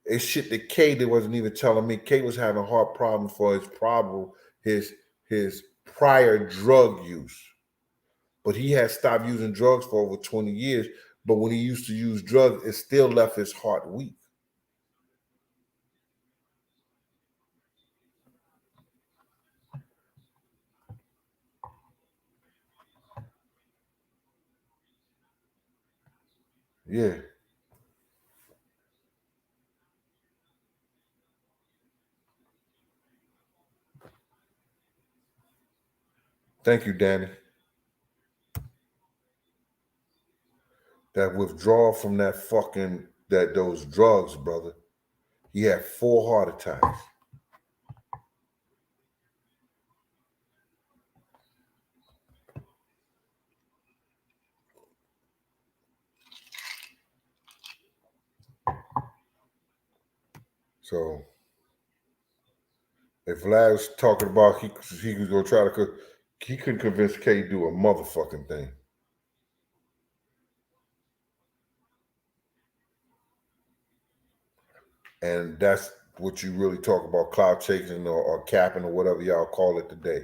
It's shit that K that wasn't even telling me. K was having heart problems for his prior drug use. But he had stopped using drugs for over 20 years. But when he used to use drugs, it still left his heart weak. Yeah. Thank you, Danny. That withdrawal from those drugs, brother. He had 4 heart attacks. So if Vlad was talking about he was gonna try to, he couldn't convince K to do a motherfucking thing. And that's what you really talk about, cloud chasing or capping or whatever y'all call it today.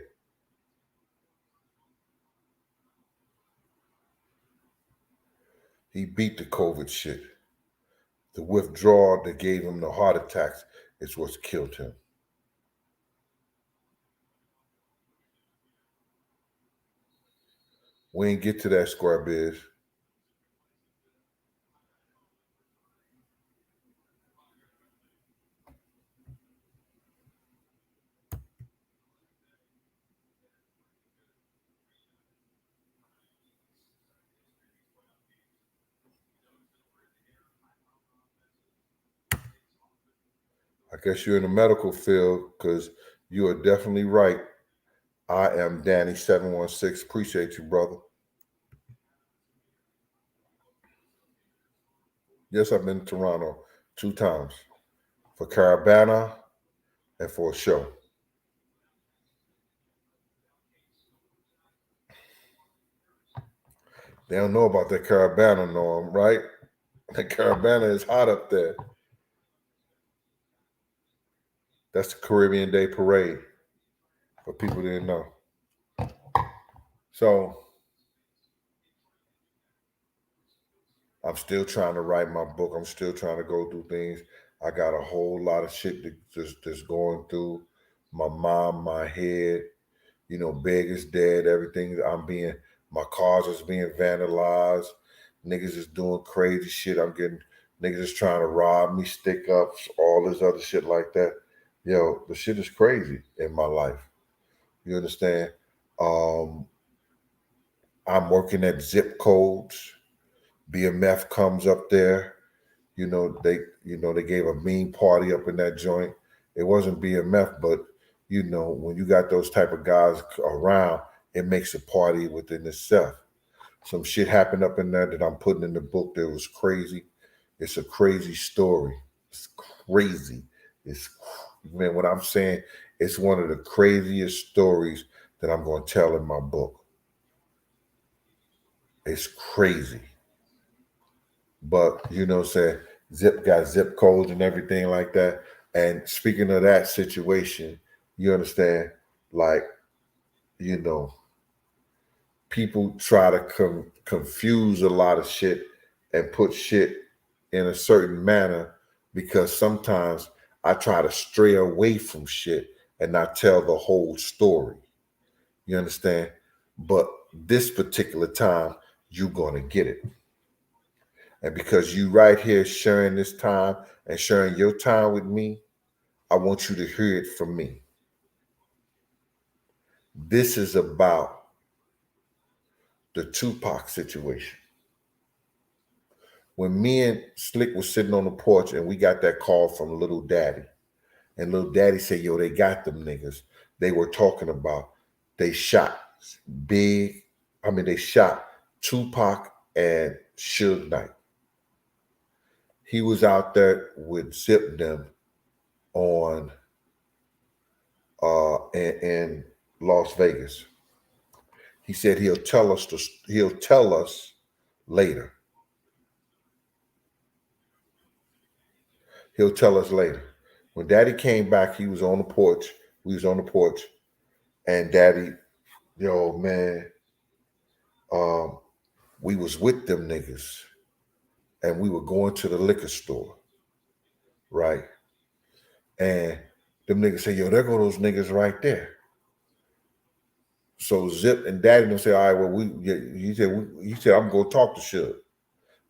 He beat the COVID shit. The withdrawal that gave him the heart attacks is what's killed him. We ain't get to that, Square Biz. I guess you're in the medical field because you are definitely right. I am Danny716. Appreciate you, brother. Yes, I've been to Toronto 2 times for Caravana and for a show. They don't know about that Caravana, Norm, right? That Caravana is hot up there. That's the Caribbean Day Parade, for people who didn't know. So I'm still trying to write my book. I'm still trying to go through things. I got a whole lot of shit that's going through my mind, my head. You know, Beg is dead. Everything my cars is being vandalized. Niggas is doing crazy shit. I'm getting niggas is trying to rob me, stick ups, all this other shit like that. Yo, the shit is crazy in my life. You understand? Um, I'm working at zip codes. BMF comes up there. They gave a mean party up in that joint. It wasn't BMF, but when you got those type of guys around, it makes a party within itself. Some shit happened up in there that I'm putting in the book that was crazy. It's a crazy story. It's crazy. Man, what I'm saying, it's one of the craziest stories that I'm going to tell in my book. It's crazy. But, saying, Zip got zip codes and everything like that. And speaking of that situation, you understand, like, people try to confuse a lot of shit and put shit in a certain manner because sometimes I try to stray away from shit and not tell the whole story. You understand? But this particular time, you're going to get it. And because you right here sharing this time and sharing your time with me, I want you to hear it from me. This is about the Tupac situation. When me and Slick was sitting on the porch and we got that call from Little Daddy, and Little Daddy said, yo, they got them niggas. They were talking about, they shot they shot Tupac and Suge Knight. He was out there with Zip them on in Las Vegas. He said he'll tell us later. He'll tell us later. When Daddy came back, he was on the porch. We was on the porch, and Daddy, yo man, we was with them niggas, and we were going to the liquor store, right? And them niggas say, yo, there go those niggas right there. So Zip and Daddy don't say, all right, well, he said, I'm going to talk to Suge.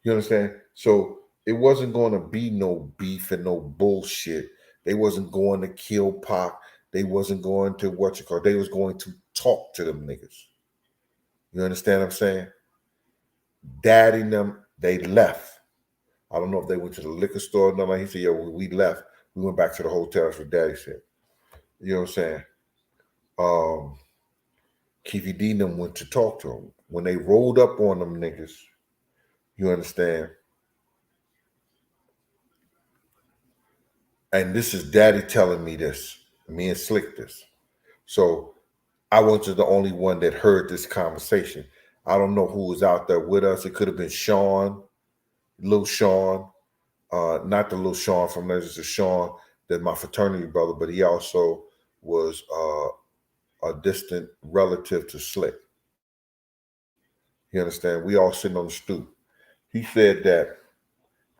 You understand? So it wasn't going to be no beef and no bullshit. They wasn't going to kill Pac. They wasn't going to They was going to talk to them niggas. You understand what I'm saying? Daddy and them, they left. I don't know if they went to the liquor store or nothing. He said, yo, we left. We went back to the hotel. That's what Daddy said. You know what I'm saying? Keefy D and them went to talk to him. When they rolled up on them niggas, you understand? And this is Daddy telling me this, me and Slick this. So I wasn't the only one that heard this conversation. I don't know who was out there with us. It could have been Sean, Lil Sean, not the Lil Sean from Legends of Sean, that's my fraternity brother, but he also was a distant relative to Slick. You understand? We all sitting on the stoop. He said that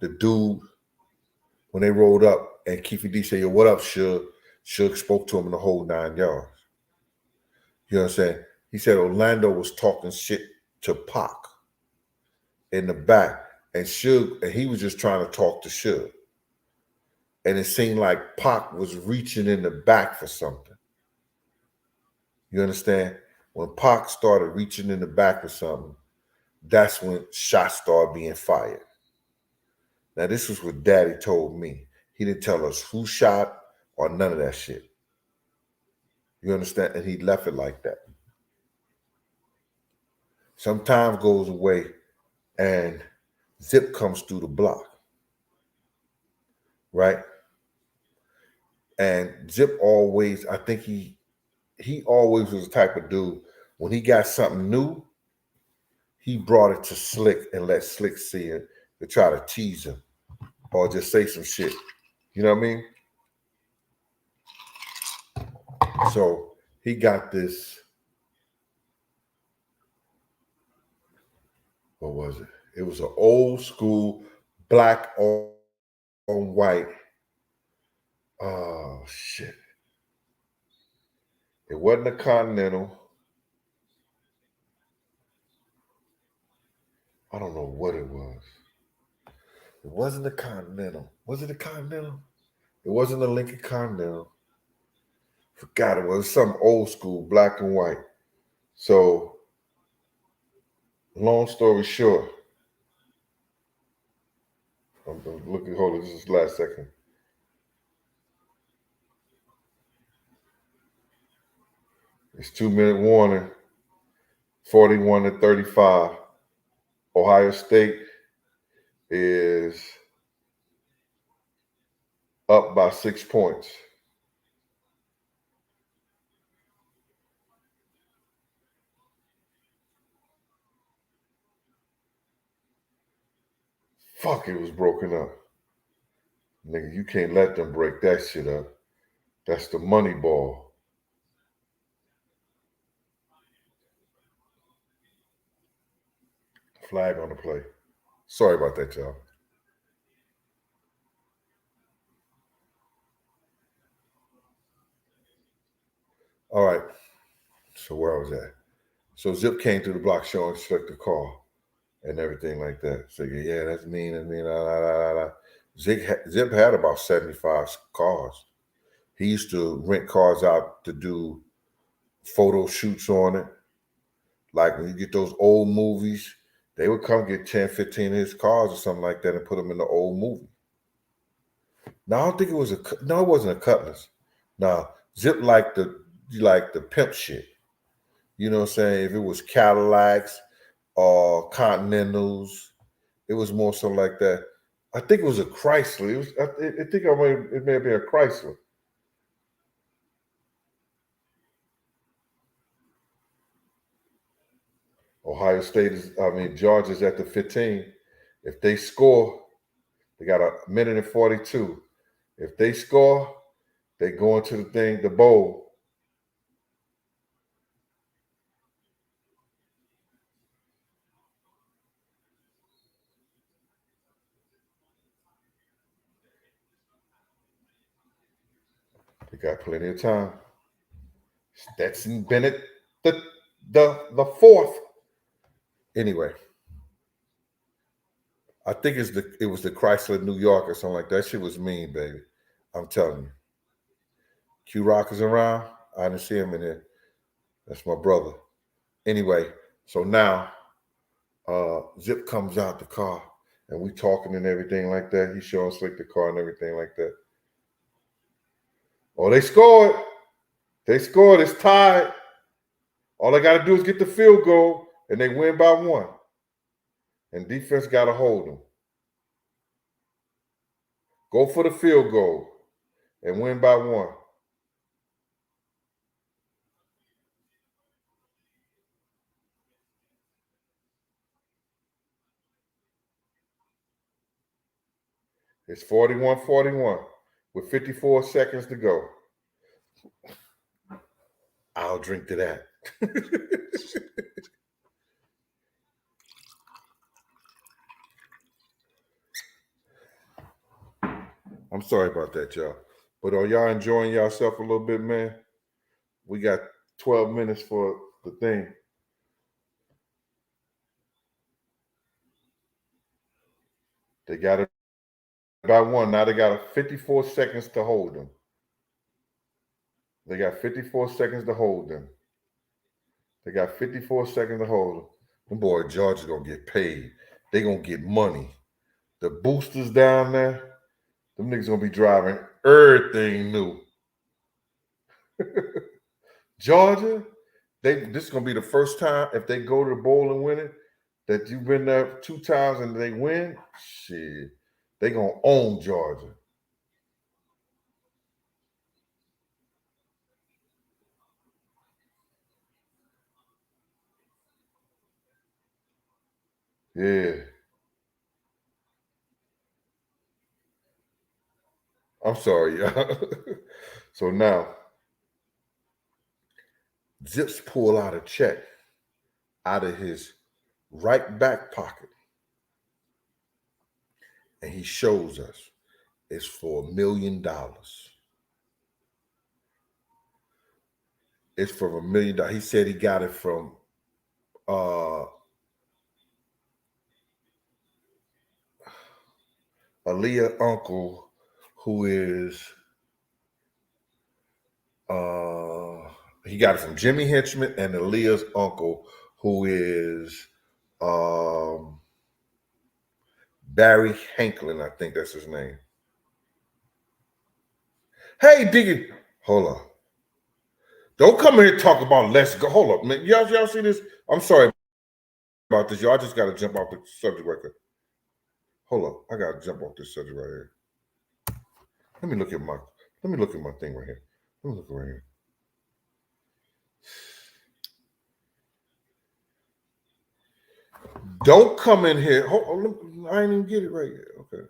the dude, when they rolled up, and Keefy D said, yo, what up, Suge? Suge spoke to him in the whole 9 yards. You know what I'm saying? He said Orlando was talking shit to Pac in the back, and Suge, and he was just trying to talk to Suge. And it seemed like Pac was reaching in the back for something. You understand? When Pac started reaching in the back for something, that's when shots started being fired. Now, this was what Daddy told me. He didn't tell us who shot or none of that shit. You understand? And he left it like that. Some time goes away and Zip comes through the block, right? And Zip always, I think he always was the type of dude, when he got something new, he brought it to Slick and let Slick see it to try to tease him or just say some shit. You know what I mean? So he got this, what was it? It was an old school black on white. Oh, shit. It wasn't a Continental. I don't know what it was. It wasn't a Continental. Was it a Continental? It wasn't a Lincoln Continental. Forgot it was some old school black and white. So, long story short, I'm looking, hold on, this is the last second. It's 2-minute warning, 41-35. Ohio State is up by 6 points. Fuck, it was broken up. Nigga, you can't let them break that shit up. That's the money ball. Flag on the play. Sorry about that, y'all. All right. So where I was at. So Zip came through the block showing Slick the car and everything like that. So yeah, that's mean, Zip had about 75 cars. He used to rent cars out to do photo shoots on it. Like when you get those old movies, they would come get 10, 15 of his cars or something like that and put them in the old movie. Now I don't think it was it wasn't a Cutlass. Now Zip liked the pimp shit. You know what I'm saying? If it was Cadillacs or Continentals, it was more so like that. I think it was a Chrysler. It may have been a Chrysler. Ohio State Georgia's at the 15. If they score, they got 1:42. If they score, they go into the bowl. They got plenty of time. Stetson Bennett, the fourth. Anyway, I think it was the Chrysler New York or something like that. That shit was mean, baby. I'm telling you. Q Rock is around. I didn't see him in here. That's my brother. Anyway, so now Zip comes out the car and we talking and everything like that. He's showing Slick the car and everything like that. Oh, they scored. They scored. It's tied. All they got to do is get the field goal and they win by 1. And defense got to hold them. Go for the field goal and win by 1. It's 41-41 with 54 seconds to go. I'll drink to that. I'm sorry about that, y'all. But are y'all enjoying yourself a little bit, man? We got 12 minutes for the thing. They got it by 1. Now they got 54 seconds to hold them. They got 54 seconds to hold them. They got 54 seconds to hold them. Them boy Georgia's going to get paid. They going to get money. The boosters down there, Them niggas gonna be driving everything new. Georgia, this is gonna be the first time if they go to the bowl and win it that you've been there 2 times and they win. Shit, they gonna own Georgia. Yeah. I'm sorry, y'all. So now, Zips pull out a check out of his right back pocket, and he shows us it's for $1 million. It's for $1 million. He said he got it from Aaliyah uncle, who is he got it from Jimmy Henchman and Aaliyah's uncle, who is Barry Hanklin, I think that's his name. Hey, Diggy, hold on. Don't come here and talk about let's go. Hold up, man. Y'all see this? I'm sorry about this, y'all. I just got to jump off the subject right there. Hold up, I got to jump off this subject right here. Let me look at my thing right here. Let me look right here. Don't come in here. Hold on, I ain't even get it right yet. Okay.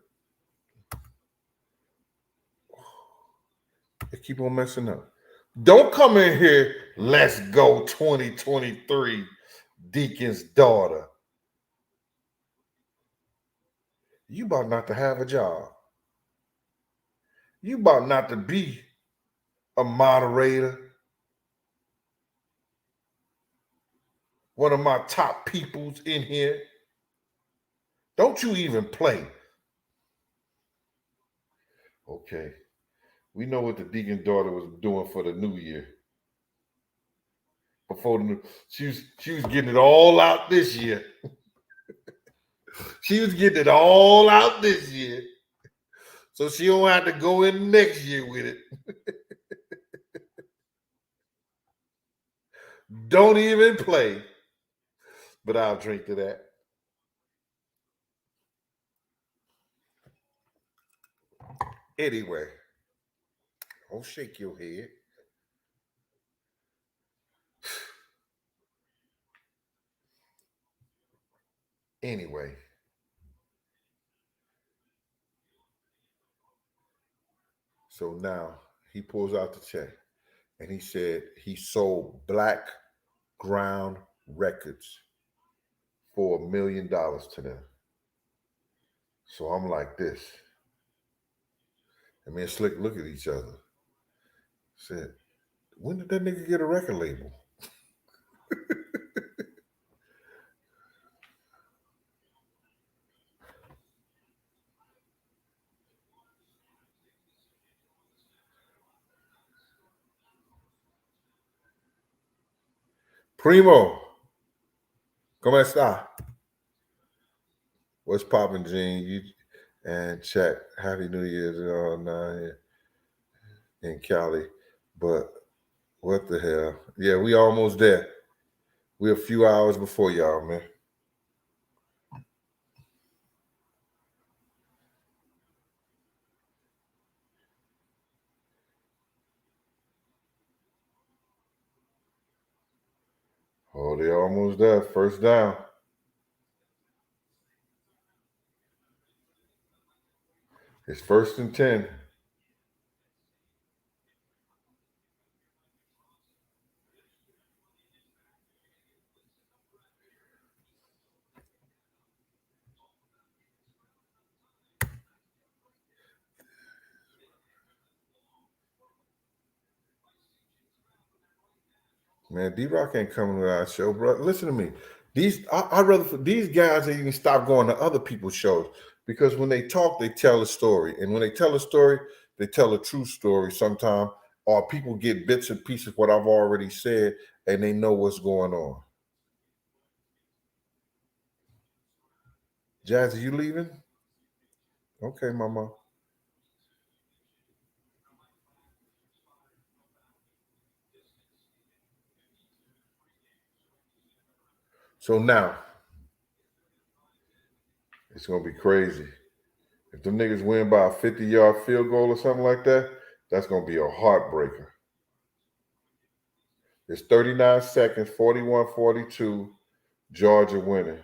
They keep on messing up. Don't come in here. Let's go 2023, Deacon's daughter. You about not to have a job. You about not to be a moderator. One of my top peoples in here. Don't you even play. Okay. We know what the Deacon's daughter was doing for the new year. Before the new, she was getting it all out this year. She was getting it all out this year. So she don't have to go in next year with it. Don't even play. But I'll drink to that. Anyway, don't shake your head. Anyway, so now he pulls out the check and he said he sold Black Ground Records for $1 million to them. So I'm like this. And me and Slick look at each other. Said, when did that nigga get a record label? Primo, ¿cómo está? What's poppin', Gene? You and chat. Happy New Year's in Cali. But what the hell? Yeah, we almost there. We're a few hours before y'all, man. Oh, they're almost there. First down. It's 1st and 10. Man, D-Rock ain't coming to our show, bro. Listen to me. I'd rather these guys that even stop going to other people's shows because when they talk, they tell a story, and when they tell a story, they tell a true story. Sometimes, or people get bits and pieces of what I've already said, and they know what's going on. Jazzy, you leaving? Okay, mama. So now, it's going to be crazy. If them niggas win by a 50-yard field goal or something like that, that's going to be a heartbreaker. It's 39 seconds, 41-42, Georgia winning.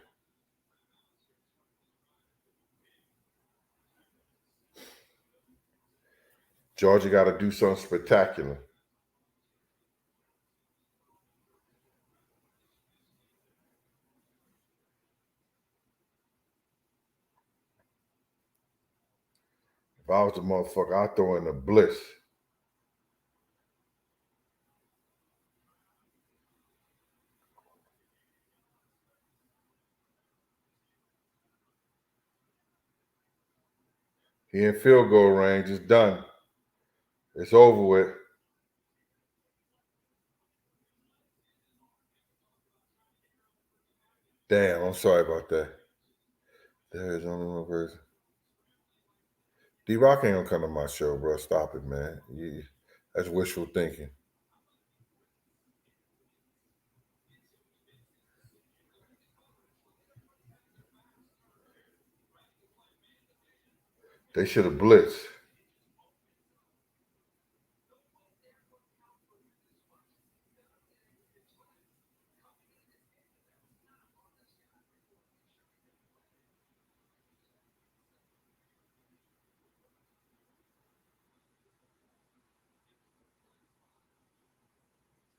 Georgia got to do something spectacular. If I was the motherfucker, I'd throw in the blitz. He in field goal range. It's done. It's over with. Damn, I'm sorry about that. There is only one person. D-Rock ain't gonna come to my show, bro. Stop it, man. That's wishful thinking. They should have blitzed.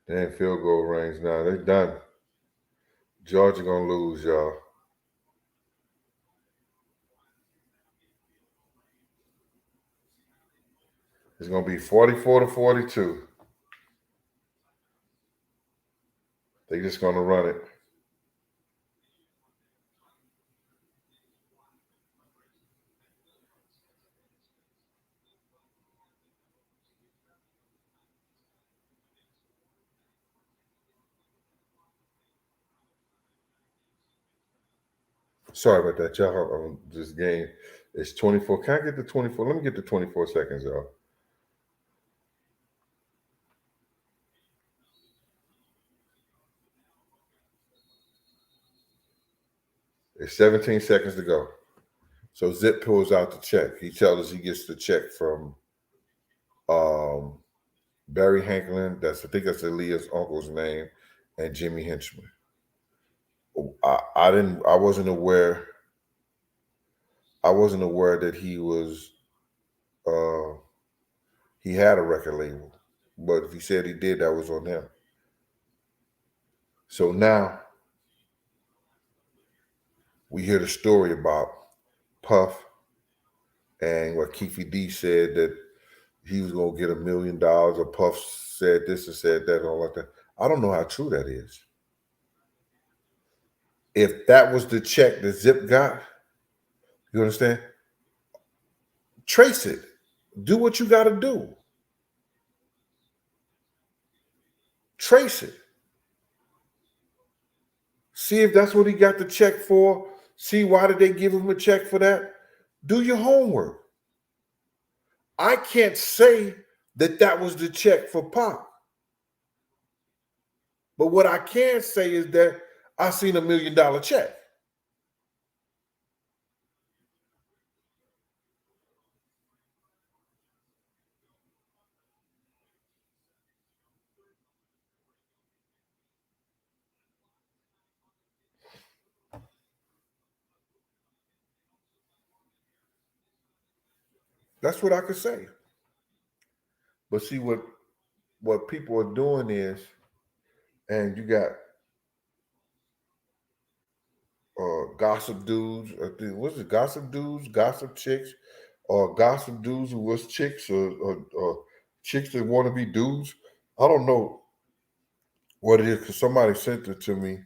They in field goal range now. They done. Georgia gonna lose, y'all. It's gonna be 44-42. They just gonna run it. Sorry about that, y'all. This game is 24. Can I get the 24? Let me get the 24 seconds, y'all. It's 17 seconds to go. So Zip pulls out the check. He tells us he gets the check from Barry Hanklin. I think that's Aaliyah's uncle's name, and Jimmy Henchman. I wasn't aware that he was he had a record label. But if he said he did, that was on him. So now we hear the story about Puff and what Keefe D said that he was going to get $1 million, or Puff said this and said that, and all like that. I don't know how true that is. If that was the check that Zip got, you understand? Trace it. Do what you got to do. Trace it. See if that's what he got the check for. See why did they give him a check for that? Do your homework. I can't say that was the check for Pop. But what I can say is that I seen $1 million check. That's what I could say. But see what people are doing is, and you got gossip dudes. What's it? Gossip dudes, gossip chicks, or gossip dudes who was chicks, or chicks that want to be dudes. I don't know what it is because somebody sent it to me,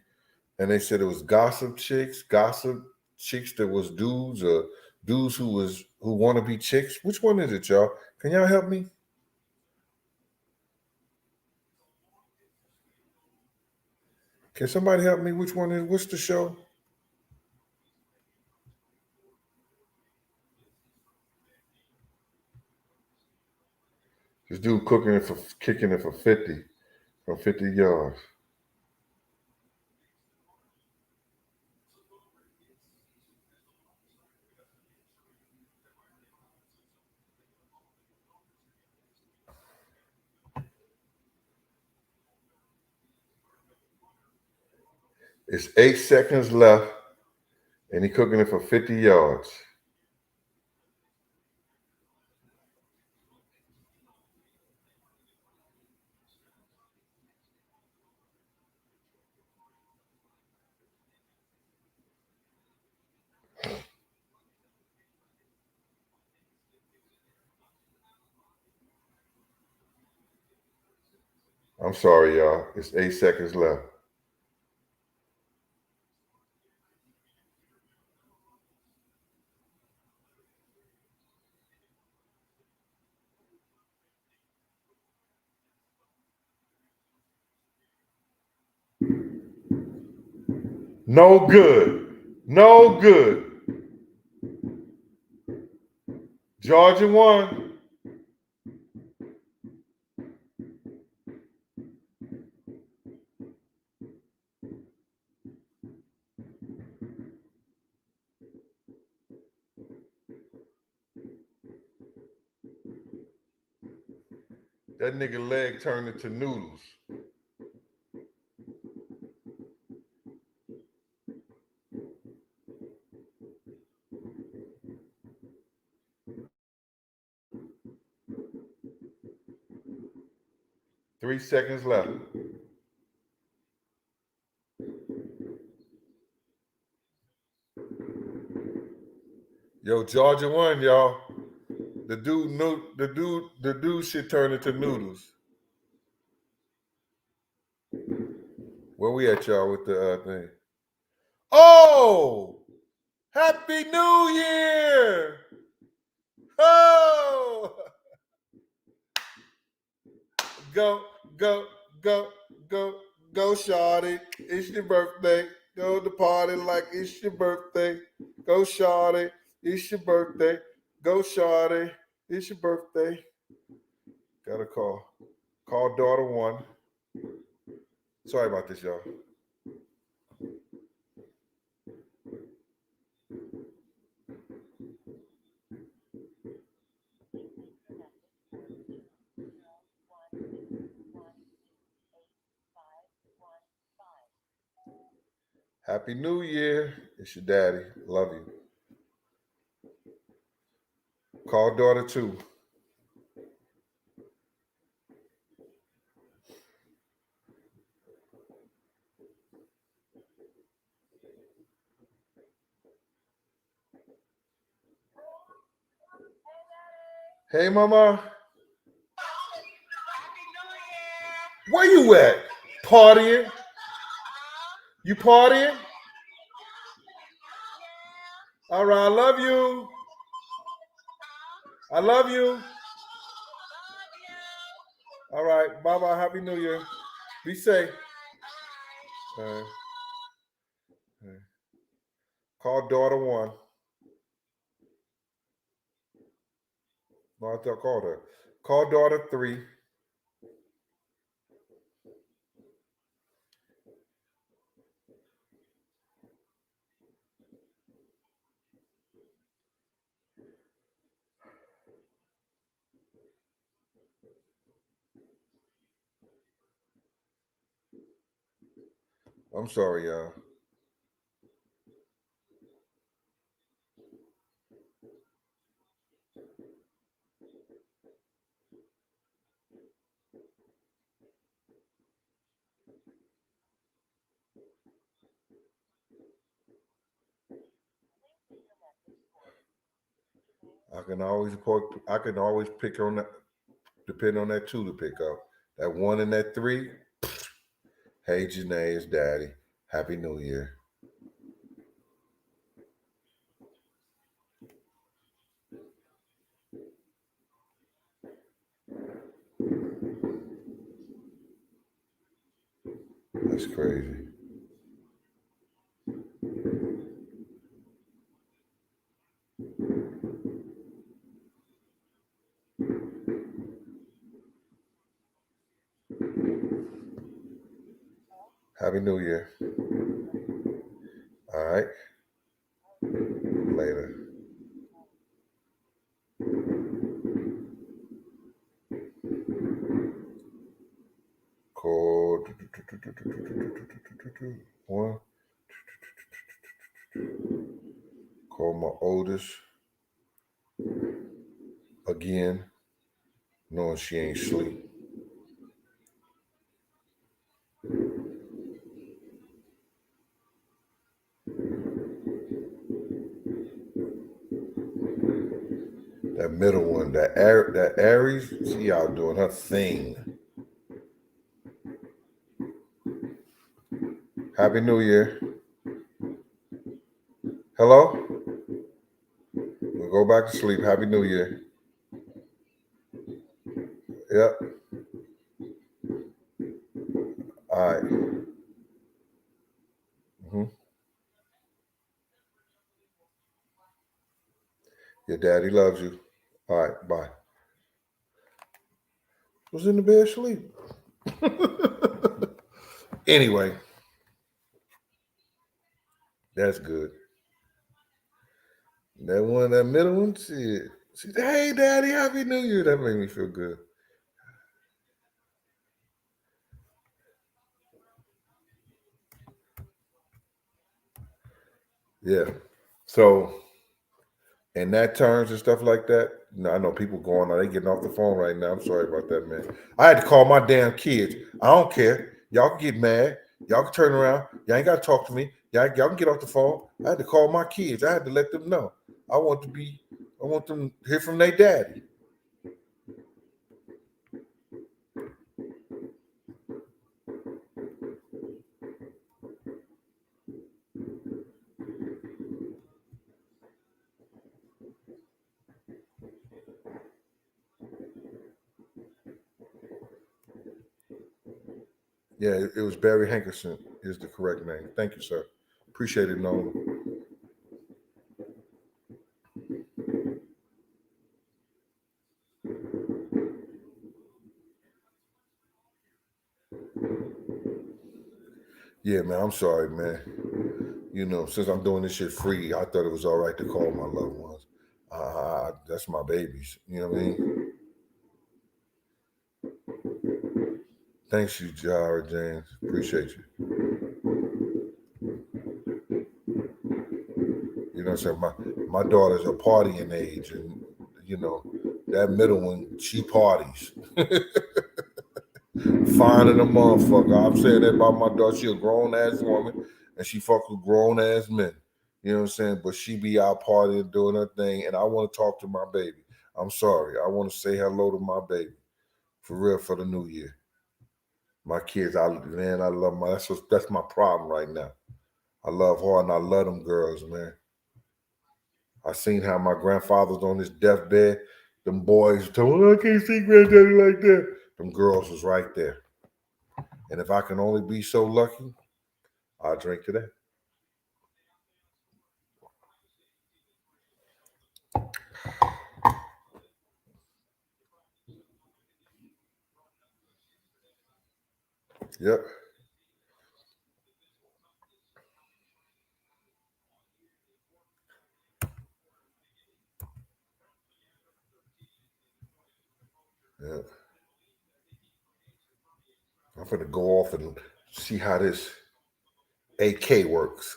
and they said it was gossip chicks that was dudes, or dudes who want to be chicks. Which one is it, y'all? Can y'all help me? Can somebody help me? Which one is? What's the show? This dude kicking it for 50 from 50 yards. It's 8 seconds left, and he's cooking it for 50 yards. I'm sorry, y'all. It's 8 seconds left. No good. No good. Georgia won. That nigga leg turned into noodles. Three seconds left. Yo, Georgia won, y'all. The dude shit turned into noodles. Where we at, y'all, with the thing? Oh! Happy New Year! Oh! Go, go, go, go, go, shawty. It's your birthday. Go to the party like it's your birthday. Go, shawty. It's your birthday. Go, shawty. It's your birthday. Got a call. Call daughter one. Sorry about this, y'all. Happy New Year. It's your daddy. Love you. Call daughter two. Hey, mama. Where you at? Partying? You partying? All right, I love you. I love you. All right, bye-bye. Happy New Year. Be safe. All right. All right. Call daughter one. No, I thought I called her. Call daughter three. I'm sorry, y'all. I can always pick on that, depend on that two to pick up. That one and that three. Hey, Janae, it's daddy. Happy New Year. That's crazy. Happy New Year. All right. Later. Call one. my oldest again, knowing she ain't sleep. That middle one, that Aries, she out doing her thing. Happy New Year. Hello? We'll go back to sleep. Happy New Year. Yep. All right. Mm-hmm. Your daddy loves you. All right, bye. Was in the bed asleep. Anyway, that's good. That middle one, she said, "Hey, Daddy, Happy New Year." That made me feel good. Yeah. So, in that terms and stuff like that, I know people going on, they getting off the phone right now. I'm sorry about that, man. I had to call my damn kids. I don't care. Y'all can get mad. Y'all can turn around. Y'all ain't got to talk to me. Y'all can get off the phone. I had to call my kids. I had to let them know. I want them to hear from their daddy. Yeah, it was Barry Hankerson is the correct name. Thank you, sir. Appreciate it, Nolan. Yeah, man, I'm sorry, man. You know, since I'm doing this shit free, I thought it was all right to call my loved ones. That's my babies. You know what I mean? Thanks you, Jared James. Appreciate you. You know what I'm saying? My daughters are partying age, and you know, that middle one, she parties. Finding a motherfucker. I'm saying that about my daughter. She a grown ass woman, and she fuck with grown ass men. You know what I'm saying? But she be out partying, doing her thing, and I want to talk to my baby. I'm sorry. I want to say hello to my baby, for real, for the new year. My kids, I love my. That's my problem right now. I love her and I love them girls, man. I seen how my grandfather's on his deathbed. Them boys told me, I can't see granddaddy like that. Them girls was right there. And if I can only be so lucky, I'll drink to that. Yep. Yep. I'm gonna go off and see how this AK works.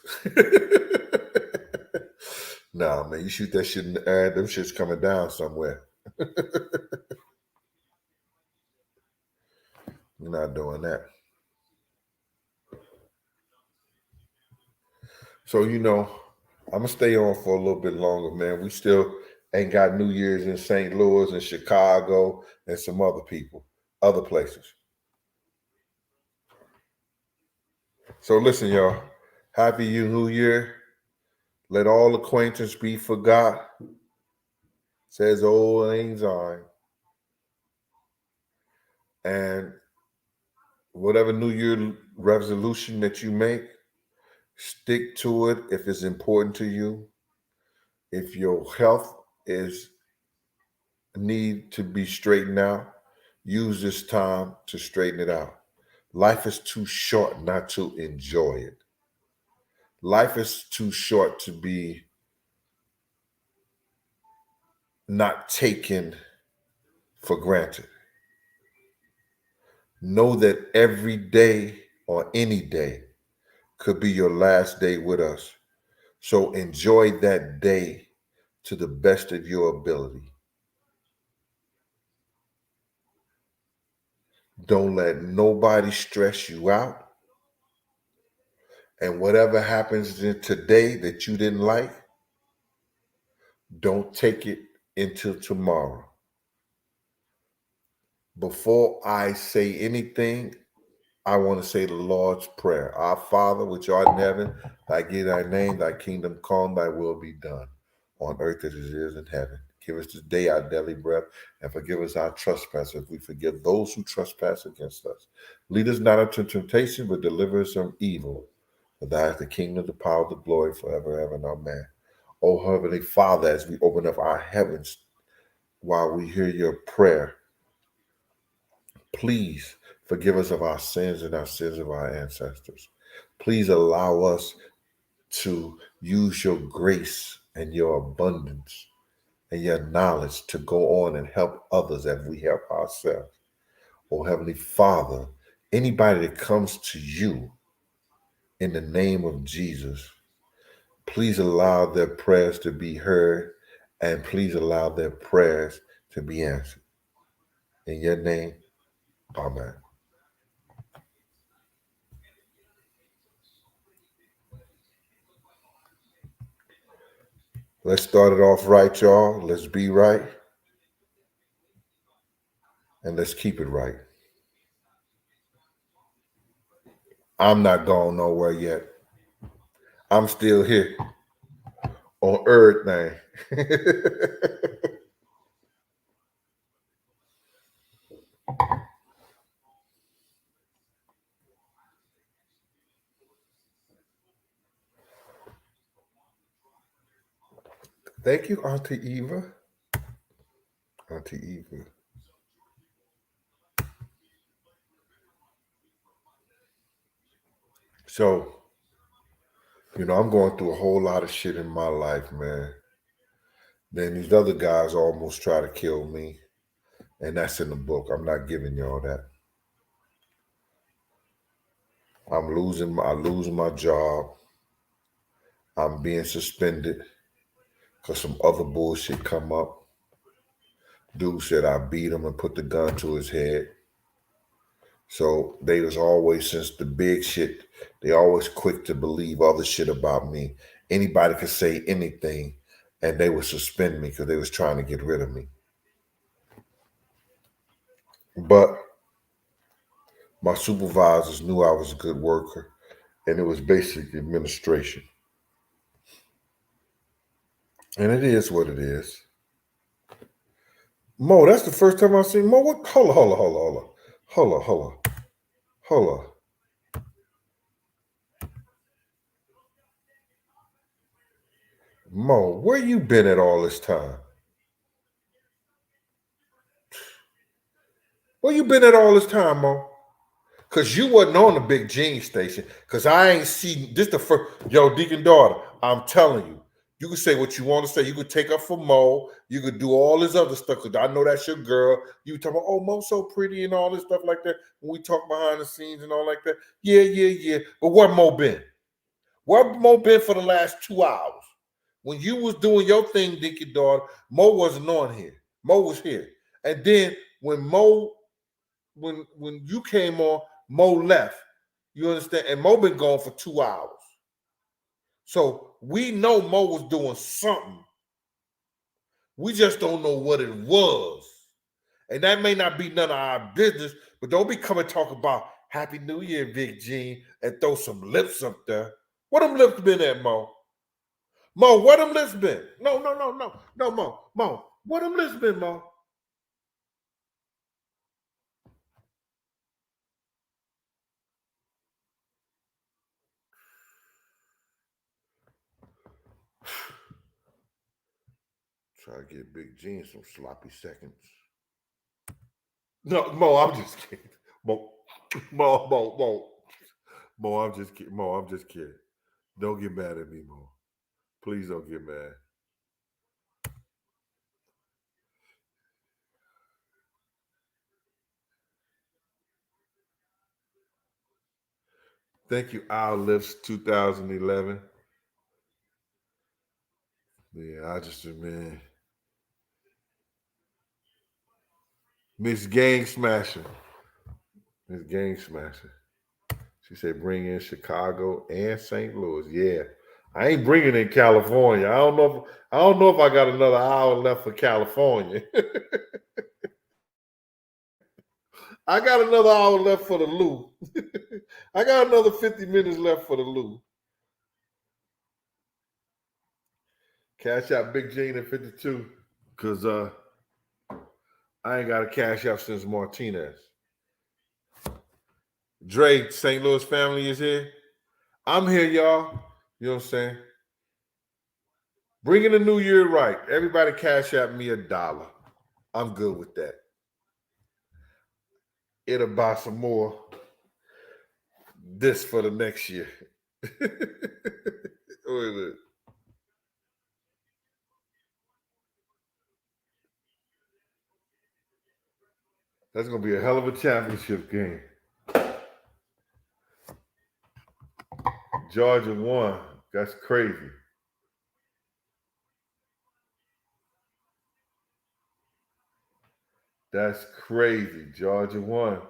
Nah, man, you shoot that shit in the air, them shit's coming down somewhere. You're not doing that. So, I'm gonna stay on for a little bit longer, man. We still ain't got New Year's in St. Louis and Chicago and some other places. So listen, y'all. Happy New Year. Let all acquaintance be forgot, says old Lang Syne. And whatever New Year resolution that you make, stick to it if it's important to you. If your health is need to be straightened out, use this time to straighten it out. Life is too short not to enjoy it. Life is too short to be not taken for granted. Know that every day or any day could be your last day with us. So enjoy that day to the best of your ability. Don't let nobody stress you out. And whatever happens today that you didn't like, don't take it into tomorrow. Before I say anything, I want to say the Lord's Prayer. Our Father, which art in heaven, thy be thy name, thy kingdom come, thy will be done, on earth as it is in heaven. Give us this day our daily bread, and forgive us our trespasses, if we forgive those who trespass against us. Lead us not into temptation, but deliver us from evil. For thine is the kingdom, the power, the glory, forever, ever, and amen. O Heavenly Father, as we open up our heavens while we hear your prayer, please forgive us of our sins and our sins of our ancestors. Please allow us to use your grace and your abundance and your knowledge to go on and help others as we help ourselves. Oh, Heavenly Father, anybody that comes to you in the name of Jesus, please allow their prayers to be heard and please allow their prayers to be answered. In your name, amen. Let's start it off right, y'all. Let's be right and let's keep it right. I'm not going nowhere yet. I'm still here on Errverything. Thank you, Auntie Eva. Auntie Eva. So, I'm going through a whole lot of shit in my life, man. Then these other guys almost try to kill me. And that's in the book. I'm not giving y'all that. I losing my job. I'm being suspended because some other bullshit come up. Dude said I beat him and put the gun to his head. So they was always, since the big shit, they always quick to believe other shit about me. Anybody could say anything and they would suspend me because they was trying to get rid of me. But my supervisors knew I was a good worker and it was basically administration. And it is what it is. Mo, that's the first time I've seen Mo. What? Hold on, hold on, hold on, hold on. Hold on, hold on. Hold on. Mo, where you been at all this time? Where you been at all this time, Mo? Cause you wasn't on the big Gene station. Cause I ain't seen this the first. Yo, Deacon daughter, I'm telling you, you can say what you want to say. You could take up for Mo. You could do all this other stuff. Cause I know that's your girl. You talk about, oh, Mo's so pretty and all this stuff like that. When we talk behind the scenes and all like that. Yeah, yeah, yeah. But where Mo been? Where Mo been for the last 2 hours? When you was doing your thing, Deacon daughter, Mo wasn't on here. Mo was here. And then when you came on, Mo left. You understand? And Mo been gone for 2 hours. So we know Mo was doing something. We just don't know what it was. And that may not be none of our business, but don't be coming talk about Happy New Year, Big Gene, and throw some lips up there. Where them lips been at, Mo? Mo, where them lips been? No, no, no, no. No, Mo. Mo, where them lips been, Mo? Try to get Big Gene some sloppy seconds. No, Mo, I'm just kidding. Mo, Mo. Mo, I'm just kidding. Mo, I'm just kidding. Don't get mad at me, Mo. Please don't get mad. Thank you, Our Lifts 2011. Yeah, I just, man. Miss Gang Smasher. Miss Gang Smasher. She said bring in Chicago and St. Louis. Yeah. I ain't bringing in California. I don't know if I got another hour left for California. I got another hour left for the Lou. I got another 50 minutes left for the Lou. Cash out Big Jane at 52. Cause I ain't got a cash out since Martinez. Dre, St. Louis family is here. I'm here, y'all. You know what I'm saying? Bringing the new year right. Everybody cash out me $1. I'm good with that. It'll buy some more this for the next year. What is it? That's gonna be a hell of a championship game. Georgia won. That's crazy. That's crazy. Georgia won.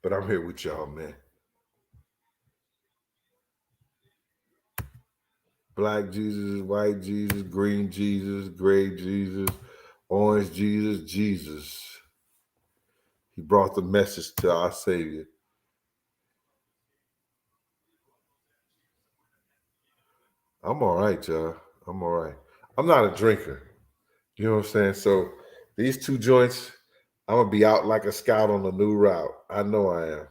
But I'm here with y'all, man. Black Jesus, white Jesus, green Jesus, gray Jesus, orange Jesus, Jesus. He brought the message to our Savior. I'm all right, y'all. I'm all right. I'm not a drinker. You know what I'm saying? So these two joints, I'm gonna be out like a scout on a new route. I know I am.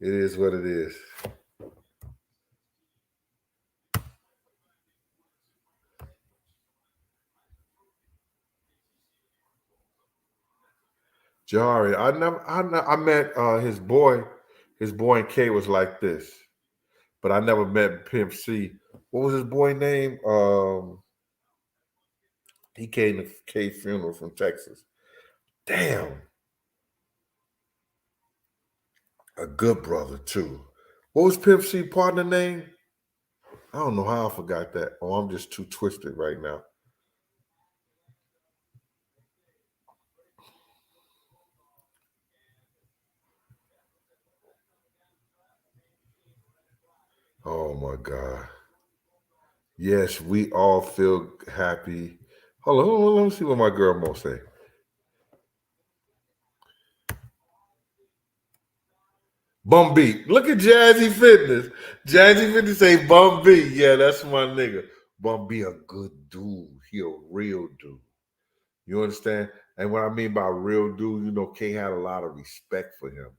It is what it is. Jari, I met his boy. His boy in K was like this, but I never met Pimp C. What was his boy name? He came to K funeral from Texas. Damn, a good brother too. What was Pimp C partner name? I don't know how I forgot that. Oh, I'm just too twisted right now. Oh my God. Yes, we all feel happy. Hold on, let me see what my girl Mo say. Bum beat. Look at Jazzy Fitness. Jazzy Fitness say Bum beat. Yeah, that's my nigga. Bum B a good dude. He a real dude. You understand? And what I mean by real dude, you know, K had a lot of respect for him.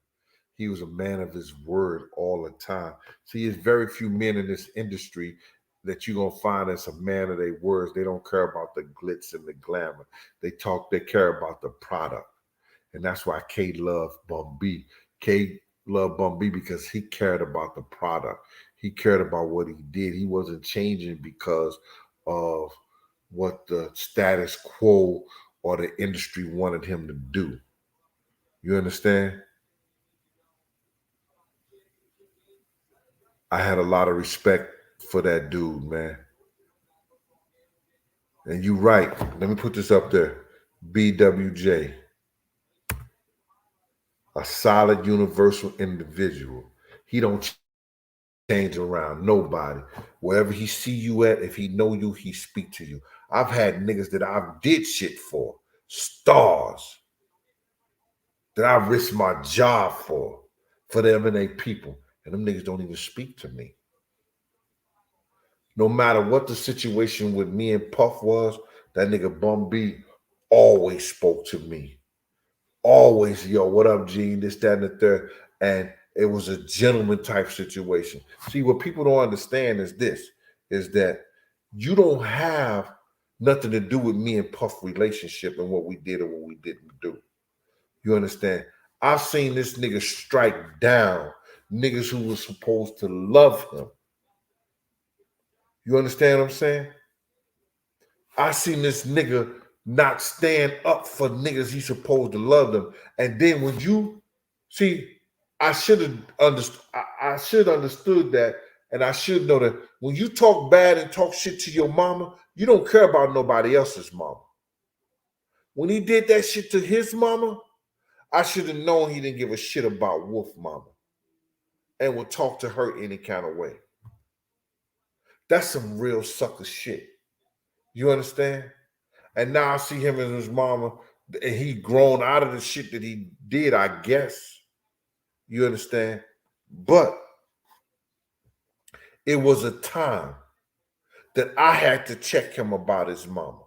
He was a man of his word all the time. See, there's very few men in this industry that you're gonna find as a man of their words. They don't care about the glitz and the glamour. They care about the product. And that's why K loved Bum B. K loved Bum B because he cared about the product. He cared about what he did. He wasn't changing because of what the status quo or the industry wanted him to do. You understand? I had a lot of respect for that dude, man. And you right. Let me put this up there. BWJ, a solid universal individual. He don't change around nobody. Wherever he see you at, if he know you, he speak to you. I've had niggas that I've did shit for, stars that I risked my job for them and they people. And them niggas don't even speak to me. No matter what the situation with me and Puff was, that nigga Bum B always spoke to me. Always, yo, what up, Gene? This, that, and the third. And it was a gentleman type situation. See, what people don't understand is this, is that you don't have nothing to do with me and Puff relationship and what we did or what we didn't do. You understand? I've seen this nigga strike down niggas who were supposed to love him. You understand what I'm saying? I seen this nigga not stand up for niggas he supposed to love them. And then when you see, I should have understood. I should understood that, and I should know that when you talk bad and talk shit to your mama, you don't care about nobody else's mama. When he did that shit to his mama, I should have known he didn't give a shit about Wolf Mama and would talk to her any kind of way. That's some real sucker shit. You understand? And now I see him and his mama, and he grown out of the shit that he did, I guess. You understand? But it was a time that I had to check him about his mama.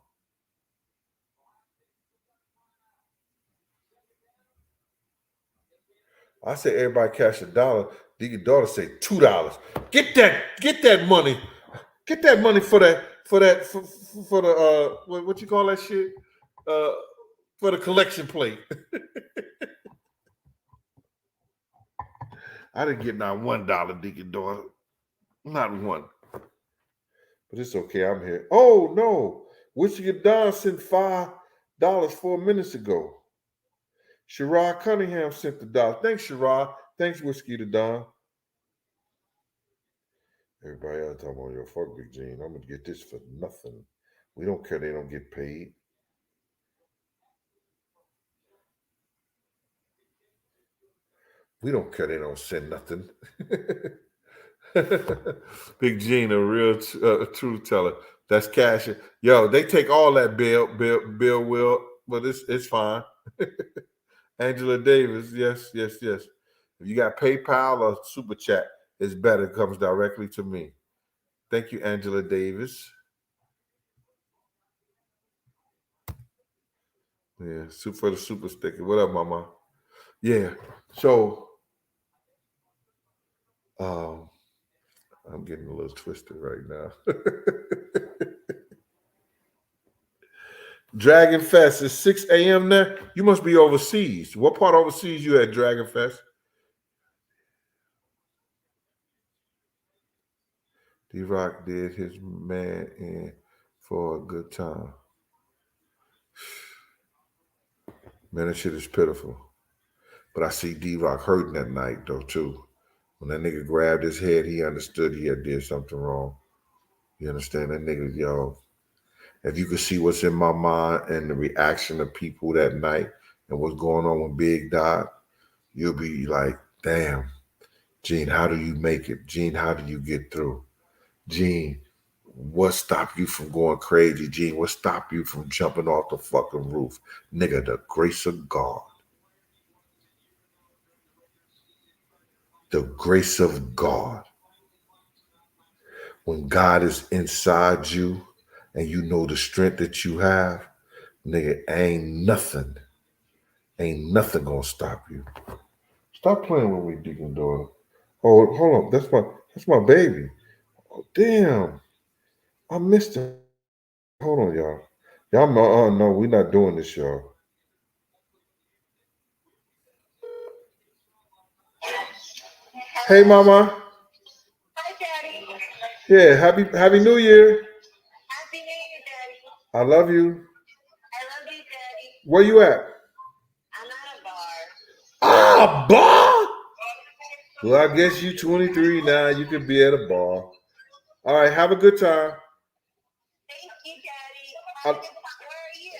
I said, everybody cash $1. Your daughter say $2. Get that money. Get that money for the what you call that shit? For the collection plate. I didn't get not $1, Deacon daughter. Not one. But it's okay, I'm here. Oh no. Whiskey Don sent $5 4 minutes ago. Sherrod Cunningham sent the dollar. Thanks, Sherrod. Thanks, Whiskey to Don. Everybody else talking about your fuck Big Gene. I'm gonna get this for nothing. We don't care, they don't get paid. We don't care, they don't send nothing. Big Gene, a real truth teller. That's cash. Yo, they take all that bill will, but it's fine. Angela Davis, yes. If you got PayPal or Super Chat, it's better. It comes directly to me. Thank you, Angela Davis. Yeah, soup for the super sticker. What up, mama? Yeah. So, I'm getting a little twisted right now. Dragon Fest is 6 a.m. now. You must be overseas. What part overseas you at, Dragon Fest? D-Rock did his man in for a good time. Man, that shit is pitiful. But I see D-Rock hurting that night, though, too. When that nigga grabbed his head, he understood he had did something wrong. You understand? That nigga, yo, if you could see what's in my mind and the reaction of people that night and what's going on when Big died, you'll be like, damn, Gene, how do you make it? Gene, how do you get through? Gene, what stopped you from going crazy? Gene, what stopped you from jumping off the fucking roof? Nigga, the grace of God. The grace of God. When God is inside you and you know the strength that you have, nigga, ain't nothing gonna stop you. Stop playing with me, Deacon daughter. Oh, hold on. That's my baby. Oh, damn. I missed it. Hold on, y'all. Y'all, no, we're not doing this, y'all. Hey, mama. Hi, Daddy. Yeah, happy New Year. Happy New Year, Daddy. I love you. I love you, Daddy. Where you at? I'm at a bar. Ah, bar? Well, I guess you 23 now. You could be at a bar. All right, have a good time. Thank you, Daddy. Where are you?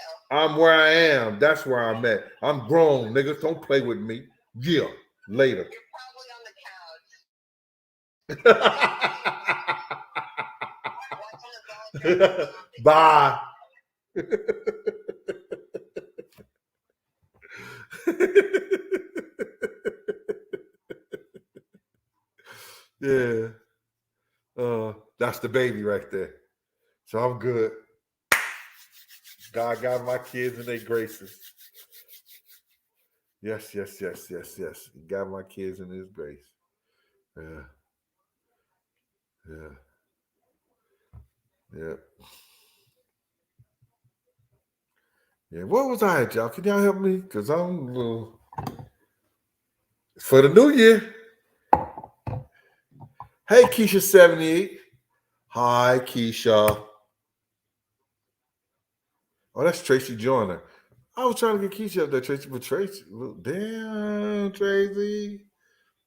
I'm where I am. That's where I'm at. I'm grown, niggas. Don't play with me. Yeah, later. You're probably on the couch. Bye. Yeah. That's the baby right there. So I'm good. God got my kids in their graces. Yes. He got my kids in his grace. Yeah. Yeah, what was I at, y'all? Can y'all help me? Because I'm a little... For the new year. Hey, Keisha78. Hi, Keisha. Oh, that's Tracy Joyner. I was trying to get Keisha up there, Tracy, but Tracy, look, damn, Tracy.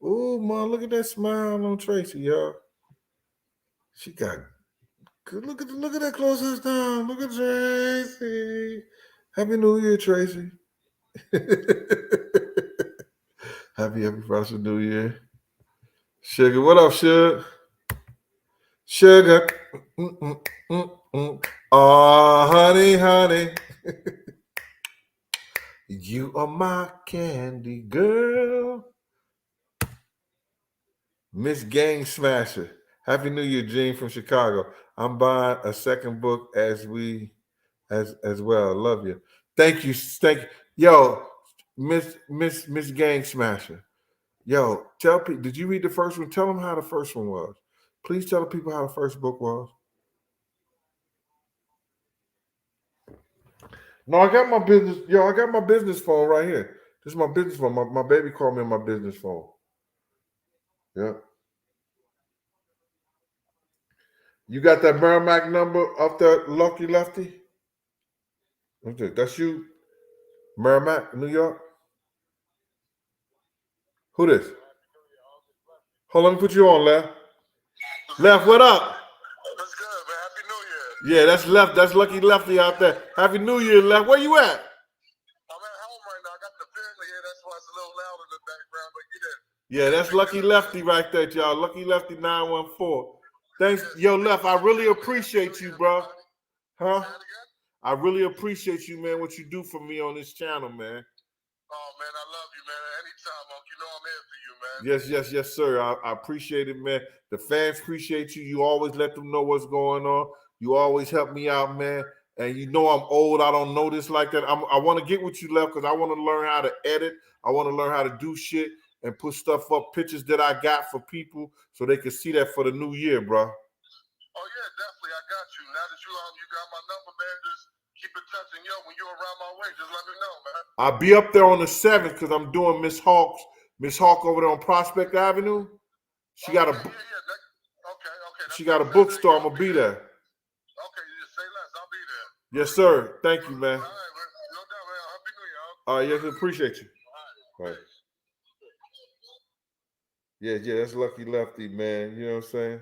Ooh, man, look at that smile on Tracy, y'all. She got good. Look at that closest down. Look at Tracy. Happy New Year, Tracy. happy first New Year. Sugar, what up, Sugar? Sugar. Oh, honey, honey. You are my candy girl. Miss Gang Smasher. Happy New Year, Gene from Chicago. I'm buying a second book as well. Love you. Thank you. Yo, Miss Gang Smasher. Yo, tell people, did you read the first one? Tell them how the first one was. Please tell the people how the first book was. No, I got my business. Yo, I got my business phone right here. This is my business phone. My baby called me on my business phone. Yeah. You got that Merrimack number off that Lucky Lefty? Okay, that's you, Merrimack, New York. Who this? Hold on, let me put you on, Left. Left, what up? That's good, man. Happy New Year. Yeah, that's Left. That's Lucky Lefty out there. Happy New Year, Left. Where you at? I'm at home right now. I got the family here. That's why it's a little loud in the background, but get in. Yeah, that's Lucky Lefty right there, y'all. Lucky Lefty 914. Thanks. Yo, Left, I really appreciate you, bro. Huh? I really appreciate you, man, what you do for me on this channel, man. Oh, man, I love you, man. Anytime, Unc. You know I'm here for you, man. Yes, sir. I appreciate it, man. The fans appreciate you. You always let them know what's going on. You always help me out, man. And you know I'm old. I don't know this like that. I want to get with you, Left, because I want to learn how to edit. I want to learn how to do shit and put stuff up, pictures that I got for people so they can see that for the new year, bro. Oh, yeah, definitely. I got you. Now that you got my number, man, just keep in touch. And, yo, when you're around my way, just let me know, man. I'll be up there on the 7th because I'm doing Miss Hawk over there on Prospect Avenue. She got a She got a bookstore. I'm gonna be there. Okay, you just say less. I'll be there. Yes, sir. Thank you, man. All right, no doubt, man. Happy New Year. All right, yes, appreciate you. All right. Yeah, that's Lucky Lefty, man. You know what I'm saying?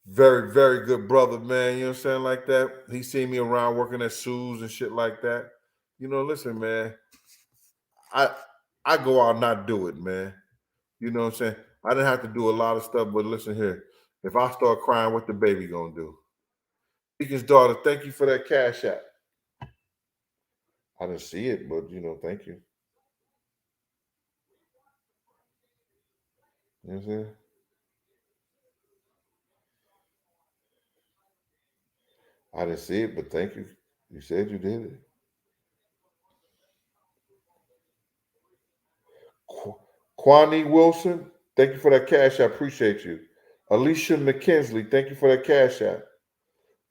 Very, very good brother, man. You know what I'm saying? Like that. He seen me around working at Sue's and shit like that. You know, listen, man. I go out and not do it, man. You know what I'm saying? I didn't have to do a lot of stuff, but listen here. If I start crying, what the baby gonna do? Deacon's daughter, thank you for that cash app. I didn't see it, but thank you. You know what I'm saying? I didn't see it, but thank you. You said you did it. Kwani Wilson, thank you for that cash app. Appreciate you. Alicia McKinsley, thank you for that cash app.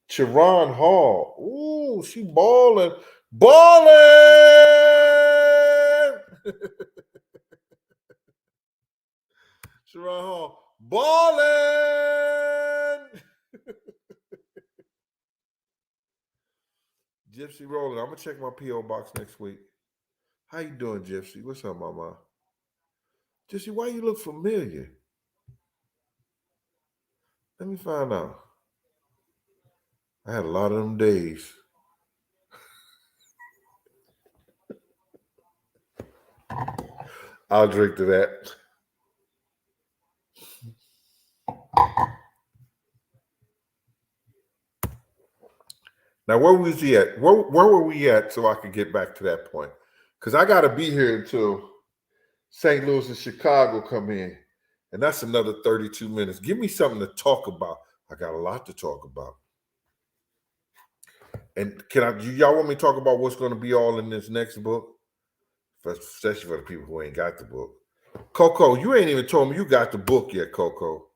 Chiron Hall. Ooh, she balling. Balling! Chiron Hall. Balling! Gypsy Rolling. I'm going to check my P.O. box next week. How you doing, Gypsy? What's up, mama? Gypsy, why you look familiar? Let me find out. I had a lot of them days. I'll drink to that. Now, where was he at? Where were we at so I could get back to that point? Because I got to be here until St. Louis and Chicago come in. And that's another 32 minutes. Give me something to talk about. I got a lot to talk about. And y'all want me to talk about what's going to be all in this next book? Especially for the people who ain't got the book. Coco, you ain't even told me you got the book yet, Coco.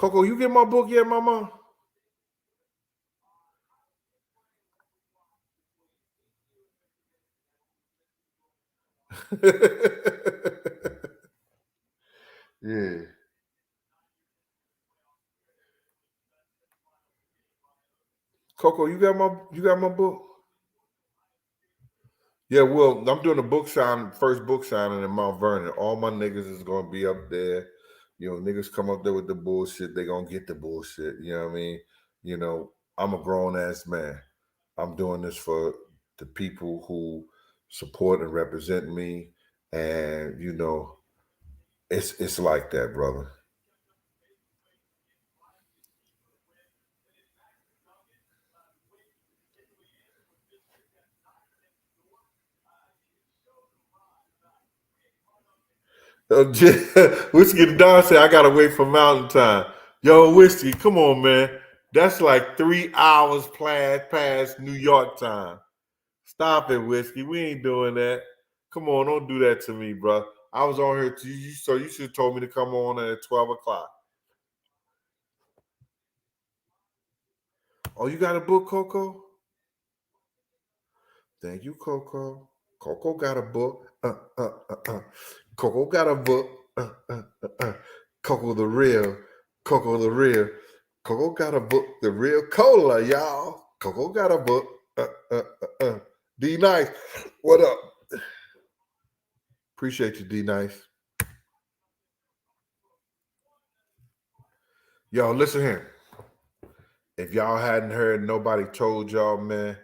Coco, you get my book yet, mama? Yeah. Coco, you got my book? Yeah, well, I'm doing a book sign, first book signing in Mount Vernon. All my niggas is gonna be up there. You know, niggas come up there with the bullshit, they gonna get the bullshit. You know what I mean? You know, I'm a grown ass man. I'm doing this for the people who support and represent me. And you know, it's like that, brother. Whiskey the Don said, I gotta wait for Mountain Time. Yo, Whiskey, come on, man. That's like 3 hours past New York time. Stop it, Whiskey. We ain't doing that. Come on, don't do that to me, bro. I was on here so you should have told me to come on at 12 o'clock. Oh, you got a book, Coco? Thank you, Coco. Coco got a book. Coco got a book. Coco the real. Coco the real. Coco got a book. The real cola, y'all. Coco got a book. D Nice. What up? Appreciate you, D Nice. Yo, listen here. If y'all hadn't heard, nobody told y'all, man,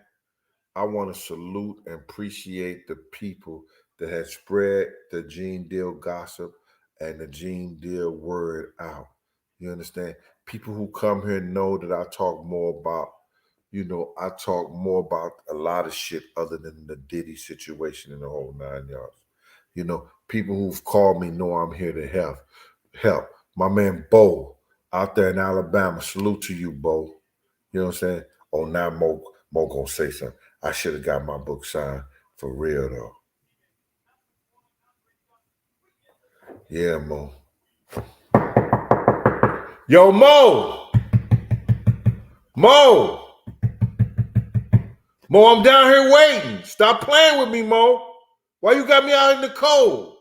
I want to salute and appreciate the people that have spread the Gene Deal gossip and the Gene Deal word out. You understand? People who come here know that I talk more about, I talk more about a lot of shit other than the Diddy situation and the whole 9 yards. You know, people who've called me know I'm here to help. Help. My man Bo out there in Alabama, salute to you, Bo. You know what I'm saying? Oh, now Mo gonna say something. I should have got my book signed for real though. Yeah, Mo. Yo, Mo! Mo! Mo, I'm down here waiting. Stop playing with me, Mo. Why you got me out in the cold?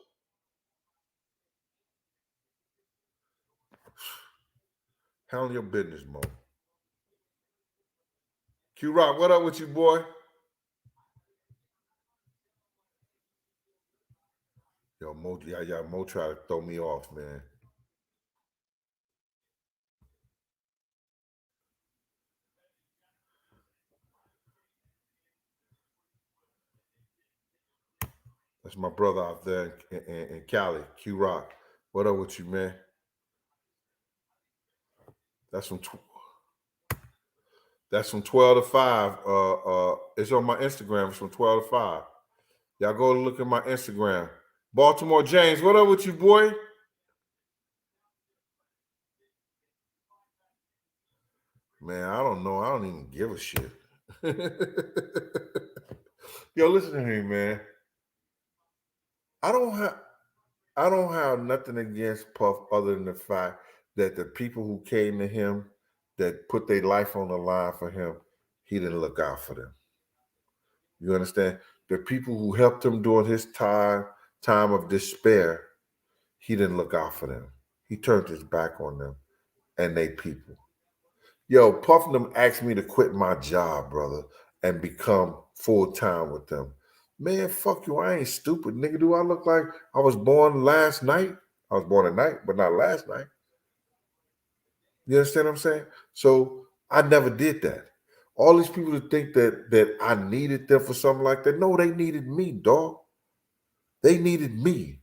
Handle your business, Mo. Q Rock, what up with you, boy? Yo, Mo, Mo try to throw me off, man. That's my brother out there in Cali, Q Rock. What up with you, man? That's from 12 to 5. It's on my Instagram. It's from 12 to 5. Y'all go look at my Instagram. Baltimore James, what up with you, boy? Man, I don't know. I don't even give a shit. Yo, listen to me, man. I don't have nothing against Puff other than the fact that the people who came to him that put their life on the line for him, he didn't look out for them. You understand? The people who helped him during his time of despair, he didn't look out for them. He turned his back on them and they people. Yo, Puff and them asked me to quit my job, brother, and become full time with them. Man, fuck you. I ain't stupid, nigga. Do I look like I was born last night? I was born at night, but not last night. You understand what I'm saying? So I never did that. All these people that think that I needed them for something like that, no, they needed me, dog. They needed me.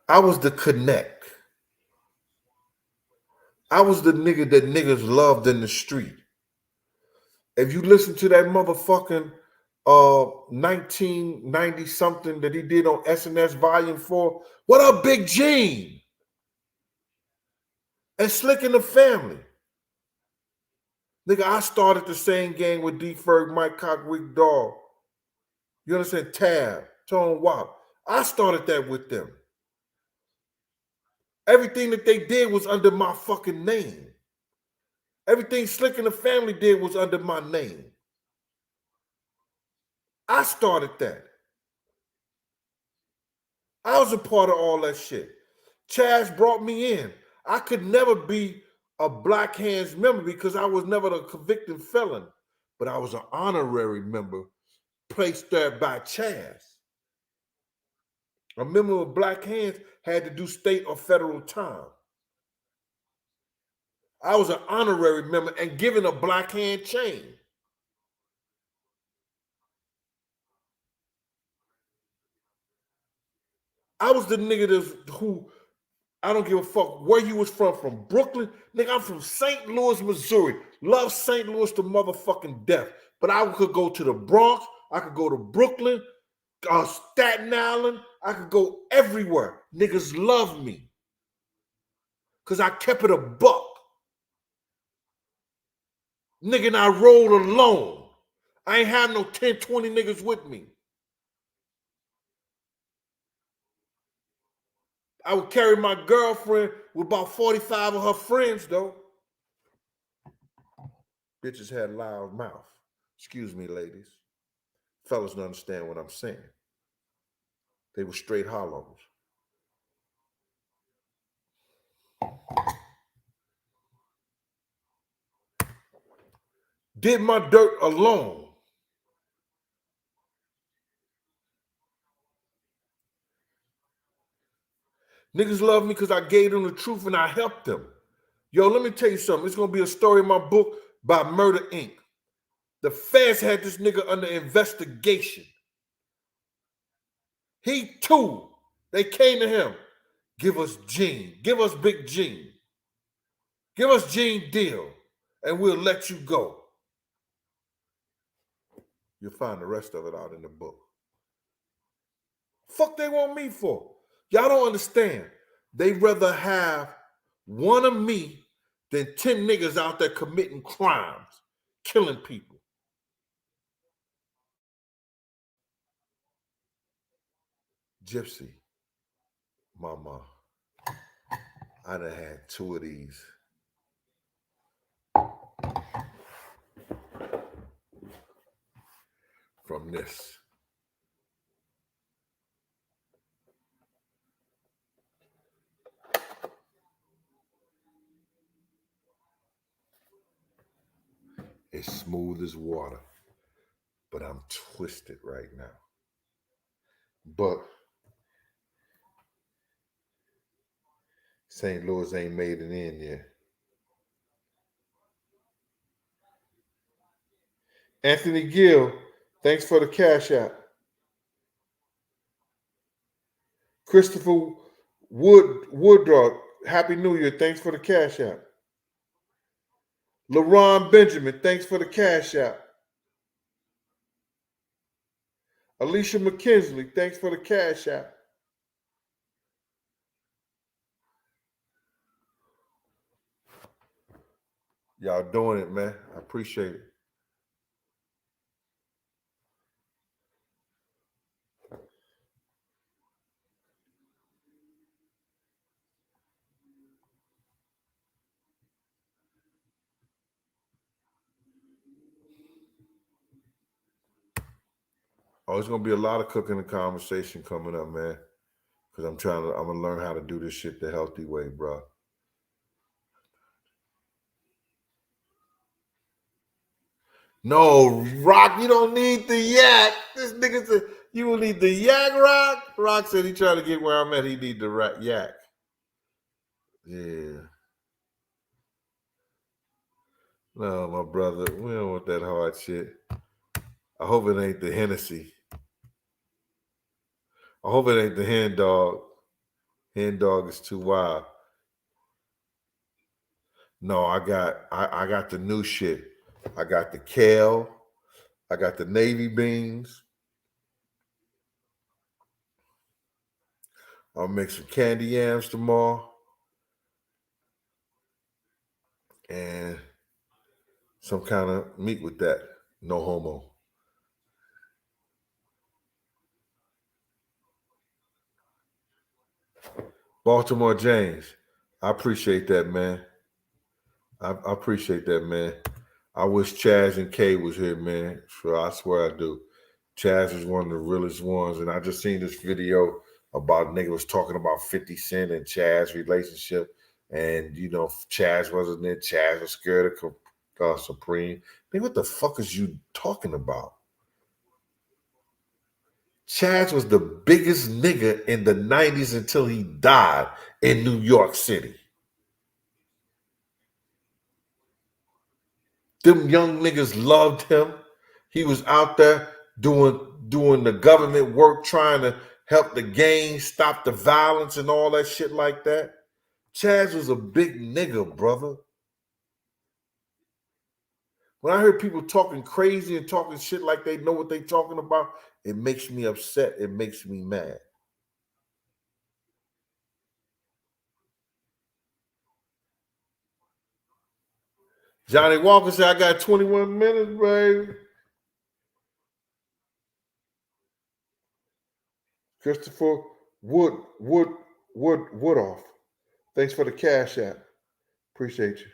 I was the connect. I was the nigga that niggas loved in the street. If you listen to that motherfucking 1990 something that he did on SNS Volume 4, what up, Big Gene? And Slick in the Family. Nigga, I started the same game with D Ferg, Mike Cock, Rick Dog. You understand? Tab, Tone Wop. I started that with them. Everything that they did was under my fucking name. Everything Slick and the family did was under my name. I started that. I was a part of all that shit. Chaz brought me in. I could never be a Black Hands member because I was never a convicted felon, but I was an honorary member placed there by Chaz. A member of Black Hands had to do state or federal time. I was an honorary member and given a Black Hand chain. I was the nigga who, I don't give a fuck where you was from Brooklyn. Nigga, I'm from St. Louis, Missouri. Love St. Louis to motherfucking death. But I could go to the Bronx. I could go to Brooklyn, Staten Island. I could go everywhere. Niggas love me. Because I kept it a buck. Nigga, and I rolled alone. I ain't had no 10, 20 niggas with me. I would carry my girlfriend with about 45 of her friends, though. Bitches had loud mouth. Excuse me, ladies. Fellas don't understand what I'm saying. They were straight hollows. Did my dirt alone. Niggas love me because I gave them the truth and I helped them. Yo, let me tell you something. It's going to be a story in my book by Murder Inc. The feds had this nigga under investigation. He too, they came to him. Give us Gene. Give us Big Gene. Give us Gene Deal and we'll let you go. You'll find the rest of it out in the book. Fuck they want me for? Y'all don't understand. They rather have one of me than 10 niggas out there committing crimes, killing people. Gypsy, mama, I done had 2 of these. From this. It's smooth as water, but I'm twisted right now. But St. Louis ain't made it in yet. Anthony Gill, thanks for the cash out. Christopher Woodrow, Happy New Year, thanks for the cash out. LaRon Benjamin, thanks for the cash out. Alicia McKinsley, thanks for the cash out. Y'all doing it, man. I appreciate it. Oh, it's gonna be a lot of cooking and conversation coming up, man. Because I'm gonna learn how to do this shit the healthy way, bro. No, Rock, you don't need the yak. This nigga said, you will need the yak, Rock? Rock said he trying to get where I'm at, he need the yak. Yeah. No, my brother, we don't want that hard shit. I hope it ain't the Hennessy. I hope it ain't the Hen Dog. Hen Dog is too wild. No, I got the new shit. I got the kale. I got the navy beans. I'll make some candy yams tomorrow. And some kind of meat with that. No homo. Baltimore James. I appreciate that, man. I appreciate that, man. I wish Chaz and Kay was here, man. Sure, I swear I do. Chaz is one of the realest ones, and I just seen this video about nigga was talking about 50 Cent and Chaz relationship, and Chaz wasn't there. Chaz was scared of Supreme. Nigga, what the fuck is you talking about? Chaz was the biggest nigga in the 90s until he died in New York City. Them young niggas loved him. He was out there doing the government work, trying to help the gangs, stop the violence and all that shit like that. Chaz was a big nigga, brother. When I hear people talking crazy and talking shit like they know what they talking about, it makes me upset. It makes me mad. Johnny Walker said, I got 21 minutes, baby. Christopher Woodoff. Thanks for the cash app. Appreciate you.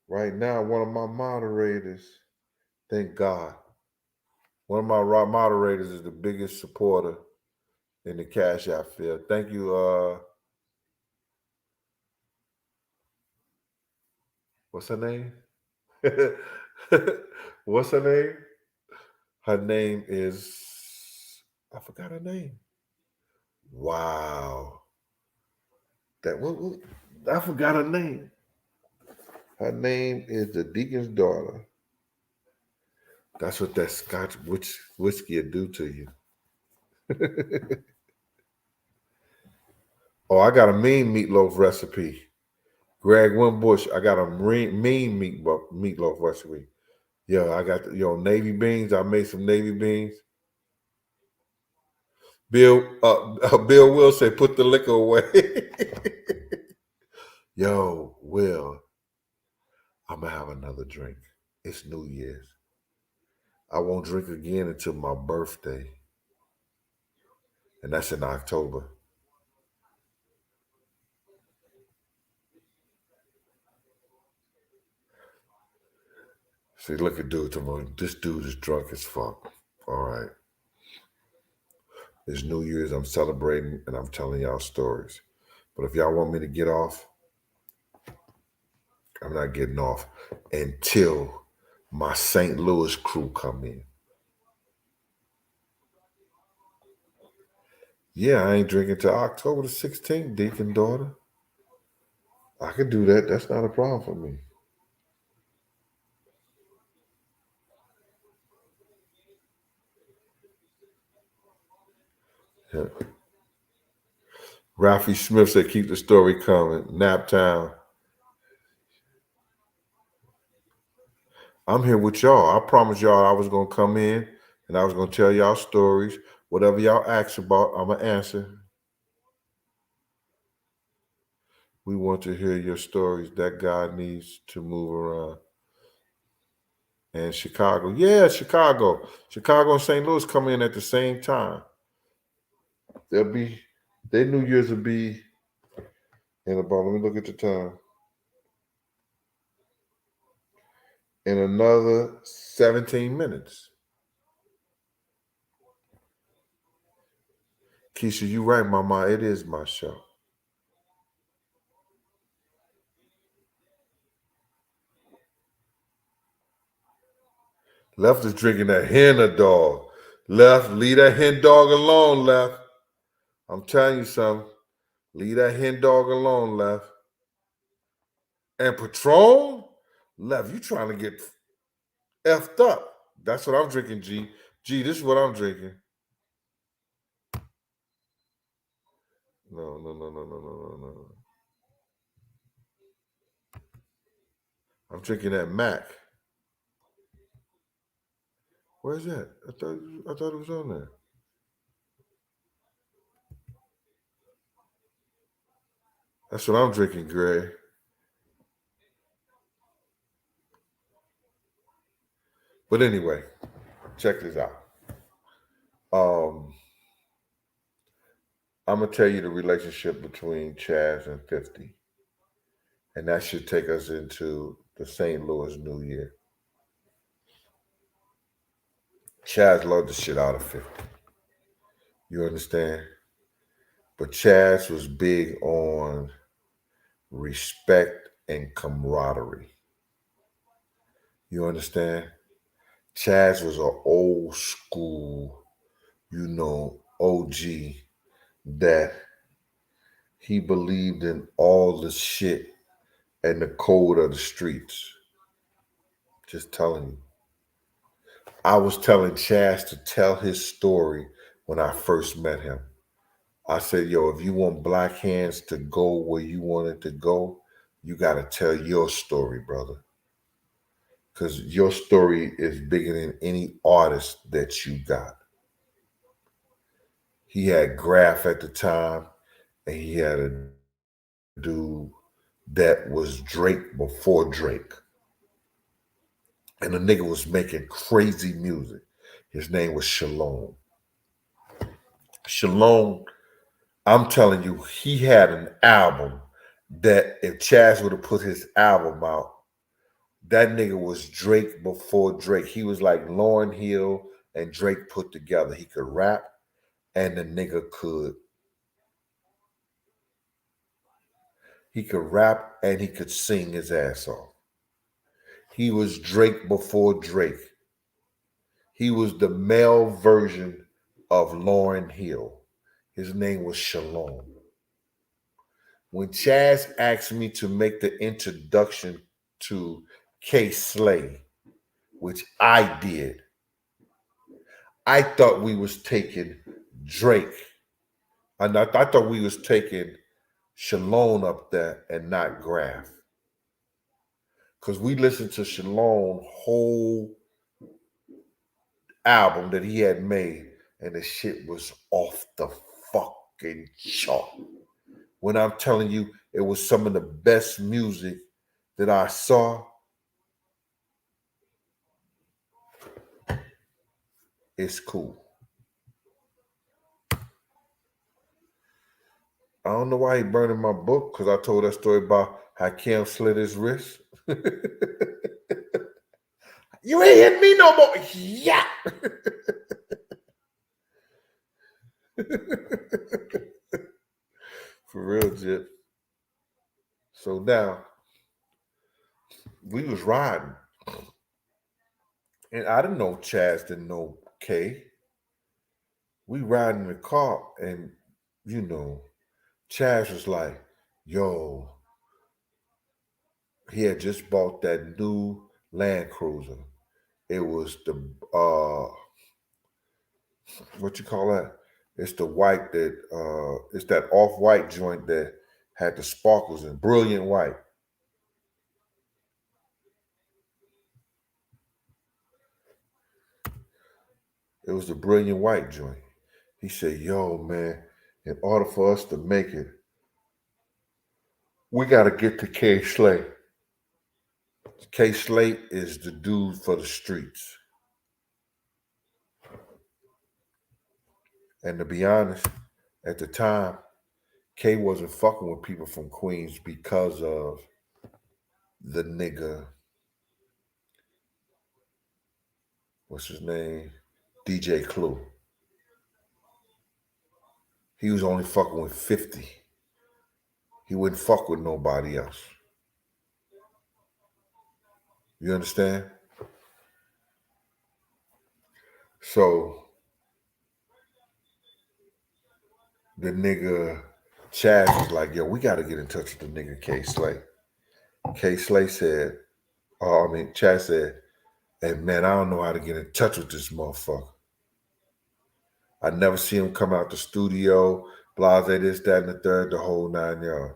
Right now, one of my moderators, thank God, one of my moderators is the biggest supporter in the cash app field. Thank you. What's her name? What's her name? Her name is, I forgot her name. Wow. I forgot her name. Her name is the Deacon's daughter. That's what that Scotch whiskey will do to you. Oh, I got a mean meatloaf recipe. Greg Wimbush, I got a mean meatloaf recipe. Yo, I got navy beans. I made some navy beans. Bill Will say, put the liquor away. Yo, Will, I'm gonna have another drink. It's New Year's. I won't drink again until my birthday. And that's in October. See, look at dude tomorrow. This dude is drunk as fuck. All right. It's New Year's. I'm celebrating and I'm telling y'all stories. But if y'all want me to get off, I'm not getting off until my St. Louis crew come in. Yeah, I ain't drinking till October the 16th, Deacon daughter. I can do that. That's not a problem for me. Yeah. Ralphie Smith said, keep the story coming. Naptown. I'm here with y'all. I promised y'all I was going to come in and I was going to tell y'all stories. Whatever y'all ask about, I'm going to answer. We want to hear your stories. That guy needs to move around. And Chicago. Yeah, Chicago. Chicago and St. Louis come in at the same time. Their New Year's will be in about, let me look at the time. In another 17 minutes. Keisha, you right, Mama. It is my show. Left is drinking that hen dog. Left, leave that hen dog alone, Left. I'm telling you something. Leave that hen dog alone, Left. And Patron? Left, you trying to get effed up. That's what I'm drinking, G. G, this is what I'm drinking. No. I'm drinking that Mac. Where's that? I thought it was on there. That's what I'm drinking, Greg. But anyway, check this out. I'm gonna tell you the relationship between Chaz and 50. And that should take us into the St. Louis New Year. Chaz loved the shit out of 50. You understand? But Chaz was big on respect and camaraderie. You understand? Chaz was an old school, OG that he believed in all the shit and the code of the streets. Just telling you. I was telling Chaz to tell his story when I first met him. I said, yo, if you want Black Hands to go where you want it to go, you got to tell your story, brother. Because your story is bigger than any artist that you got. He had Graph at the time, and he had a dude that was Drake before Drake. And the nigga was making crazy music. His name was Shalom. Shalom, I'm telling you, he had an album that if Chaz would have put his album out, that nigga was Drake before Drake. He was like Lauryn Hill and Drake put together. He could rap and the nigga could. He could rap and he could sing his ass off. He was Drake before Drake. He was the male version of Lauryn Hill. His name was Shalom. When Chaz asked me to make the introduction to K Slay, which I did, I thought we was taking Drake. And I thought we was taking Shalom up there and not Graph. Because we listened to Shalom's whole album that he had made, and the shit was off the fucking chart. When I'm telling you, it was some of the best music that I saw. It's cool. I don't know why he burning my book, because I told that story about how Cam slit his wrist. You ain't hit me no more. Yeah. For real, Jip. So now, we was riding. And I didn't know Chaz didn't know K. We riding in the car, and, Chaz was like, yo, he had just bought that new Land Cruiser. It was the, what you call that? It's the white that, it's that off-white joint that had the sparkles in, brilliant white. It was the brilliant white joint. He said, yo, man, in order for us to make it, we got to get to K Slay. K Slay is the dude for the streets. And to be honest, at the time, K wasn't fucking with people from Queens because of the nigga, what's his name? DJ Clue. He was only fucking with 50. He wouldn't fuck with nobody else. You understand? So the nigga Chaz was like, yo, we got to get in touch with the nigga K Slay. K Slay said, Chaz said, hey, man, I don't know how to get in touch with this motherfucker. I never see him come out the studio, blase this, that, and the third, the whole 9 yards.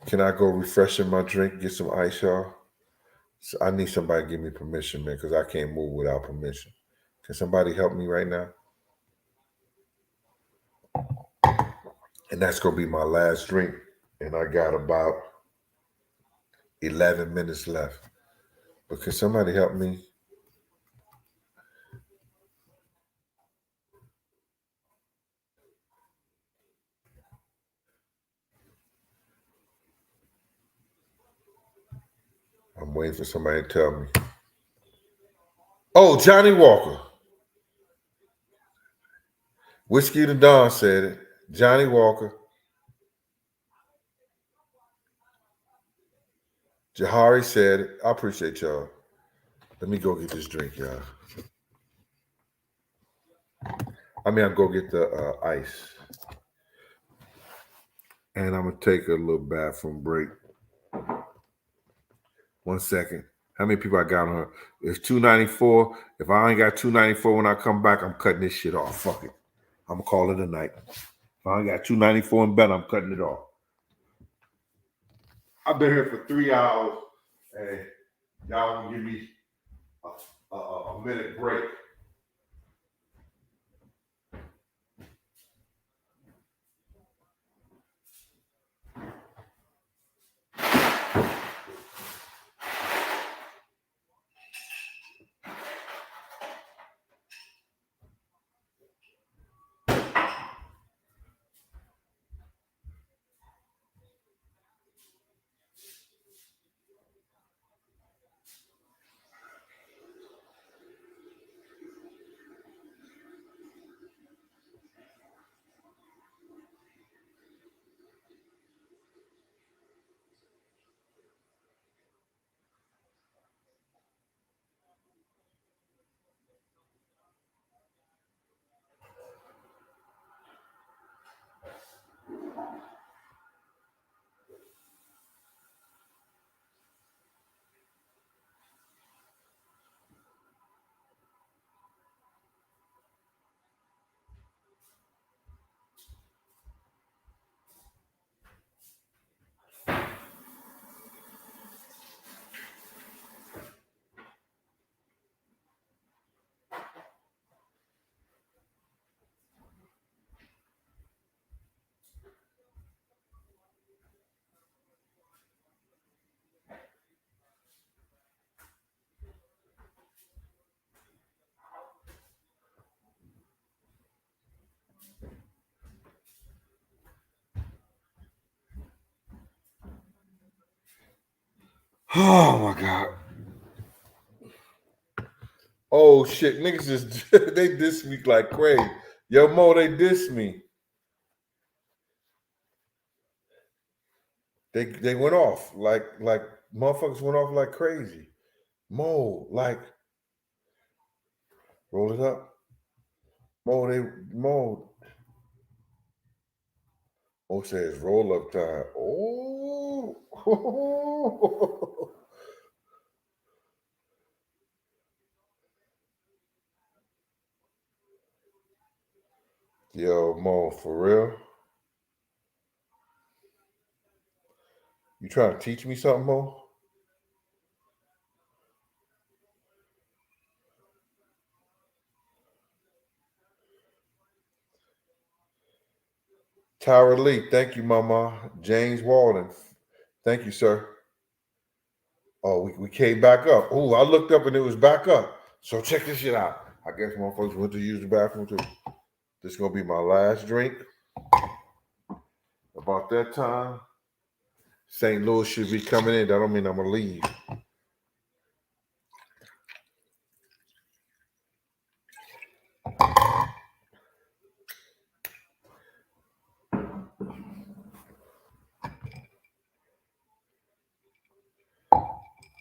Can I go refreshing my drink, get some ice, y'all? So I need somebody to give me permission, man, because I can't move without permission. Can somebody help me right now? And that's going to be my last drink. And I got about 11 minutes left. But can somebody help me? I'm waiting for somebody to tell me. Oh, Johnny Walker. Whiskey the Don said it. Johnny Walker. Jahari said it. I appreciate y'all. Let me go get this drink, y'all. I mean, I'll go get the ice. And I'm going to take a little bathroom break. 1 second. How many people I got on her? It's 294. If I ain't got 294 when I come back, I'm cutting this shit off. Fuck it. I'm going to call it a night. If I ain't got 294 in bed, I'm cutting it off. I've been here for 3 hours, and y'all can give me a minute break. Oh, my God. Oh, shit. Niggas just, they diss me like crazy. Yo, Mo, they diss me. They went off like motherfuckers went off like crazy. Mo, like, roll it up. Mo says roll up time. Oh. Yo, Mo, for real? You trying to teach me something, Mo? Tyra Lee, thank you, Mama. James Walden, thank you, sir. Oh, we came back up. Oh, I looked up and it was back up. So check this shit out. I guess motherfuckers went to use the bathroom too. This is gonna be my last drink. About that time, St. Louis should be coming in. That don't mean I'm gonna leave.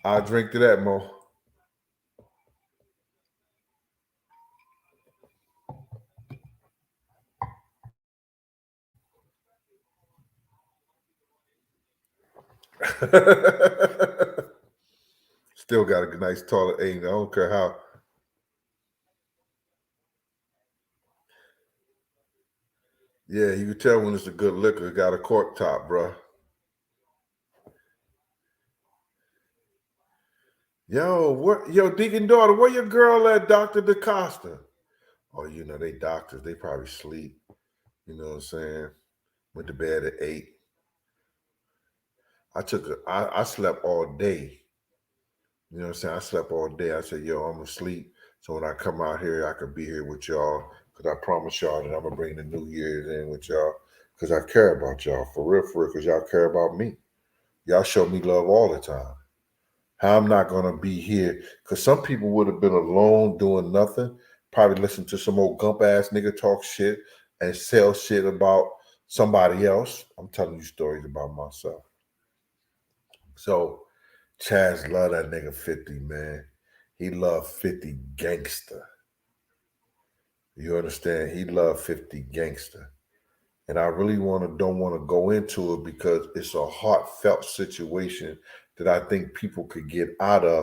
I'll drink to that, Mo. Still got a nice toilet. I don't care how. Yeah, you can tell when it's a good liquor. It got a cork top, bro. Yo, Deacon daughter, where your girl at, Dr. DaCosta? Oh, they doctors. They probably sleep. You know what I'm saying? Went to bed at 8. I slept all day. You know what I'm saying? I slept all day. I said, yo, I'm gonna sleep. So when I come out here, I could be here with y'all. Cause I promise y'all that I'm gonna bring the New Year's in with y'all. Cause I care about y'all. For real, cause y'all care about me. Y'all show me love all the time. How I'm not gonna be here. Cause some people would have been alone doing nothing. Probably listen to some old gump ass nigga talk shit and sell shit about somebody else. I'm telling you stories about myself. So Chaz love that nigga 50, man. He love 50 gangster. You understand? He love 50 gangster. And I really don't want to go into it because it's a heartfelt situation that I think people could get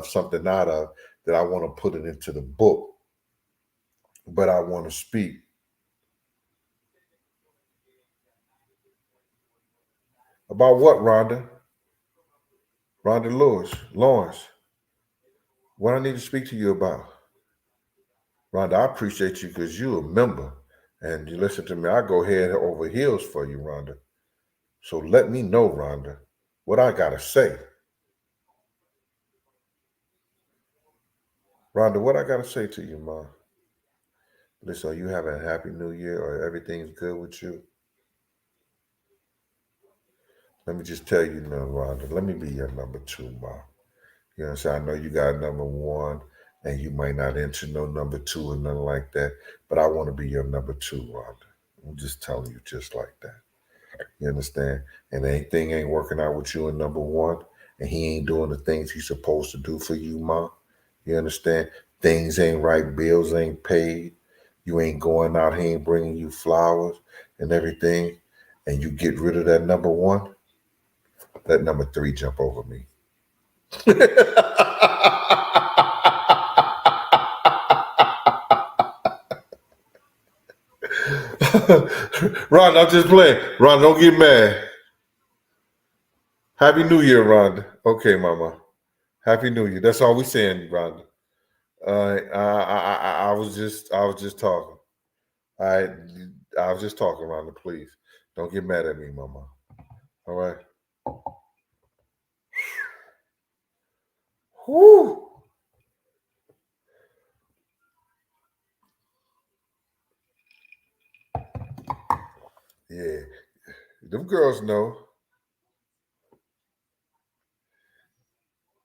something out of, that I want to put it into the book. But I want to speak. About what, Rhonda? Rhonda Lawrence. What I need to speak to you about? Rhonda, I appreciate you because you're a member. And you listen to me, I go head over heels for you, Rhonda. So let me know, Rhonda, what I gotta say. Rhonda, what I gotta say to you, Ma? Listen, are you having a happy new year or everything's good with you? Let me just tell you now, Rhonda. Let me be your number two, Ma. You know what I'm saying? I know you got number one and you might not enter no number two or nothing like that, but I want to be your number two, Rhonda. I'm just telling you just like that. You understand? And anything ain't working out with you in number one, and he ain't doing the things he's supposed to do for you, Ma. You understand? Things ain't right, bills ain't paid. You ain't going out, he ain't bringing you flowers and everything, and you get rid of that number one, let number three jump over me. Ron, I'm just playing. Ron, don't get mad. Happy New Year, Rhonda. Okay, Mama. Happy New Year. That's all we saying, Rhonda. I was just talking. I, I was just talking, Rhonda. Please, don't get mad at me, Mama. All right. Whoo. Yeah, them girls know.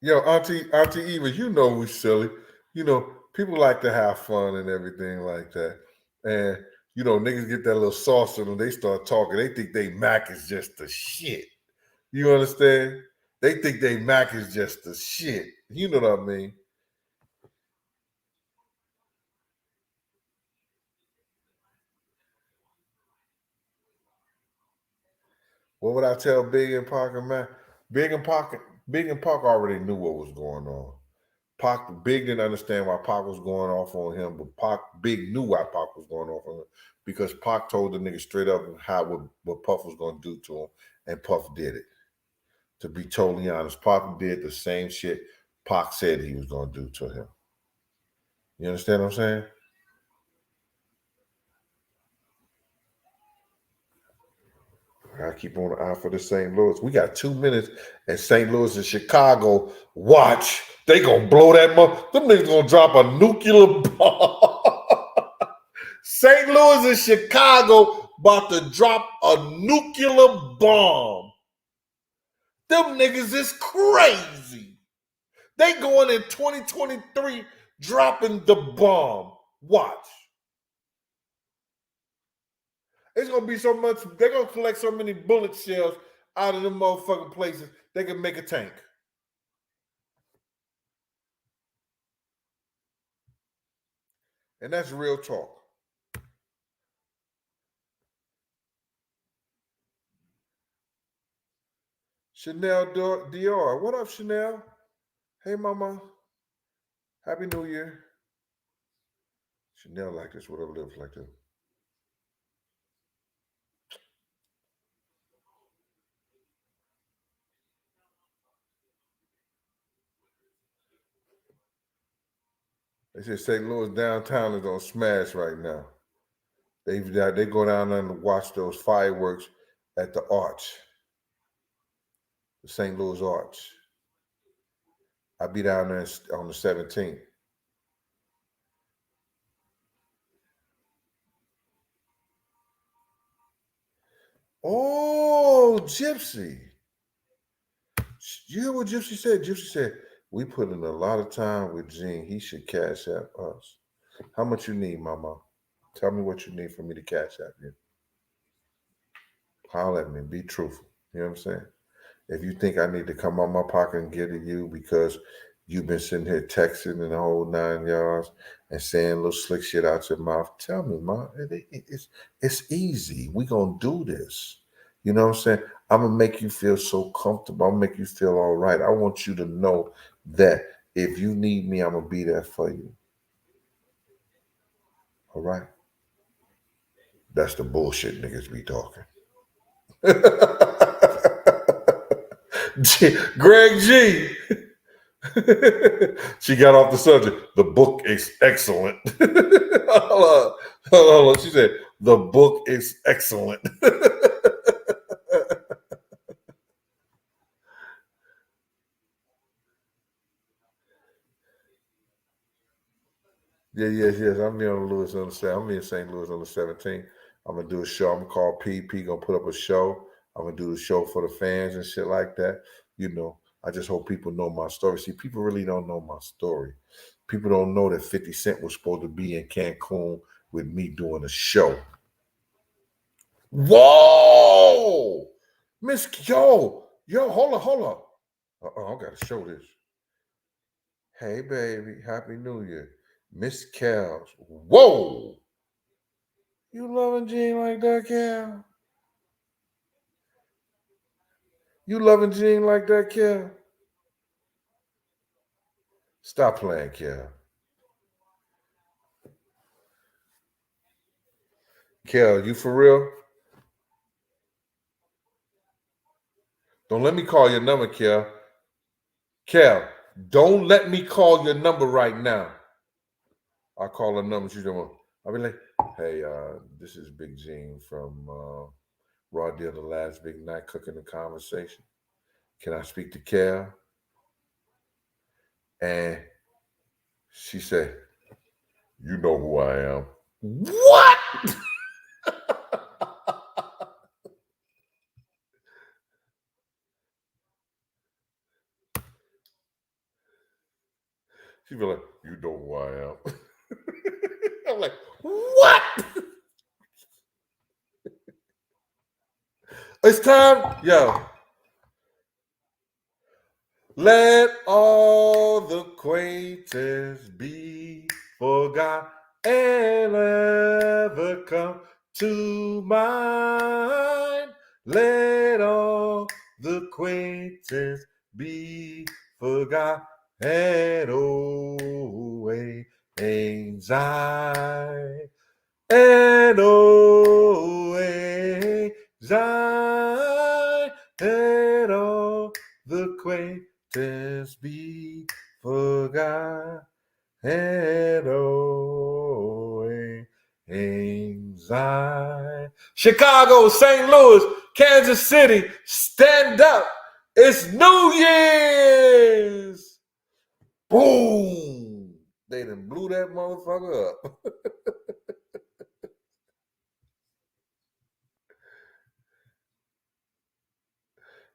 Yo, Auntie Eva, you know we silly. You know, people like to have fun and everything like that. And niggas get that little sauce in them. They start talking. They think they Mac is just the shit. You understand? They think they Mac is just the shit. You know what I mean? What would I tell Big and Pac and Mac? Big and Pac already knew what was going on. Big didn't understand why Pac was going off on him, but Big knew why Pac was going off on him because Pac told the nigga straight up what Puff was going to do to him, and Puff did it. To be totally honest, Pac did the same shit Pac said he was going to do to him. You understand what I'm saying? I keep on the eye for the St. Louis. We got 2 minutes, and St. Louis and Chicago. Watch, they gonna blow that Them niggas gonna drop a nuclear bomb. St. Louis and Chicago about to drop a nuclear bomb. Them niggas is crazy. They going in 2023 dropping the bomb. Watch. It's gonna be so much. They're gonna collect so many bullet shells out of them motherfucking places. They can make a tank. And that's real talk. Chanel Dior. What up, Chanel? Hey, mama. Happy New Year. Chanel like this. What up, lives like this. They said St. Louis downtown is on smash right now. They go down there and watch those fireworks at the Arch. the St. Louis Arch. I'll be down there on the 17th. Oh, Gypsy. You hear what Gypsy said? Gypsy said, we put in a lot of time with Gene. He should cash app us. How much you need, Mama? Tell me what you need for me to cash app you. Holler at me. Be truthful. You know what I'm saying? If you think I need to come out my pocket and get at you because you've been sitting here texting in the whole 9 yards and saying little slick shit out your mouth, tell me, Ma. It's easy. We gonna do this. You know what I'm saying? I'm gonna make you feel so comfortable. I'm gonna make you feel all right. I want you to know that if you need me, I'm gonna be there for you. All right? That's the bullshit niggas be talking. Greg G. She got off the subject. The book is excellent. Hold on. She said, the book is excellent. Yes. I'm in St. Louis on the 17th. I'm gonna do a show. I'm gonna call P. P gonna put up a show. I'm gonna do the show for the fans and shit like that. You know, I just hope people know my story. See, people really don't know my story. People don't know that 50 Cent was supposed to be in Cancun with me doing a show. Whoa! Miss Yo, hold on. I gotta show this. Hey baby, Happy New Year. Miss Kels. Whoa! You loving Gene like that, Cal? You loving Gene like that, Cal? Stop playing, Cal. Cal, you for real? Don't let me call your number, Cal. Cal, don't let me call your number right now. I'll call her number. She's gonna. I'll be like, hey, this is Big Gene from Raw Deal the Last Big Night Cooking the Conversation. Can I speak to Cal? And she said, you know who I am. What? She'd be like, you know who I am. I'm like, what? It's time, yo. Let all the acquaintance be forgot and ever come to mind. Let all the acquaintance be forgot and away anxiety and away anxiety and all the acquaintance be forgot and away anxiety. Chicago, St. Louis, Kansas City, stand up. It's New Year's. Boom. They done blew that motherfucker up.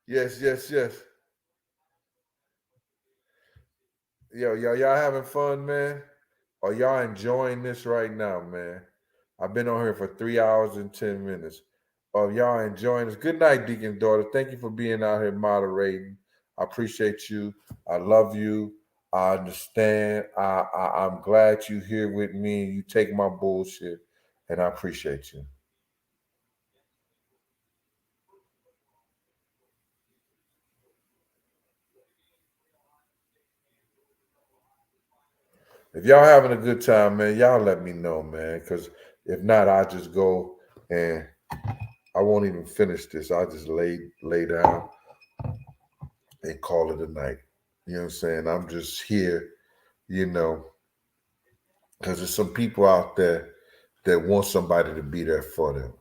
Yes. Yo, y'all having fun, man? Are y'all enjoying this right now, man? I've been on here for 3 hours and 10 minutes. Are y'all enjoying this? Good night, Deacon's daughter. Thank you for being out here moderating. I appreciate you. I love you. I understand. I'm glad you're here with me. You take my bullshit, and I appreciate you. If y'all having a good time, man, y'all let me know, man. Because if not, I'll just go and I won't even finish this. I'll just lay down and call it a night. You know what I'm saying? I'm just here, because there's some people out there that want somebody to be there for them.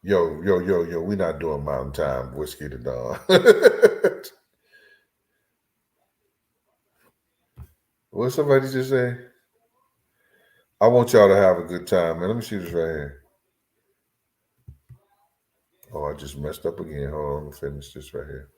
Yo, we're not doing Mountain Time Whiskey to Dawn. What somebody just say? I want y'all to have a good time, man. Let me see this right here. Oh, I just messed up again. Hold on, let me finish this right here.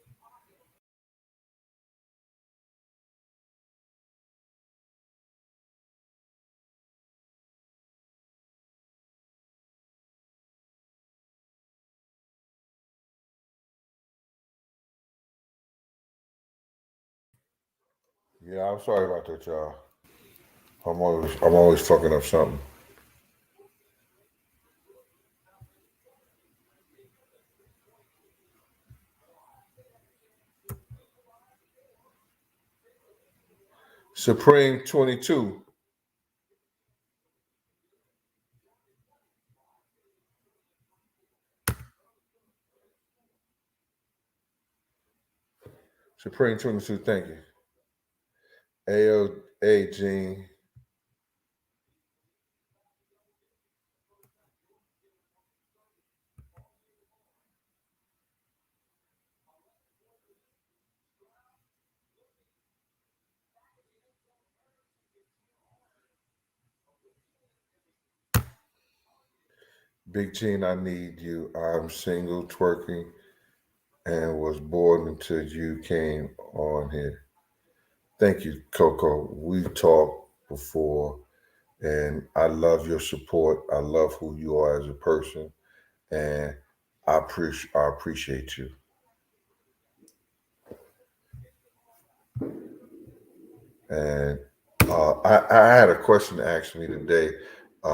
Yeah, I'm sorry about that, y'all. I'm always fucking up something. Supreme 22. Supreme 22, thank you. ALA Gene. Big Gene, I need you. I'm single, twerking, and was bored until you came on here. Thank you, Coco. We've talked before, and I love your support. I love who you are as a person, and I appreciate you. And I had a question asked me today,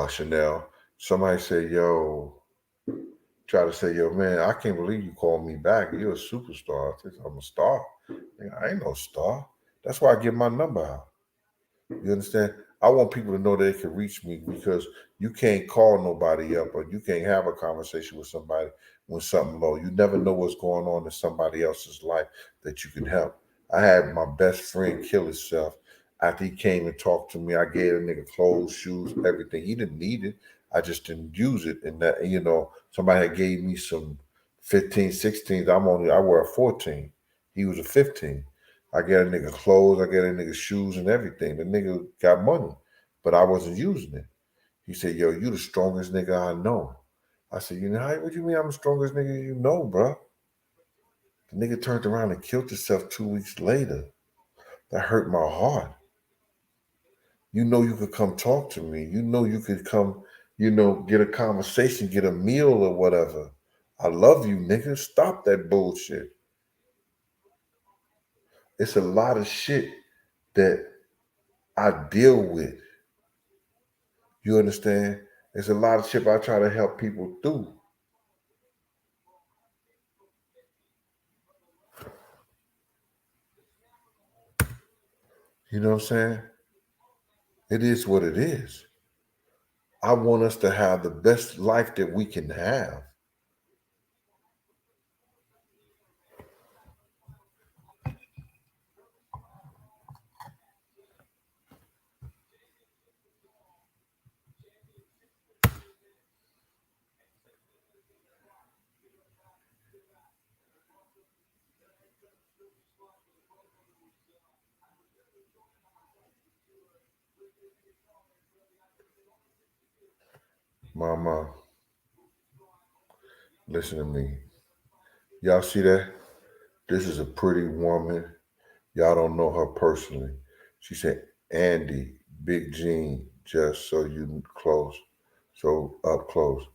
Chanel. Somebody said, "Yo," try to say, "Yo, man, I can't believe you called me back. You're a superstar." I said, "I'm a star. I ain't no star. That's why I give my number out." You understand? I want people to know they can reach me because you can't call nobody up or you can't have a conversation with somebody when something low. You never know what's going on in somebody else's life that you can help. I had my best friend kill himself after he came and talked to me. I gave a nigga clothes, shoes, everything. He didn't need it. I just didn't use it. And that, somebody had gave me some 15, 16. I wear a 14. He was a 15. I get a nigga clothes, I get a nigga shoes and everything. The nigga got money, but I wasn't using it. He said, "Yo, you the strongest nigga I know." I said, what you mean I'm the strongest nigga you know, bro? The nigga turned around and killed himself 2 weeks later. That hurt my heart. You know you could come talk to me. You know you could come, get a conversation, get a meal or whatever. I love you, nigga. Stop that bullshit. It's a lot of shit that I deal with. You understand? There's a lot of shit I try to help people through. You know what I'm saying? It is what it is. I want us to have the best life that we can have. Mama, listen to me. Y'all see that? This is a pretty woman. Y'all don't know her personally. She said, "Andy, Big Gene, just so you close, so up close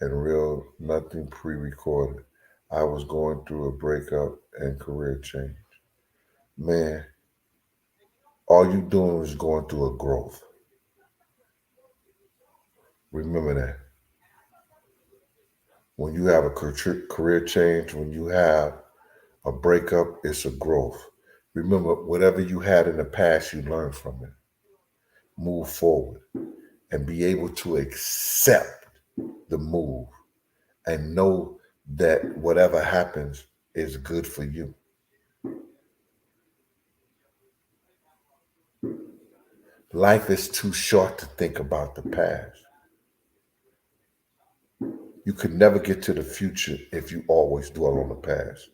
and real, nothing pre-recorded. I was going through a breakup and career change. Man, all you doing is going through a growth. Remember that. When you have a career change, when you have a breakup, it's a growth. Remember, whatever you had in the past, you learn from it. Move forward and be able to accept the move and know that whatever happens is good for you. Life is too short to think about the past. You could never get to the future if you always dwell on the past.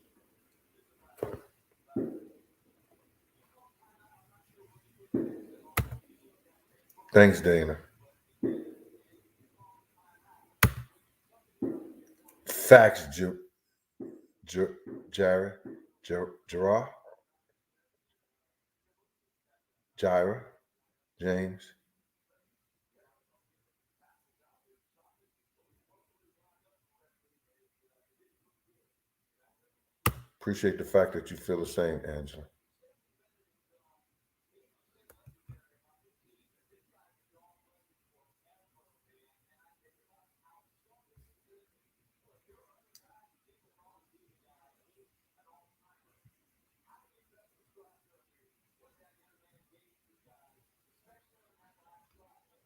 Thanks, Dana. Facts, Jared, Gerard, Jira, James. Appreciate the fact that you feel the same, Angela.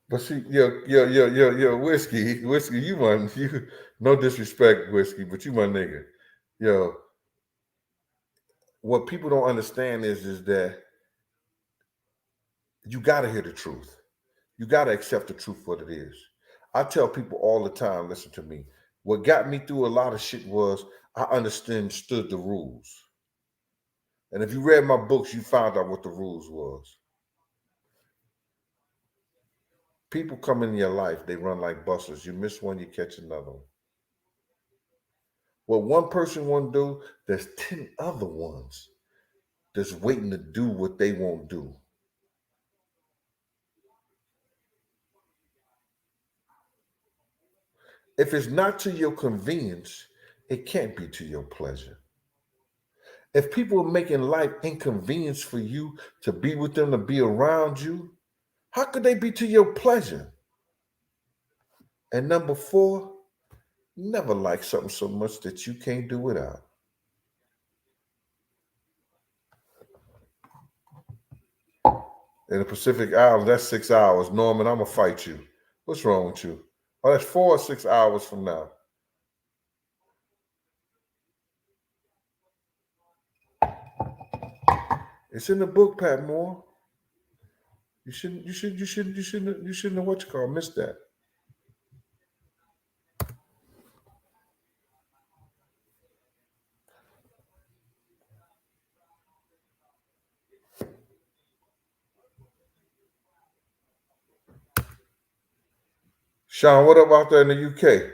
But see, whiskey, you no disrespect, whiskey, but you my nigga. Yo, what people don't understand is that you gotta hear the truth. You gotta accept the truth for what it is. I tell people all the time, listen to me. What got me through a lot of shit was I understood the rules. And if you read my books, you found out what the rules was. People come in your life, they run like buses. You miss one, you catch another one. What one person won't do, there's 10 other ones that's waiting to do what they won't do. If it's not to your convenience, it can't be to your pleasure. If people are making life inconvenience for you to be with them, to be around you, how could they be to your pleasure? And number 4, never like something so much that you can't do without. In the Pacific Islands, that's 6 hours. Norman, I'm going to fight you. What's wrong with you? Oh, that's 4 or 6 hours from now. It's in the book, Pat Moore. You shouldn't have what you call missed that. Sean, what up out there in the UK?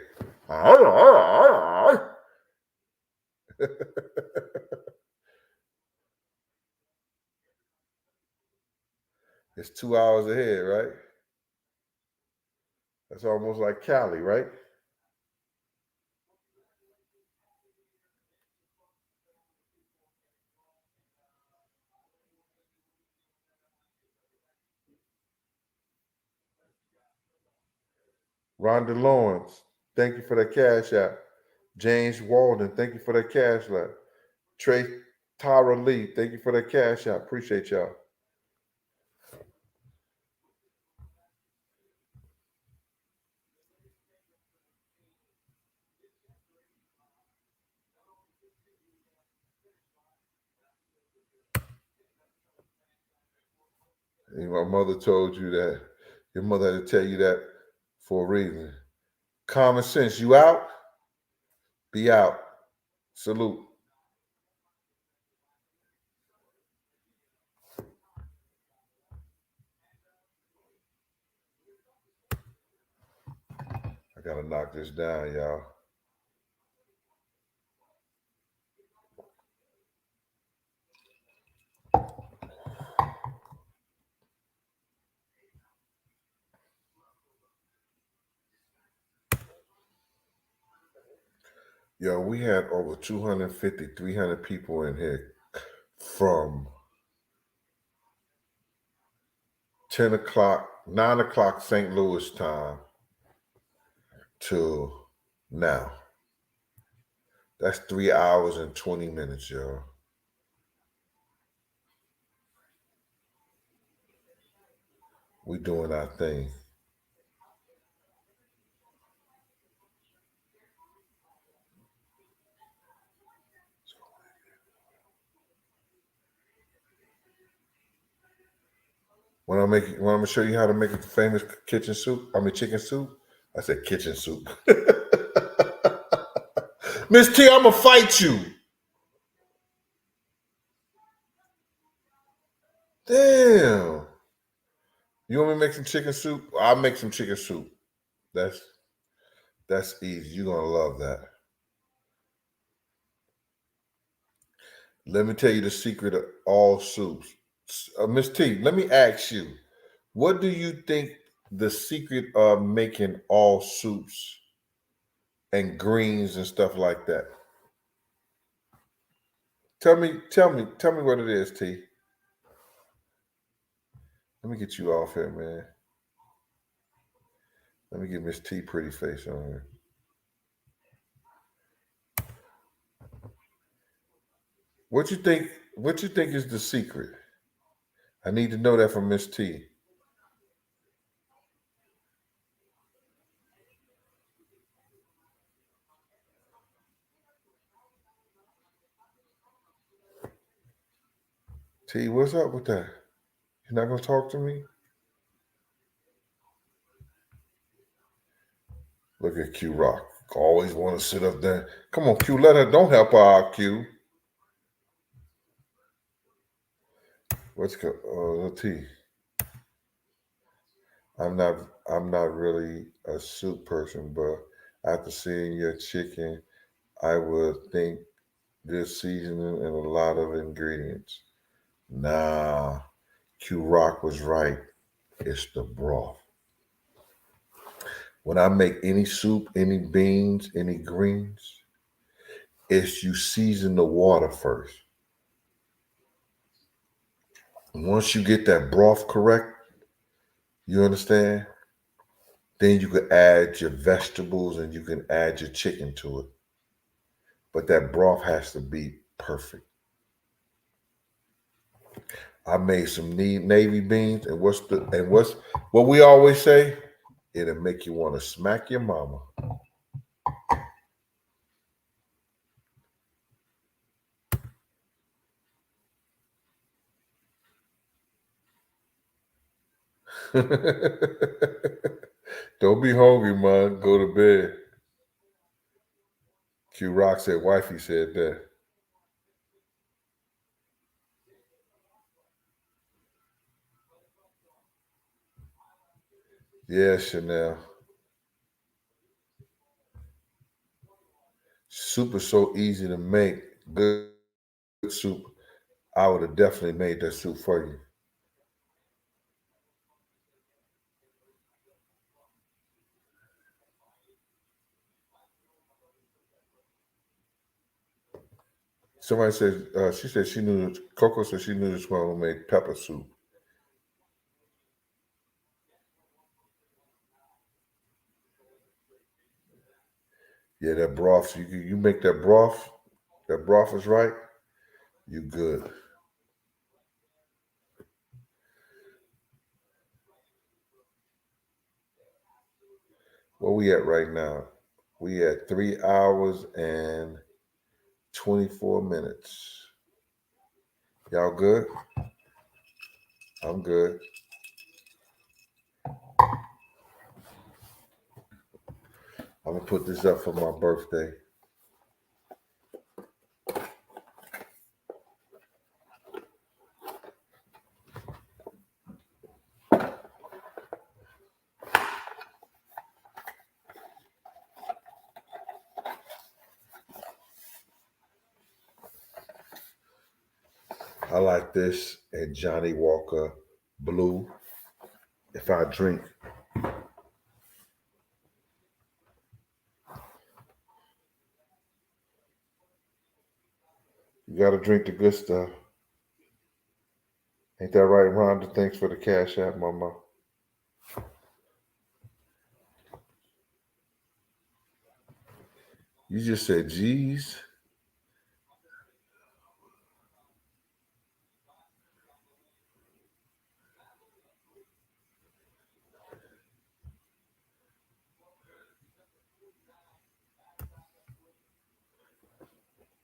It's 2 hours ahead, right? That's almost like Cali, right? Rhonda Lawrence, thank you for that cash app. James Walden, thank you for that cash app. Trey Tara Lee, thank you for that cash app. Appreciate y'all. And my mother told you that. Your mother had to tell you that for a reason. Common sense, you out? Be out. Salute. I gotta knock this down, y'all. Yo, we had over 250, 300 people in here from 10 o'clock, 9 o'clock St. Louis time to now. That's 3 hours and 20 minutes, y'all. We doing our thing. When I'm gonna show you how to make a famous chicken soup, I said kitchen soup. Miss T, I'm gonna fight you. Damn. You want me to make some chicken soup? I'll make some chicken soup. That's easy. You're gonna love that. Let me tell you the secret of all soups. Miss T, let me ask you, what do you think the secret of making all soups and greens and stuff like that? Tell me what it is, T. Let me get you off here, man. Let me get Miss T pretty face on here. What you think? What you think is the secret? I need to know that from Miss T. T, what's up with that? You're not gonna talk to me? Look at Q Rock. Always want to sit up there. Come on, Q. Let her. Don't help her out, Q. What's T? I'm not. I'm not really a soup person, but after seeing your chicken, I would think good seasoning and a lot of ingredients. Nah, Q Rock was right. It's the broth. When I make any soup, any beans, any greens, it's you season the water first. Once you get that broth correct, you understand? Then you can add your vegetables and you can add your chicken to it. But that broth has to be perfect. I made some navy beans, and what's what we always say? It'll make you want to smack your mama. Don't be hungry, man. Go to bed. Q Rock said, wifey said that. Yeah, Chanel. Soup is so easy to make. Good soup. I would have definitely made that soup for you. Somebody said, she said she knew, Coco said she knew this one who made pepper soup. Yeah, that broth, you make that broth is right, you good. Where we at right now? We at 3 hours and 24 minutes. Y'all good? I'm good. I'm gonna put this up for my birthday. I like this and Johnny Walker Blue. If I drink, you gotta drink the good stuff. Ain't that right, Rhonda? Thanks for the cash app, mama. You just said, geez.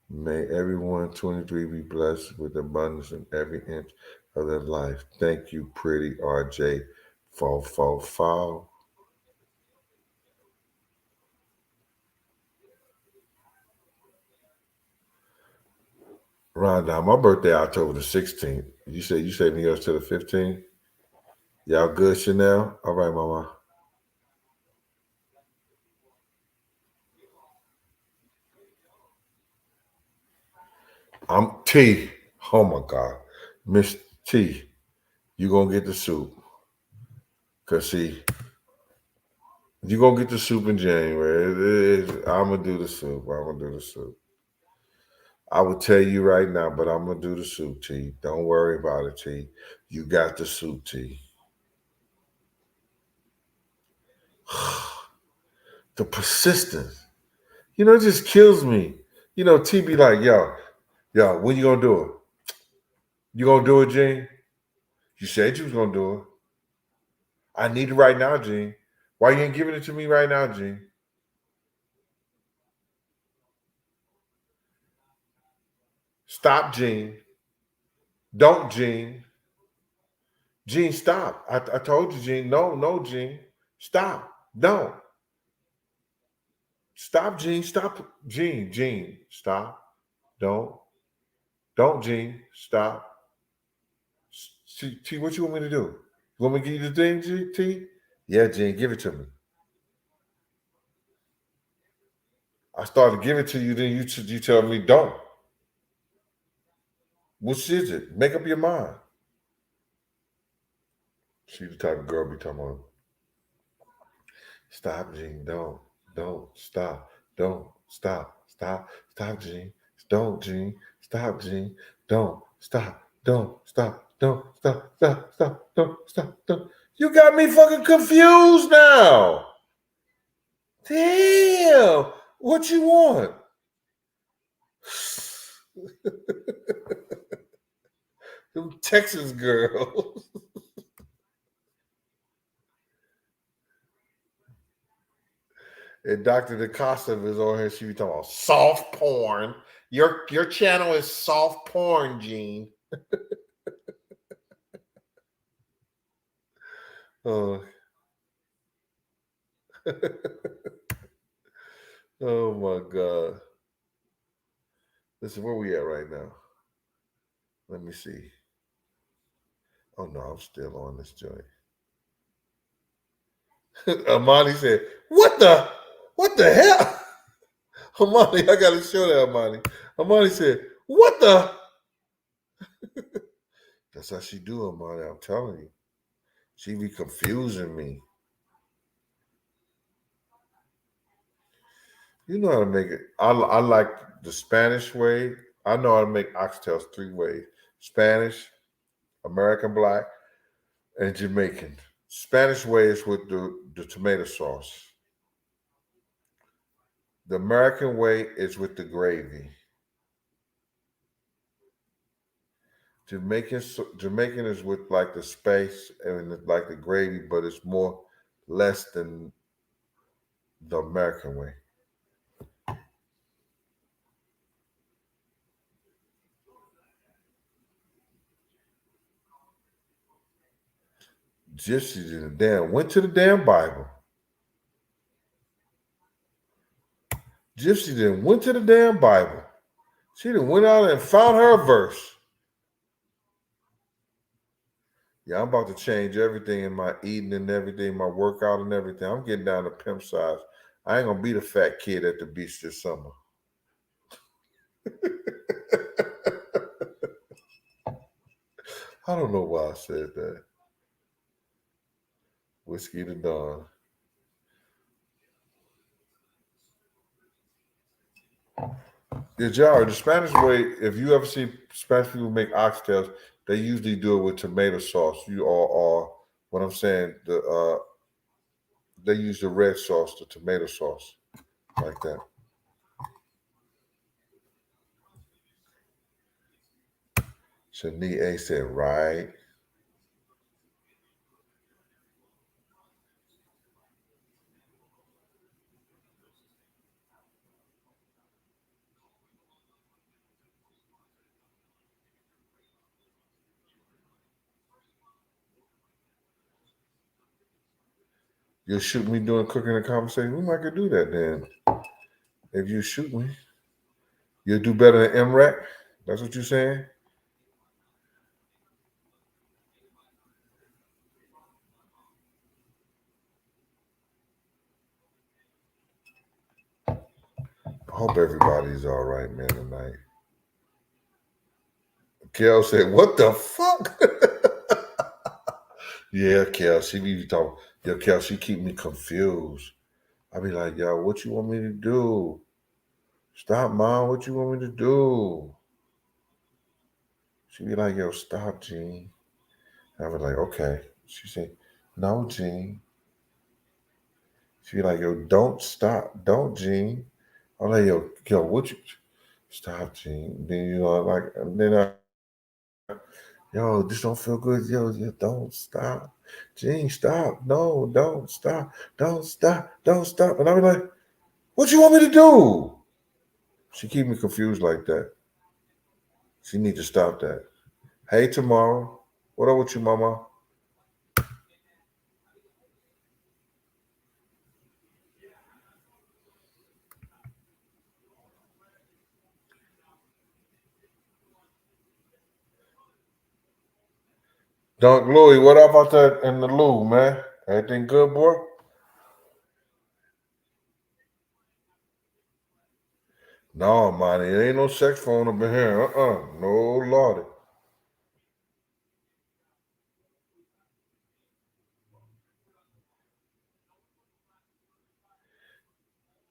May everyone 23 be blessed with abundance in every inch of their life. Thank you, pretty RJ. Fall. Rhonda, my birthday October the 16th. You saving yours to the 15th? Y'all good, Chanel? All right, mama. I'm T. Oh my God. Miss T, you gonna get the soup. Cause see, you gonna get the soup in January. I'm gonna do the soup. I will tell you right now, but I'm gonna do the soup, T. Don't worry about it, T. You got the soup, T. The persistence. It just kills me. T be like, yo, when you gonna do it? You gonna do it, Gene? You said you was gonna do it. I need it right now, Gene. Why you ain't giving it to me right now, Gene? Stop, Gene. Don't, Gene. Gene, stop. I told you, Gene. No, Gene. Stop. Don't. Stop, Gene. Stop. Gene. Stop. Don't. Don't, Gene. Stop. T, what you want me to do? You want me to give you the thing, T? Yeah, Gene, give it to me. I started giving it to you, then you tell me don't. Which is it? Make up your mind. She the type of girl be talking about, stop, Gene, don't, stop, don't, stop, Gene, don't, Gene, stop, Gene, don't, stop, don't. You got me fucking confused now. Damn, what you want? Them Texas girls. And Dr. DeCosta is on here. She be talking about soft porn. Your channel is soft porn, Gene. Oh. Oh my God. Listen, where we at right now? Let me see. Oh no, I'm still on this joint. Amani said, what the hell? Amani, I gotta show that, Amani. Amani said, what the? That's how she do, Amani. I'm telling you. She be confusing me. You know how to make it. I like the Spanish way. I know how to make oxtails 3 ways. Spanish, American black, and Jamaican. Spanish way is with the tomato sauce. The American way is with the gravy. Jamaican is with like the spice and like the gravy, but it's less than the American way. Gypsy went to the damn Bible. Gypsy went to the damn Bible. She went out and found her a verse. Yeah, I'm about to change everything in my eating and everything, my workout and everything. I'm getting down to pimp size. I ain't gonna be the fat kid at the beach this summer. I don't know why I said that. Whiskey to dawn. Yeah, Jar, the Spanish way, if you ever see Spanish people make oxtails, they usually do it with tomato sauce. What I'm saying, they use the red sauce, the tomato sauce, like that. Shani A said, right. You'll shoot me doing cooking and conversation. We might could do that then. If you shoot me, you'll do better than MREC. That's what you're saying? I hope everybody's all right, man, tonight. Kel said, "What the fuck?" Yeah, Kel, she be talking. Yo, Kel, she keep me confused. I be like, yo, what you want me to do? Stop, Mom. What you want me to do? She be like, yo, stop, Gene. I was like, okay. She said, no, Gene. She be like, yo, don't stop. Don't, Gene. I'm like, yo, what you stop, Gene? Then like, then yo, this don't feel good. Yo, don't stop. Gene, stop. No, don't stop. Don't stop. Don't stop. And I be like, what you want me to do? She keep me confused like that. She need to stop that. Hey, tomorrow. What up with you, mama? Dunk Louie, what up out there in the loo, man? Everything good, boy? No, man, it ain't no sex phone up in here. No, lordy.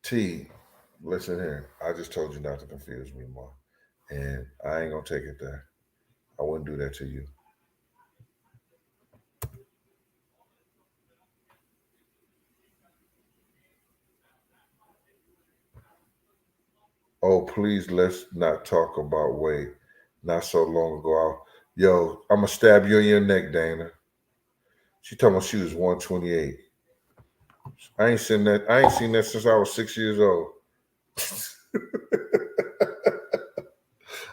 T, listen here. I just told you not to confuse me, ma. And I ain't gonna take it there. I wouldn't do that to you. Oh, please, let's not talk about weight. Not so long ago. Yo, I'm gonna stab you in your neck, Dana. She told me she was 128. I ain't seen that. I ain't seen that since I was 6 years old.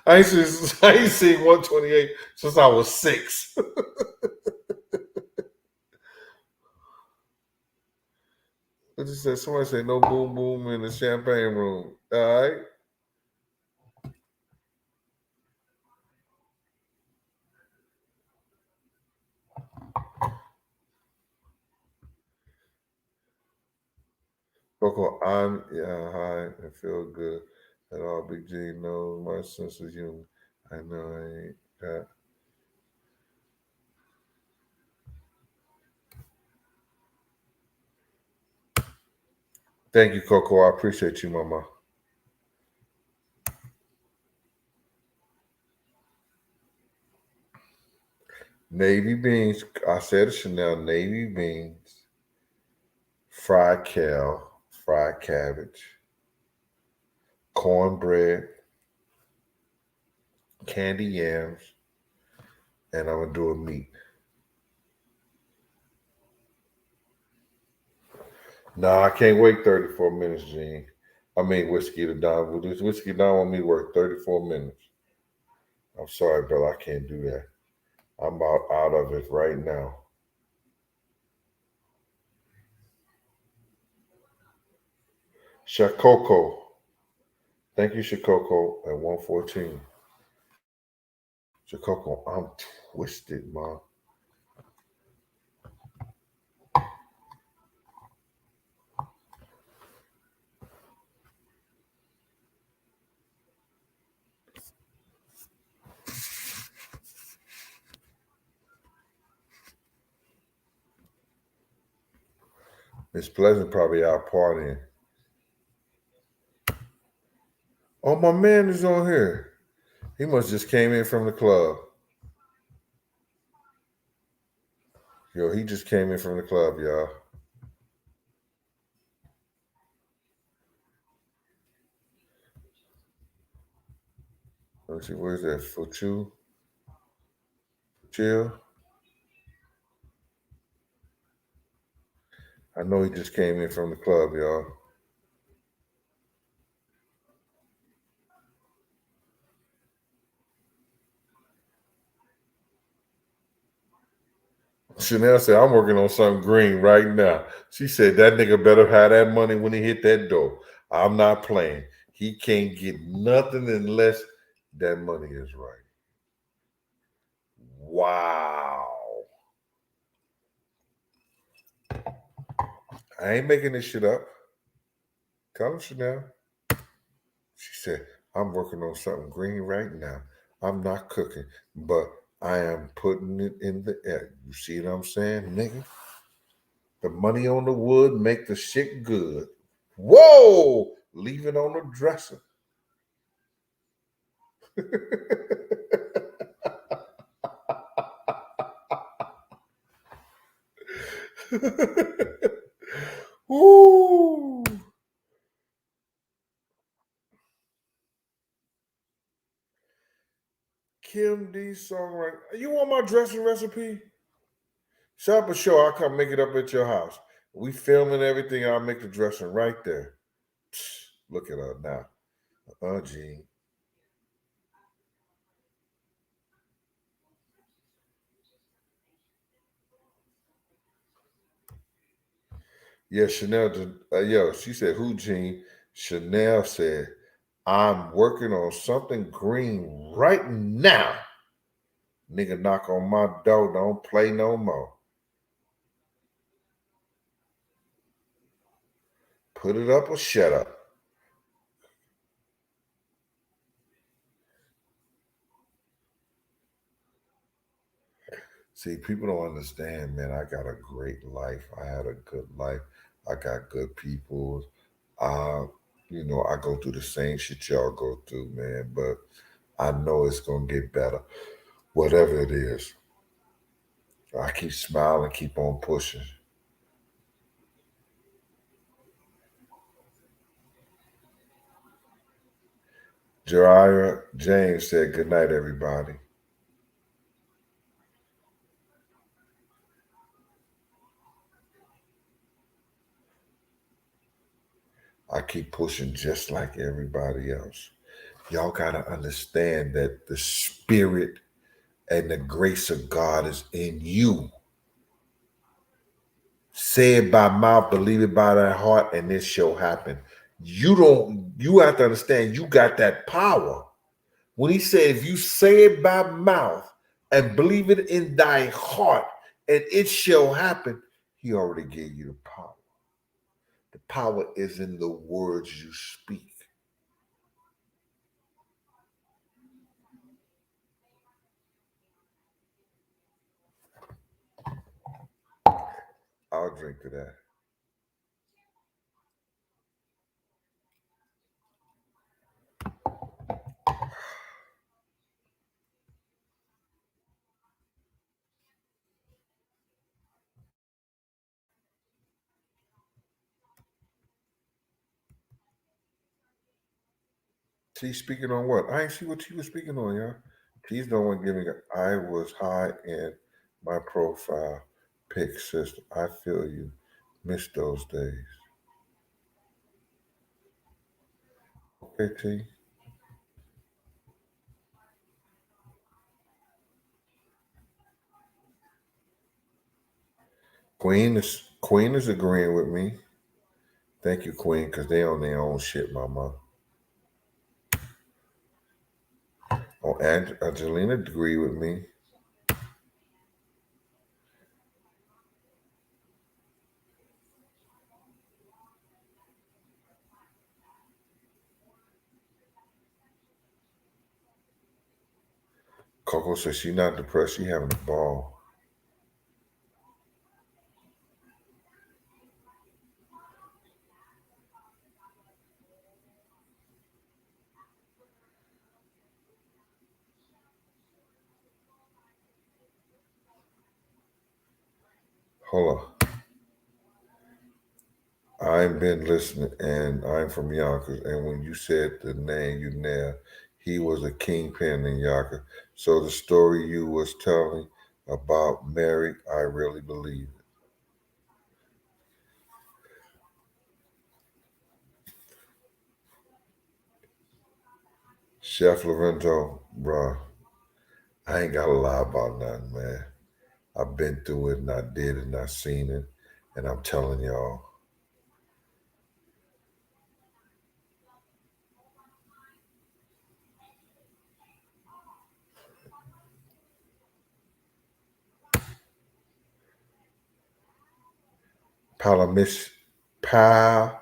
I ain't seen 128 since I was 6. What you said? Somebody said no boom boom in the champagne room. All right. Coco, I'm high and feel good. And all Big G knows my sense of humor. I know I ain't got. Thank you, Coco. I appreciate you, Mama. Navy beans. I said it, Chanel. Navy beans, fried kale, fried cabbage, cornbread, candy yams, and I'm gonna do a meat. Nah, I can't wait 34 minutes, Gene. I mean, whiskey to Don. With this whiskey Don want me to work 34 minutes. I'm sorry, Bella, I can't do that. I'm out of it right now. Shakoko. Thank you, Shakoko, at 114. Shakoko, I'm twisted, Mom. Miss Pleasant probably out partying. Oh, my man is on here. He must just came in from the club. Yo, he just came in from the club, y'all. Let me see, where's that? Fuchu? Chill? I know he just came in from the club, y'all. Chanel said, I'm working on something green right now. She said, that nigga better have that money when he hit that door. I'm not playing. He can't get nothing unless that money is right. Wow. I ain't making this shit up. Tell him, Chanel. She said, I'm working on something green right now. I'm not cooking, but I am putting it in the air. You see what I'm saying, nigga? The money on the wood make the shit good. Whoa! Leave it on the dresser. Woo! Kim D songwriter. You want my dressing recipe? Shop a show. I'll come make it up at your house. We filming everything. I'll make the dressing right there. Look at her now. Gene. Yeah, Chanel. She said, who, Gene? Chanel said, I'm working on something green right now. Nigga knock on my door. Don't play no more. Put it up or shut up. See, people don't understand, man. I got a great life. I had a good life. I got good people. Uh, I go through the same shit y'all go through, man. But I know it's gonna get better. Whatever it is. I keep smiling, keep on pushing. Jariah James said, good night, everybody. I keep pushing just like everybody else. Y'all got to understand that the spirit and the grace of God is in you. Say it by mouth, believe it by that heart, and this shall happen. You have to understand you got that power. When he said, if you say it by mouth and believe it in thy heart, and it shall happen, he already gave you the power. The power is in the words you speak. I'll drink to that. She's speaking on what? I ain't see what she was speaking on, y'all. She's the one giving it. I was high in my profile pic system. I feel you. Miss those days. Okay, T. Queen is agreeing with me. Thank you, Queen, because they on their own shit, mama. Oh, Angelina agree with me. Coco says she's not depressed. She having a ball. Hold on. I've been listening, and I'm from Yonkers. And when you said the name, you nailed. He was a kingpin in Yonkers. So the story you was telling about Mary, I really believe it. Chef Lorenzo, bro, I ain't got to lie about nothing, man. I've been through it, and I did it, and I seen it, and I'm telling y'all. Palmal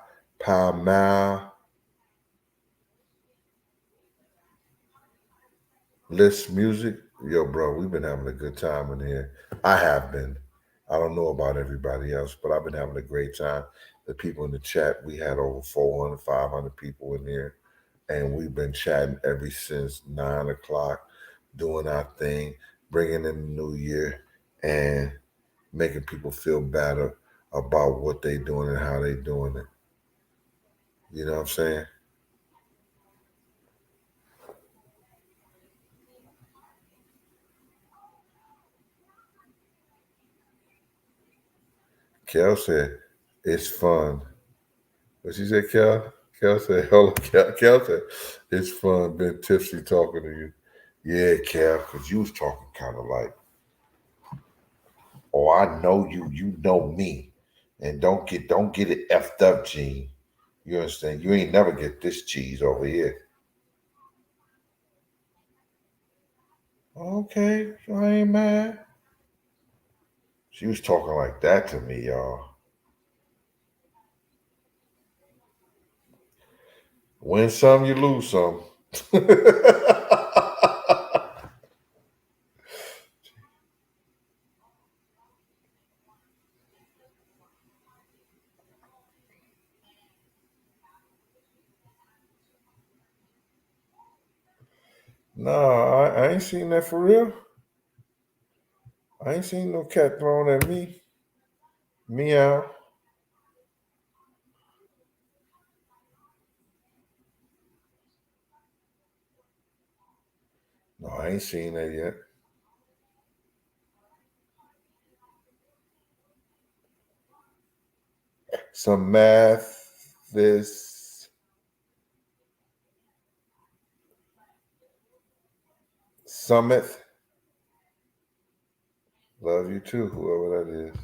list music. Yo, bro, we've been having a good time in here. I have been. I don't know about everybody else, but I've been having a great time. The people in the chat, we had over 400, 500 people in here, and we've been chatting ever since 9 o'clock, doing our thing, bringing in the new year, and making people feel better about what they're doing and how they're doing it. You know what I'm saying? Kel said, it's fun. What she said, Kel? Kel said, hello, Kel said, it's fun being tipsy talking to you. Yeah, Kel, because you was talking kind of like, oh, I know you, you know me. And don't get it effed up, Gene. You understand? You ain't never get this cheese over here. Okay, so I ain't mad. She was talking like that to me, y'all. Win some, you lose some. No, I ain't seen that for real. I ain't seen no cat thrown at me. Meow. No, I ain't seen that yet. Some math, this summit. Love you too, whoever that is.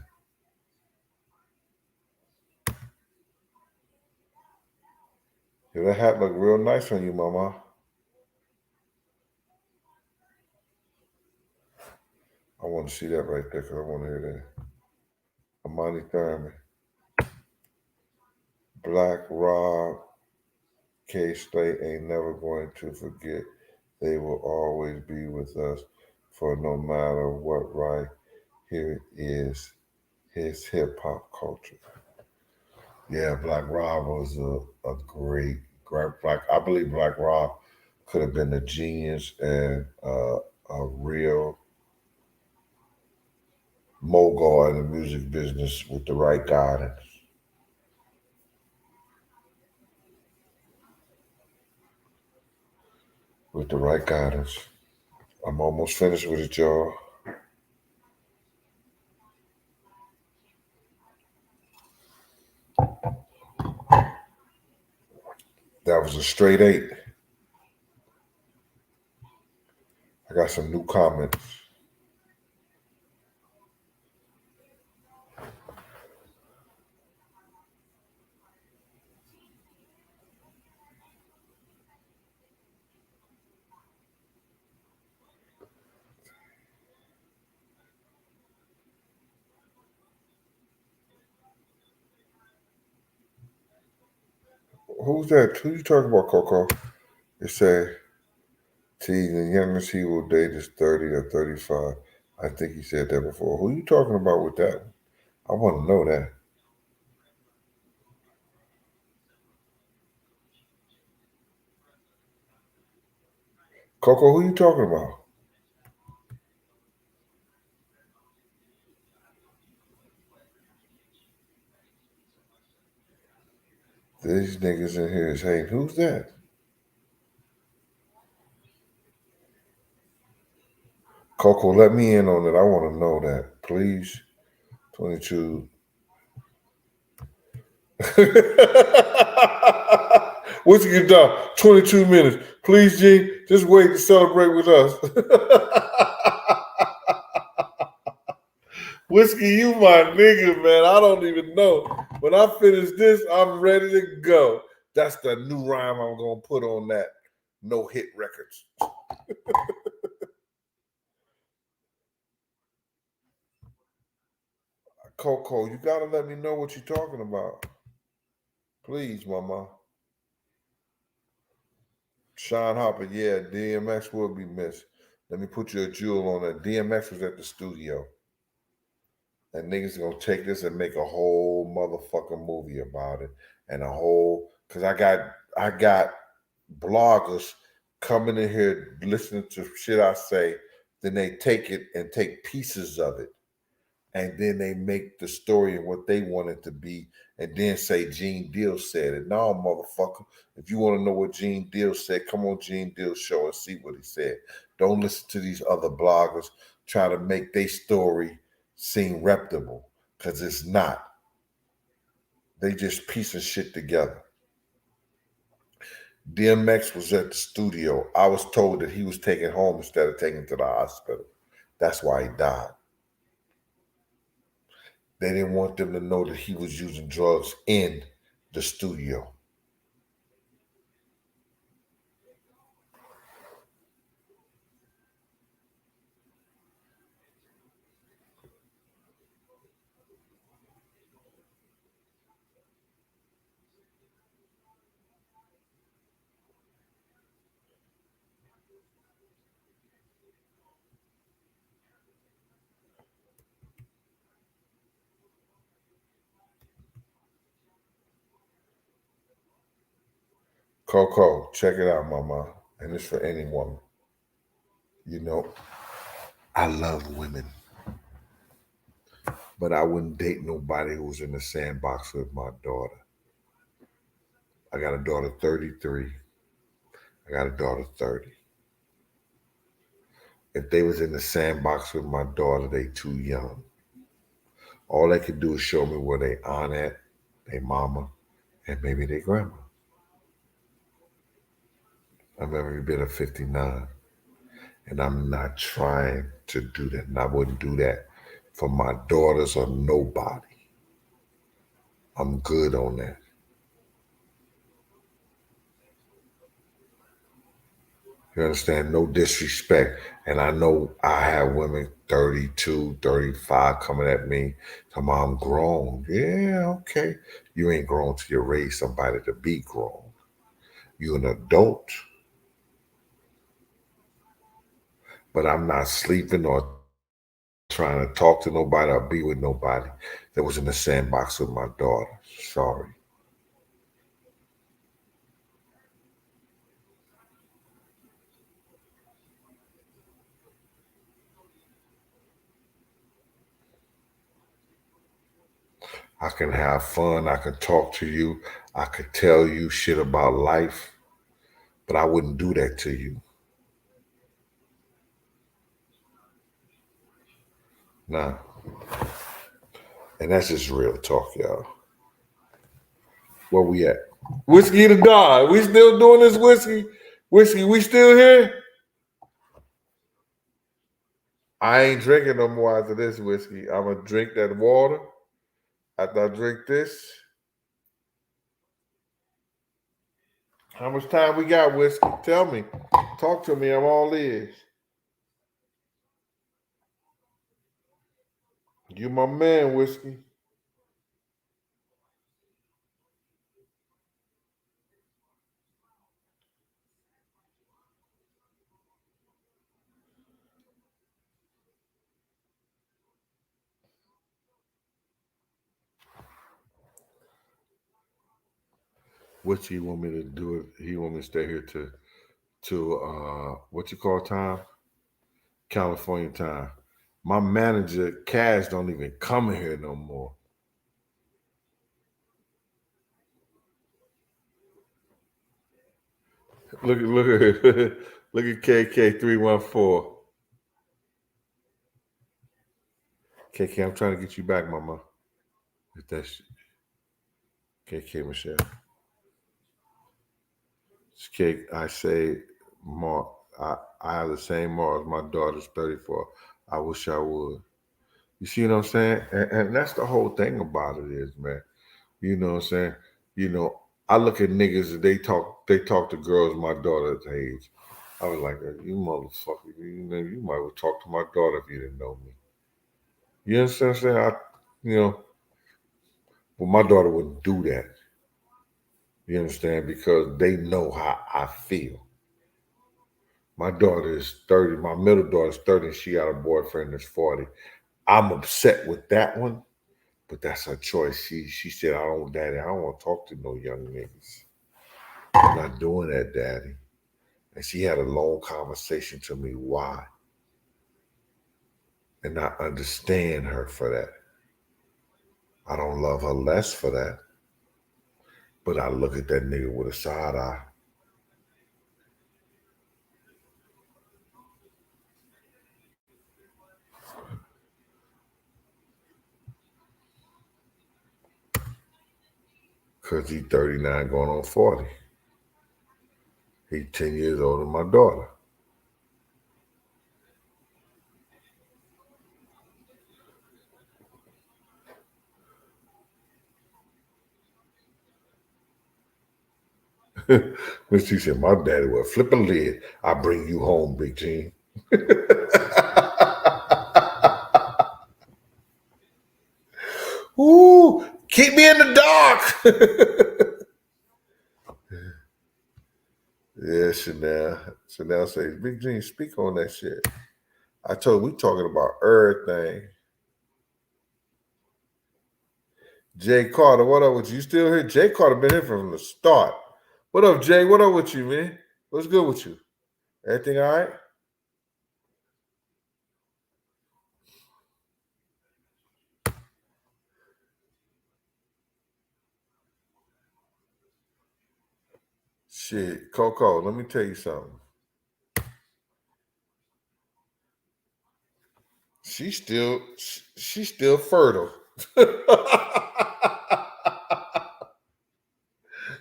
Yo, that hat look real nice on you, mama. I want to see that right there because I want to hear that. Amani Thurman. Black Rob, K-State ain't never going to forget. They will always be with us for no matter what. Right here is his hip hop culture. Yeah, Black Rob was a great Black. I believe Black Rob could have been a genius and a real mogul in the music business with the right guidance. With the right guidance. I'm almost finished with it, y'all. That was a straight 8. I got some new comments. Who's that? Who you talking about, Coco? It said, T, the youngest he will date is 30 or 35. I think he said that before. Who you talking about with that? I want to know that. Coco, who you talking about? These niggas in here is hating. Who's that? Coco, let me in on it. I want to know that. Please. 22. Whiskey Dog, 22 minutes. Please, G, just wait to celebrate with us. Whiskey, you my nigga, man. I don't even know. When I finish this, I'm ready to go. That's the new rhyme I'm going to put on that. No Hit Records. Coco, you gotta let me know what you're talking about. Please, mama. Sean Hopper, yeah, DMX will be missed. Let me put you a jewel on that. DMX was at the studio. And niggas gonna take this and make a whole motherfucking movie about it. And a whole, cause I got bloggers coming in here listening to shit I say, then they take it and take pieces of it. And then they make the story and what they want it to be, and then say Gene Deal said it. No, motherfucker. If you want to know what Gene Deal said, come on Gene Deal's show and see what he said. Don't listen to these other bloggers try to make their story seem reputable, because it's not. They just piecing shit together. DMX was at the studio. I was told that he was taken home instead of taken to the hospital. That's why he died. They didn't want them to know that he was using drugs in the studio. Coco, check it out, mama. And it's for any woman. You know, I love women. But I wouldn't date nobody who was in the sandbox with my daughter. I got a daughter 33. I got a daughter 30. If they was in the sandbox with my daughter, they too young. All they could do is show me where they aunt at, they mama, and maybe their grandma. I'm every bit of 59. And I'm not trying to do that. And I wouldn't do that for my daughters or nobody. I'm good on that. You understand? No disrespect. And I know I have women 32, 35 coming at me, telling me I'm grown. Yeah, okay. You ain't grown till you raise somebody to be grown. You're an adult. But I'm not sleeping or trying to talk to nobody or be with nobody that was in the sandbox with my daughter. Sorry. I can have fun. I can talk to you. I could tell you shit about life, but I wouldn't do that to you. Nah. And that's just real talk, y'all. Where we at? Whiskey to God. We still doing this whiskey? Whiskey, we still here? I ain't drinking no more after this whiskey. I'm going to drink that water. After I drink this. How much time we got, whiskey? Tell me. Talk to me. I'm all ears. You my man, whiskey. Which he want me to do it? He want me to stay here to what you call time? California time. My manager, Cash, don't even come here no more. Look at look at KK314. KK, I'm trying to get you back, mama. If that's KK Michelle. K, I say Mark. I have the same mark as my daughter's 34. I wish I would. You see what I'm saying? And that's the whole thing about it is, man. You know what I'm saying? You know, I look at niggas and they talk to girls my daughter's age. I was like, you motherfucker, you might well talk to my daughter if you didn't know me. You understand what I'm saying? you know. But my daughter wouldn't do that. You understand? Because they know how I feel. My daughter is 30. My middle daughter is 30. And she got a boyfriend that's 40. I'm upset with that one, but that's her choice. She said, Daddy, I don't want to talk to no young niggas. I'm not doing that, Daddy. And she had a long conversation to me why. And I understand her for that. I don't love her less for that. But I look at that nigga with a side eye. Because he's 39 going on 40. He's 10 years older than my daughter. When she said, my daddy would flip a lid. I bring you home, Big Gene. Ooh, keep me in the dark. Yeah, Chanel says, Big Gene, speak on that shit. I told you, we talking about everything. Jay Carter, what up with you? You still here? Jay Carter been here from the start. What up, Jay? What up with you, man? What's good with you? Everything all right? Shit, Coco, let me tell you something. She's still fertile.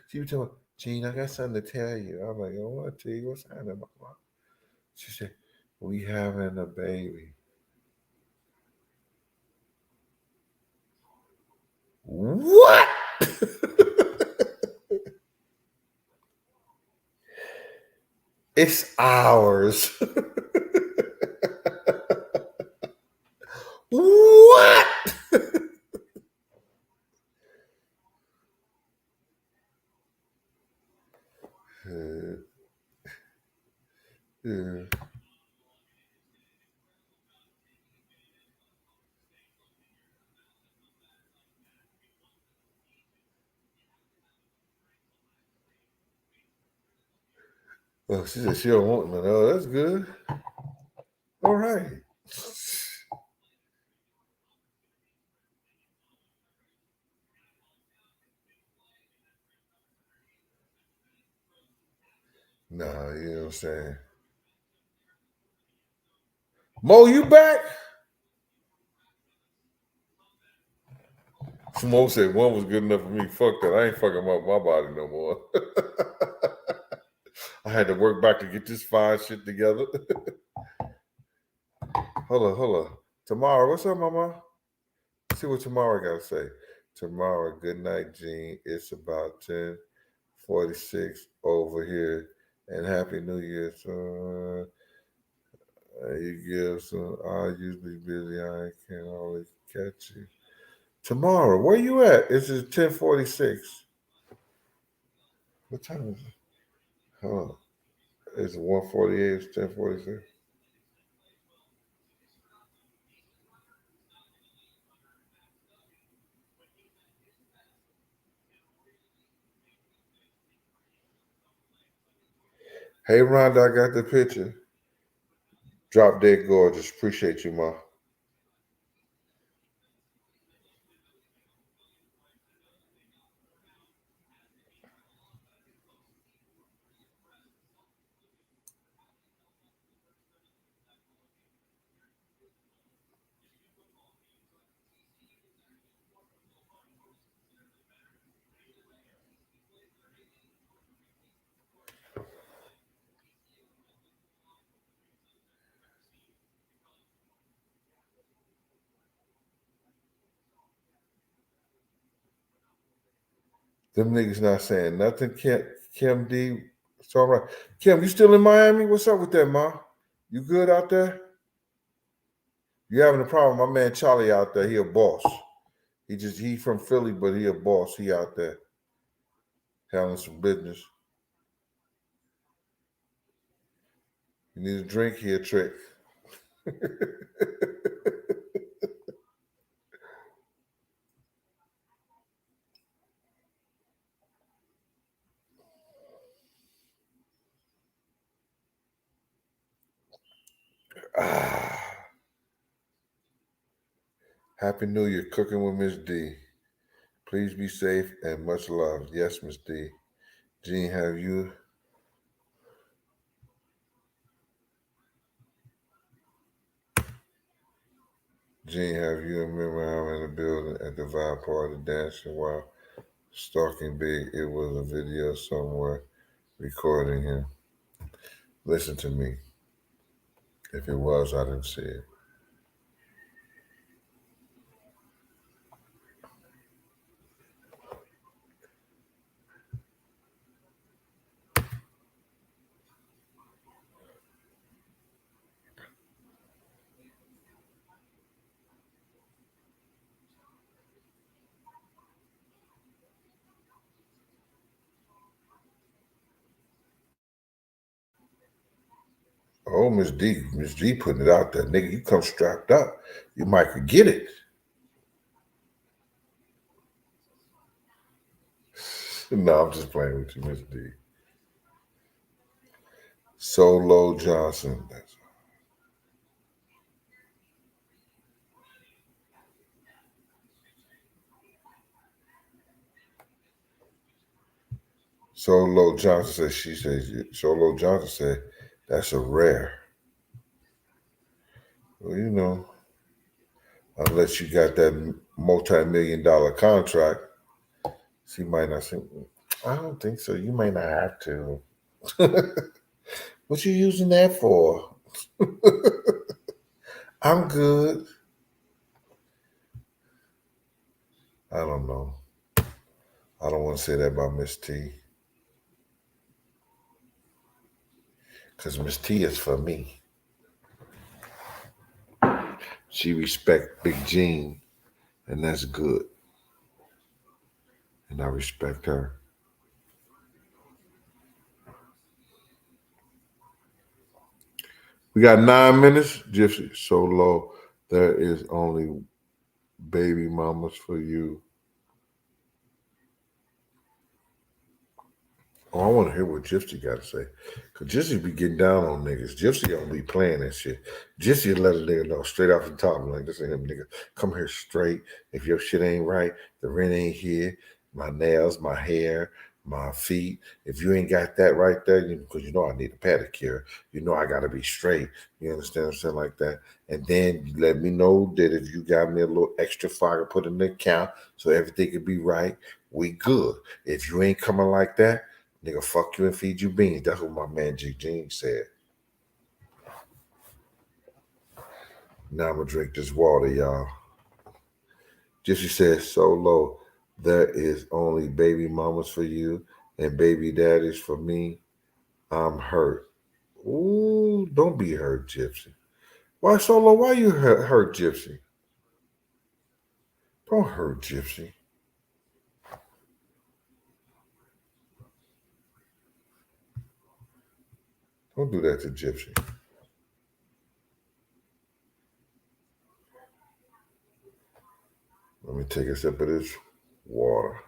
She was telling me, Gene, I got something to tell you. I'm like, I want to tell you what's happening. She said, we having a baby. What? It's ours. What? Yeah. Oh, she said she don't want none. Oh, that's good. All right. Nah, you know what I'm saying? Mo, you back? Mo said one was good enough for me. Fuck that. I ain't fucking up my body no more. I had to work back to get this fine shit together. Hold on. Tamara, what's up, mama? Let's see what Tamara got to say. Tamara, good night, Gene. It's about 10:46 over here. And Happy New Year. So, you give some. I usually busy. I can't always catch you. Tamara, where you at? It's 10:46. What time is it? Hold on. It's 1:48. It's 10:46. Hey, Rhonda, I got the picture. Drop dead gorgeous. Appreciate you, ma. Them niggas not saying nothing. Kim D. It's all right. Kim, you still in Miami? What's up with that, ma? You good out there? You having a problem? My man Charlie out there, he a boss. He from Philly, but he a boss. He out there handling some business. You need a drink here, Trick. Happy New Year, cooking with Miss D. Please be safe and much love. Yes, Miss D. Gene, have you? Gene, have you and Miriam in the building at the vibe party dancing while stalking Big? It was a video somewhere recording him. Listen to me. If it was, I didn't see it. Oh, Miss D putting it out there. Nigga, you come strapped up. You might could get it. No, I'm just playing with you, Miss D. Solo Johnson. Solo Johnson Solo Johnson said, that's a rare. Well, you know, unless you got that multi-million-dollar contract, she might not say, I don't think so. You may not have to. What you using that for? I'm good. I don't know. I don't want to say that about Miss T. Because Miss T is for me. She respect Big Gene, and that's good. And I respect her. We got 9 minutes. Gypsy, Solo. There is only baby mamas for you. Oh, I want to hear what Gypsy got to say. Because Gypsy be getting down on niggas. Gypsy don't be playing that shit. Gypsy let a nigga know straight off the top. Like, this ain't him, nigga. Come here straight. If your shit ain't right, the rent ain't here. My nails, my hair, my feet. If you ain't got that right there, because you know I need a pedicure. You know I got to be straight. You understand what I'm saying? Like that. And then you let me know that if you got me a little extra fire, put in the account so everything could be right, we good. If you ain't coming like that, nigga, fuck you and feed you beans. That's what my man G Gene said. Now I'm gonna drink this water, y'all. Gypsy says, Solo, there is only baby mamas for you and baby daddies for me. I'm hurt. Ooh, don't be hurt, Gypsy. Why, Solo? Why you hurt, Gypsy? Don't hurt, Gypsy. Don't do that to Gypsy. Let me take a sip of this water.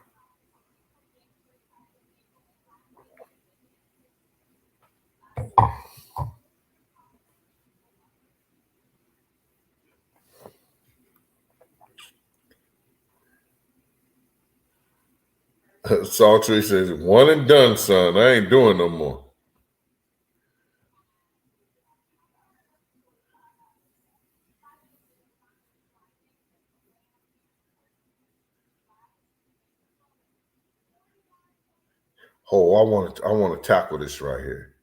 Saltree says, one and done, son. I ain't doing no more. Oh, I want to tackle this right here.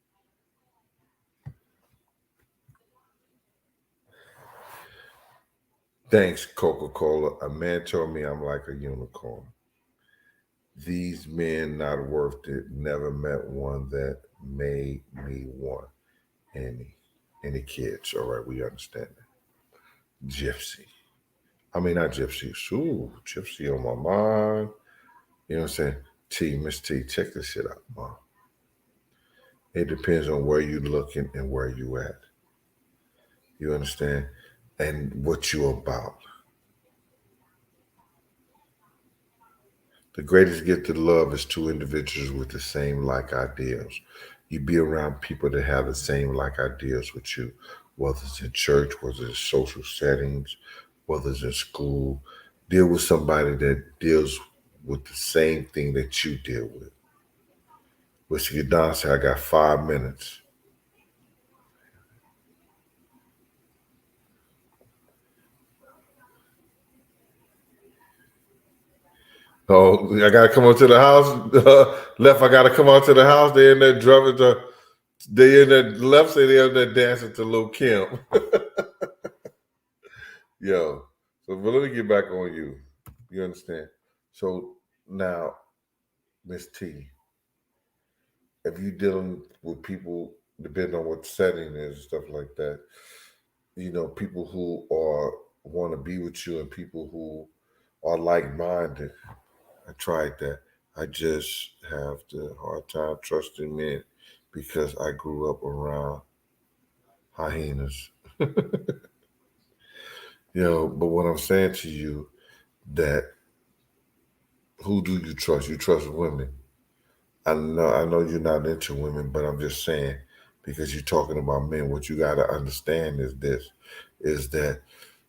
Thanks, Coca-Cola. A man told me I'm like a unicorn. These men not worth it. Never met one that made me want any kids. All right, we understand that. Gypsy. I mean, not gypsies. Ooh, gypsy on my mind. You know what I'm saying? Miss T, check this shit out, Mom. It depends on where you looking and where you at. You understand? And what you about. The greatest gift of love is two individuals with the same like ideals. You be around people that have the same like ideals with you, whether it's in church, whether it's social settings, whether it's in school. Deal with somebody that deals with the same thing that you deal with. Whiskey Don said, I got 5 minutes. Oh, I gotta come up to the house. Left, I gotta come out to the house. They in there drumming to. They in there left. Say they in there dancing to Lil Kim. Yo, so but let me get back on you. You understand? So now, Miss T, if you dealing with people, depending on what setting is and stuff like that, you know, people who are want to be with you and people who are like minded. I tried that. I just have the hard time trusting men because I grew up around hyenas. You know, but what I'm saying to you that who do you trust? You trust women. I know you're not into women, but I'm just saying because you're talking about men. What you got to understand is this: is that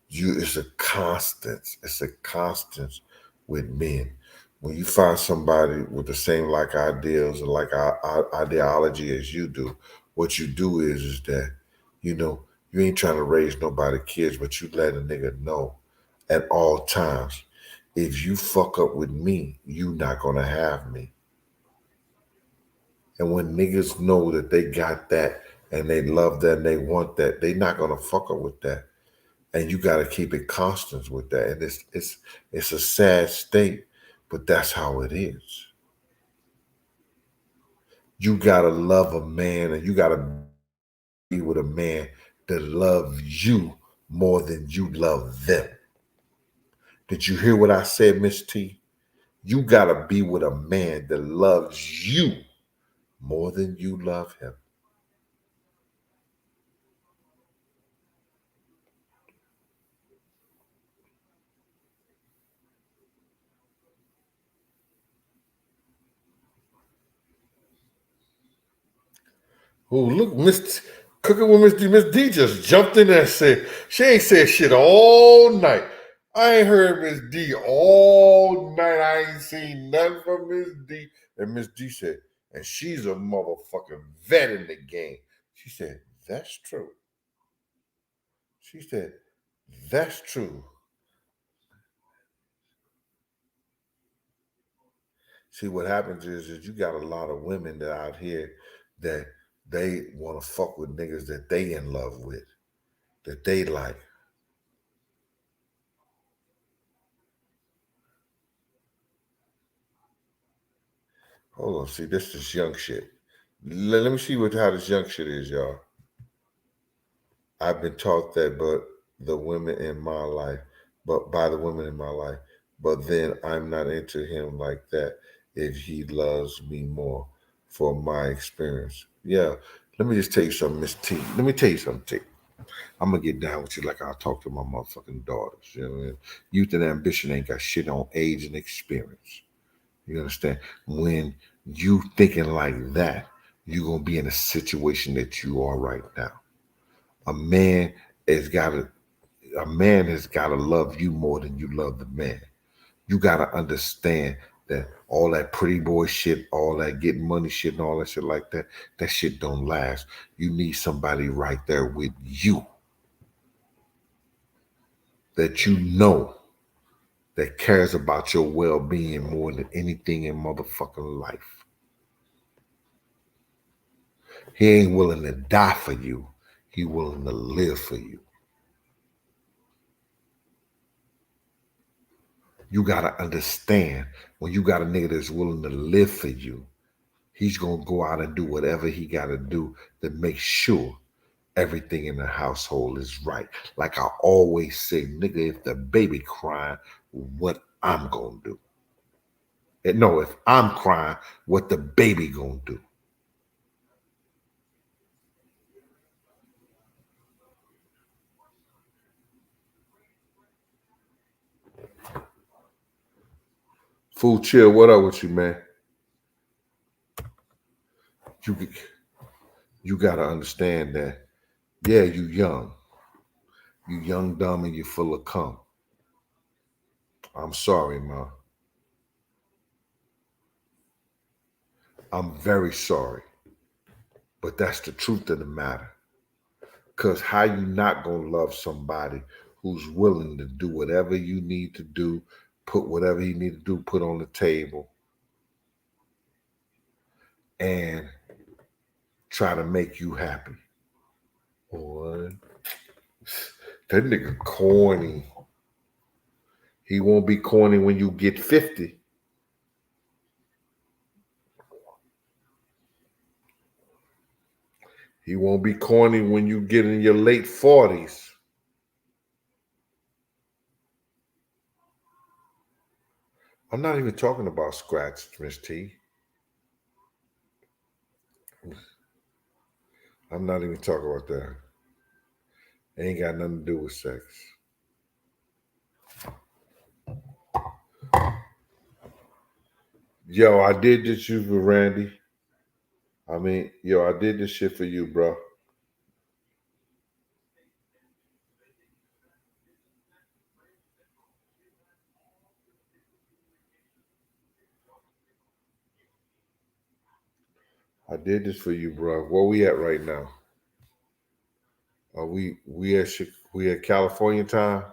it's a constant. It's a constant with men. When you find somebody with the same like ideals and like ideology as you do, what you do is that you know you ain't trying to raise nobody kids, but you let a nigga know at all times if you fuck up with me, you not gonna have me. And when niggas know that they got that and they love that and they want that, they not gonna fuck up with that. And you gotta keep it constant with that. And it's a sad state, but that's how it is. You gotta love a man and you gotta be with a man that loves you more than you love them. Did you hear what I said, Miss T? You gotta be with a man that loves you more than you love him. Oh, look, Miss Cooking with Miss D. Miss D just jumped in there and said, she ain't said shit all night. I ain't heard Miss D all night. I ain't seen nothing from Miss D. And Miss D said, and she's a motherfucking vet in the game. She said, that's true. She said, that's true. See, what happens is you got a lot of women that out here that they want to fuck with niggas that they in love with, that they like. Hold on, see, this is young shit. Let me see how this young shit is, y'all. I've been taught that, but the women in my life, but by the women in my life, but then I'm not into him like that if he loves me more for my experience. Yeah, let me just tell you something, Miss T. Let me tell you something, T. I'm gonna get down with you like I talk to my motherfucking daughters. You know what I mean? Youth and ambition ain't got shit on age and experience. You understand? When you thinking like that, you're gonna be in a situation that you are right now. A man has gotta love you more than you love the man. You gotta understand that all that pretty boy shit, all that getting money shit and all that shit like that, that shit don't last. You need somebody right there with you that you know that cares about your well-being more than anything in motherfucking life. He ain't willing to die for you. He willing to live for you. You gotta understand when you got a nigga that's willing to live for you, he's gonna go out and do whatever he gotta do to make sure everything in the household is right. Like I always say, nigga, if the baby crying, what I'm gonna do. And no, if I'm crying, what the baby gonna do. Fool chill, what up with you, man? You you gotta understand that, yeah, you young. You young, dumb, and you full of cum. I'm sorry, ma. I'm very sorry. But that's the truth of the matter. Because how you not going to love somebody who's willing to do whatever you need to do, put whatever you need to do, put on the table, and try to make you happy? Boy, that nigga corny. He won't be corny when you get 50. He won't be corny when you get in your late 40s. I'm not even talking about scratch, Miss T. I'm not even talking about that. It ain't got nothing to do with sex. Yo, I did this shit for Randy. I did this shit for you, bro. I did this for you, bro. Where we at right now? Are we at California time?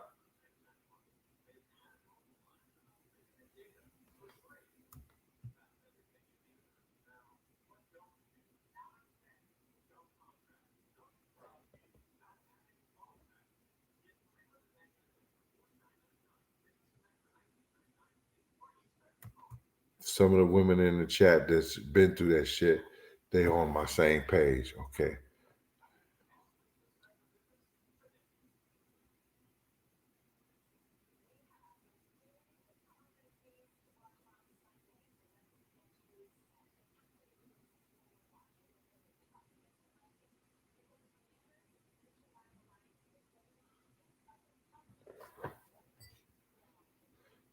Some of the women in the chat that's been through that shit, they on my same page. Okay.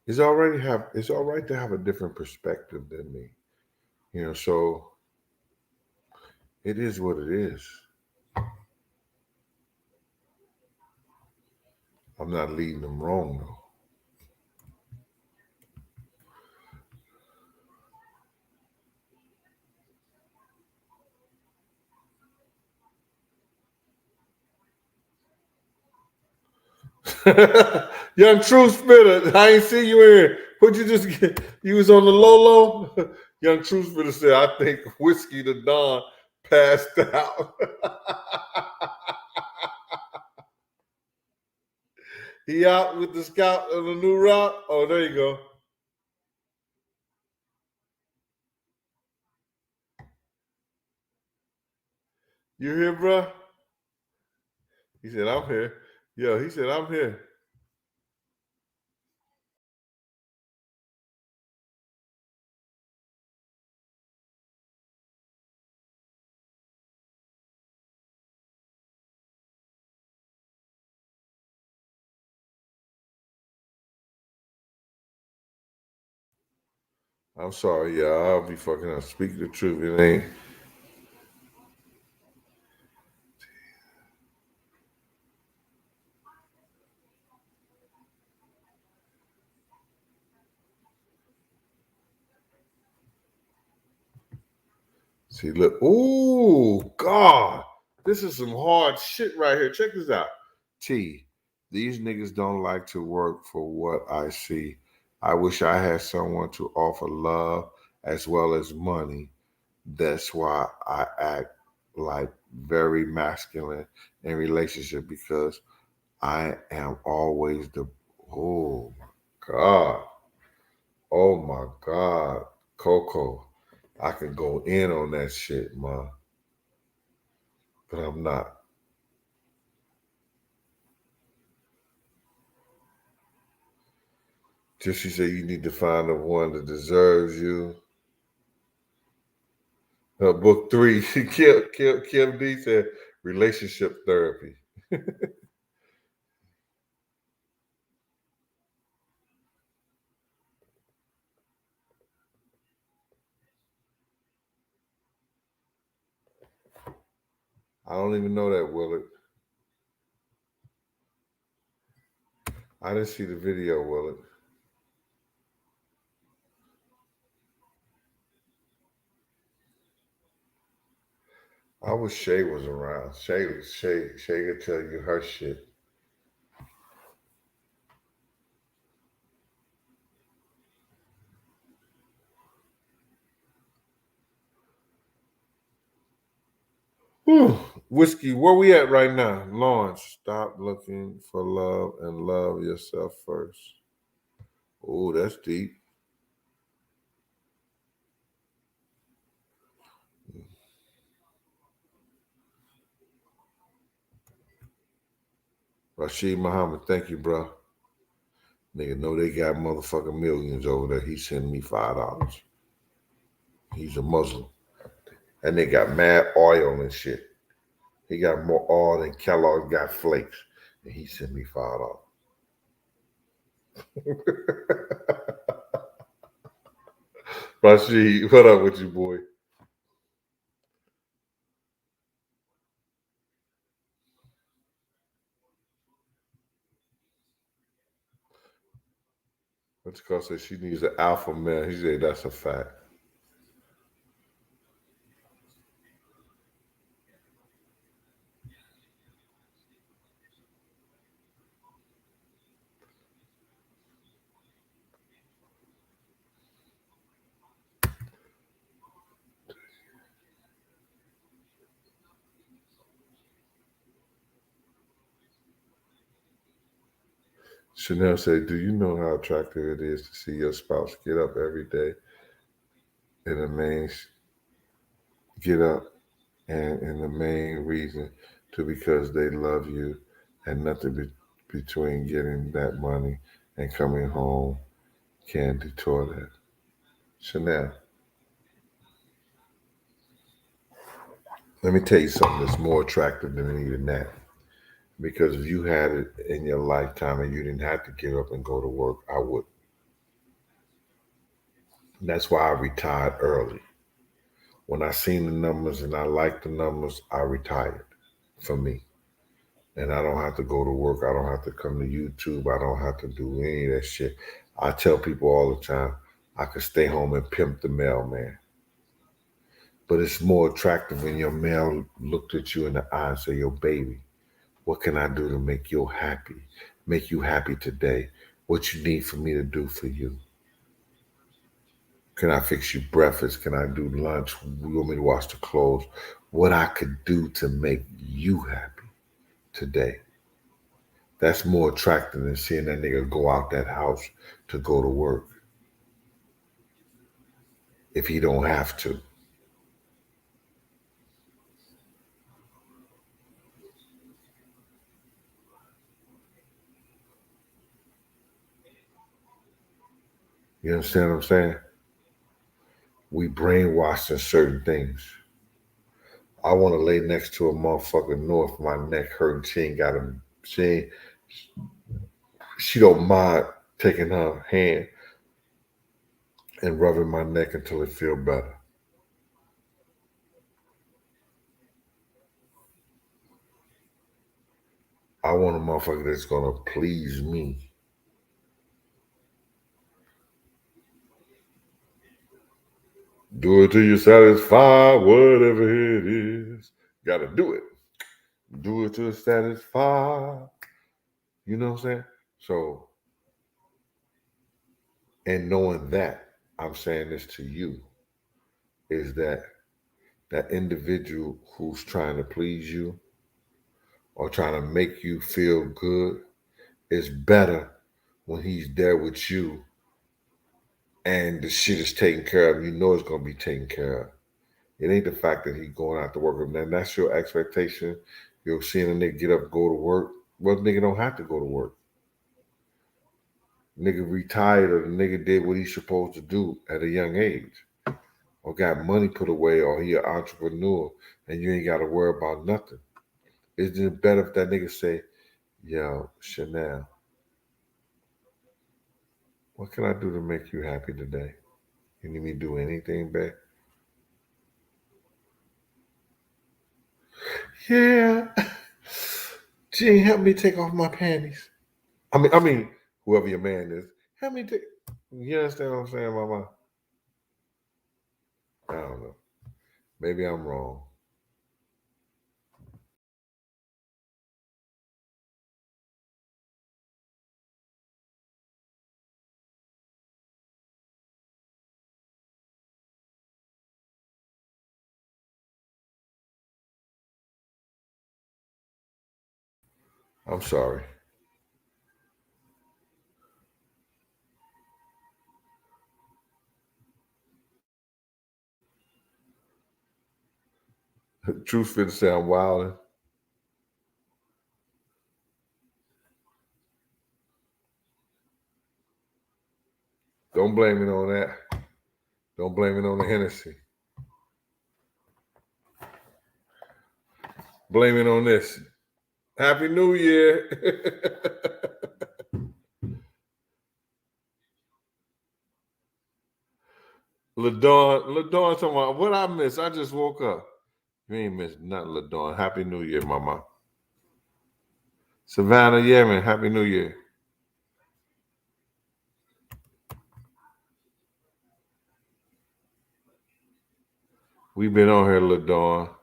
It's all right to have a different perspective than me. So it is what it is. I'm not leading them wrong though. Young True Spitter, I ain't see you in here. What'd you just get? You was on the low. Young True Spitter said, I think Whiskey the Don passed out. He out with the scout of the new route. Oh, there you go. You here, bro? He said, I'm here. Yo, he said, I'm here. I'm sorry, y'all. I'll be fucking up. Speak the truth. It ain't. See, look. Ooh, God. This is some hard shit right here. Check this out. T, these niggas don't like to work for what I see. I wish I had someone to offer love as well as money. That's why I act like very masculine in relationship because I am always the, oh my God. Oh my God. Coco. I could go in on that shit, man. But I'm not. Just she said you need to find the one that deserves you. Book 3, Kim D said relationship therapy. I don't even know that, Willard. I didn't see the video, Willard. I wish Shay was around. Shay could tell you her shit. Whew. Whiskey, where we at right now? Launch. Stop looking for love and love yourself first. Oh, that's deep. Rashid Muhammad, thank you, bro. Nigga know they got motherfucking millions over there. He sent me $5. He's a Muslim. And they got mad oil and shit. He got more oil than Kellogg got flakes. And he sent me $5. Rashid, what up with you, boy? What's called said she needs an alpha male. He said that's a fact. Chanel said, do you know how attractive it is to see your spouse get up every day and the main get up and the main reason to because they love you and nothing between getting that money and coming home can detour that. Chanel, let me tell you something that's more attractive than even that. Because if you had it in your lifetime and you didn't have to get up and go to work, I would. That's why I retired early. When I seen the numbers and I liked the numbers, I retired for me. And I don't have to go to work. I don't have to come to YouTube. I don't have to do any of that shit. I tell people all the time, I could stay home and pimp the mailman. But it's more attractive when your mail looked at you in the eye and said, yo, baby, what can I do to make you happy? Make you happy today? What you need for me to do for you? Can I fix you breakfast? Can I do lunch? You want me to wash the clothes? What I could do to make you happy today. That's more attractive than seeing that nigga go out that house to go to work. If he don't have to. You understand what I'm saying? We brainwashed in certain things. I want to lay next to a motherfucker north, my neck hurting. She don't mind taking her hand and rubbing my neck until it feel better. I want a motherfucker that's gonna please me. Do it till you satisfy whatever it is. Gotta do it. Do it till satisfy. You know what I'm saying? So, and knowing that, I'm saying this to you, is that individual who's trying to please you or trying to make you feel good is better when he's there with you and the shit is taken care of. You know it's gonna be taken care of. It ain't the fact that he's going out to work, and then that's your expectation. You're seeing a nigga get up, go to work. Well, nigga don't have to go to work. Nigga retired or the nigga did what he's supposed to do at a young age. Or got money put away, or he an entrepreneur and you ain't gotta worry about nothing. Isn't it better if that nigga say, yo, Chanel, what can I do to make you happy today? You need me to do anything, babe? Yeah. Gee, help me take off my panties. I mean, whoever your man is, help me take. You understand what I'm saying, Mama? I don't know. Maybe I'm wrong. I'm sorry. Truth fit say I'm wilding. Don't blame it on that. Don't blame it on the Hennessy. Blame it on this. Happy New Year. LaDawn talking about what I missed. I just woke up. You ain't missed nothing, LaDawn. Happy New Year, Mama. Savannah, yeah, man. Happy New Year. We've been on here, LaDawn.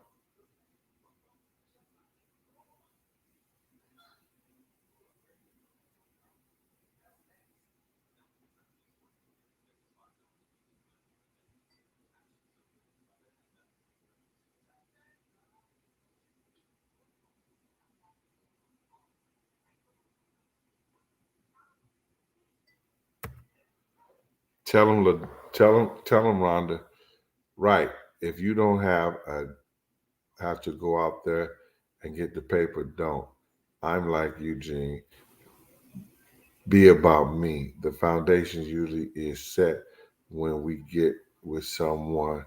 Tell him, Rhonda. Right. If you don't have to go out there and get the paper, don't. I'm like Eugene. Be about me. The foundation usually is set when we get with someone.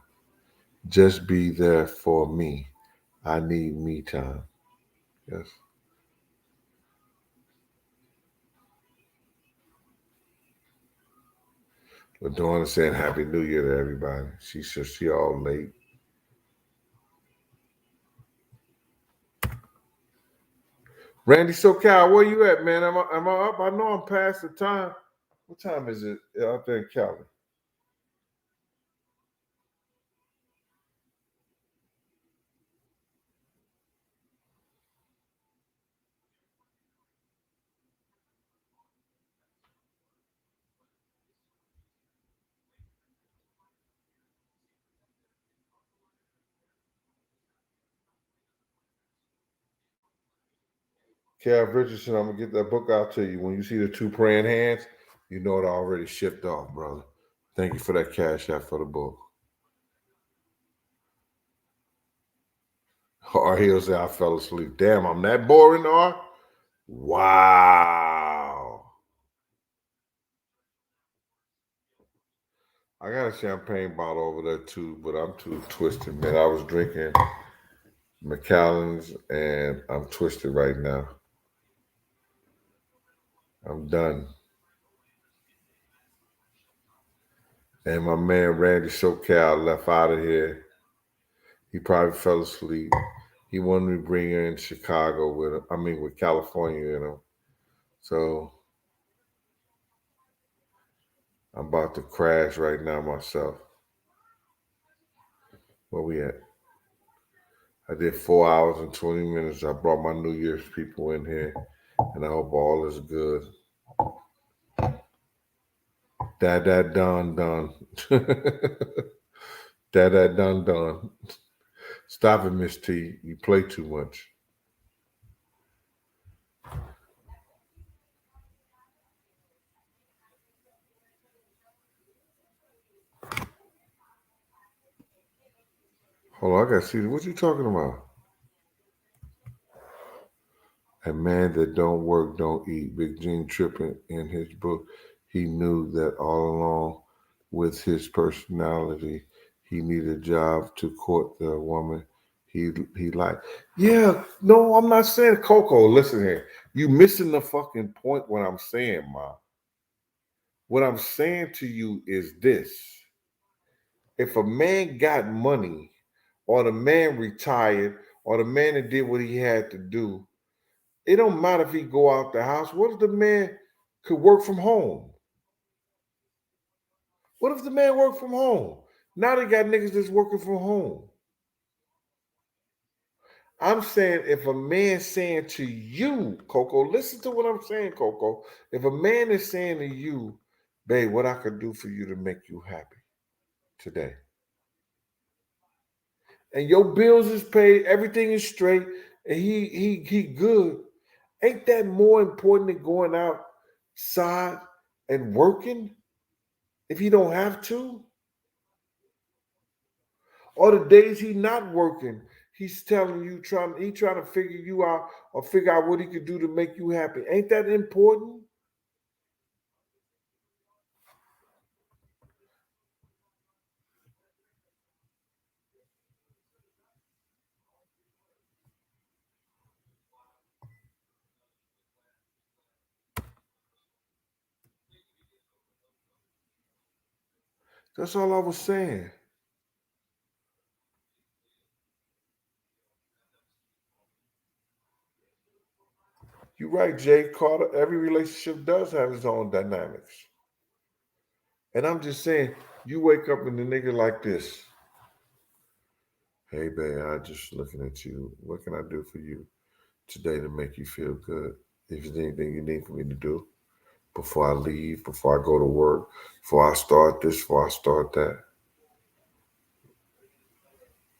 Just be there for me. I need me time. Yes. LaDawn is saying Happy New Year to everybody. She says she all late. Randy SoCal, where you at, man? Am I up? I know I'm past the time. What time is it out there in Cali? Kev Richardson, I'm gonna get that book out to you. When you see the two praying hands, you know it already shipped off, brother. Thank you for that cash out for the book. Or he'll say I fell asleep. Damn, I'm that boring, or wow. I got a champagne bottle over there too, but I'm too twisted, man. I was drinking Macallan's and I'm twisted right now. I'm done. And my man Randy SoCal left out of here. He probably fell asleep. He wanted me to bring her in Chicago with him. I mean, with California in him. So I'm about to crash right now myself. Where we at? I did 4 hours and 20 minutes. I brought my New Year's people in here, and I hope all is good. Dad, done. Dad, done. Stop it, Miss T. You play too much. Hold on, I gotta see what you talking about. A man that don't work, don't eat. Big Gene tripping in his book. he knew that all along with his personality, he needed a job to court the woman he liked. Yeah, no, I'm not saying Coco. Listen here, you missing the fucking point. What I'm saying, Ma. What I'm saying to you is this: if a man got money, or the man retired, or the man that did what he had to do, it don't matter if he go out the house. What if the man could work from home? What if the man work from home? Now they got niggas that's working from home. I'm saying if a man saying to you, Coco, listen to what I'm saying, Coco. If a man is saying to you, babe, what I could do for you to make you happy today, and your bills is paid, everything is straight, and he good, ain't that more important than going outside and working if he don't have to? Or the days he not working, he's telling you he trying to figure you out or figure out what he could do to make you happy. Ain't that important? That's all I was saying. You're right, Jay Carter. Every relationship does have its own dynamics. And I'm just saying, you wake up and the nigga like this. Hey, babe, I just looking at you. What can I do for you today to make you feel good? If there's anything you need for me to do before I leave, before I go to work, before I start this, before I start that.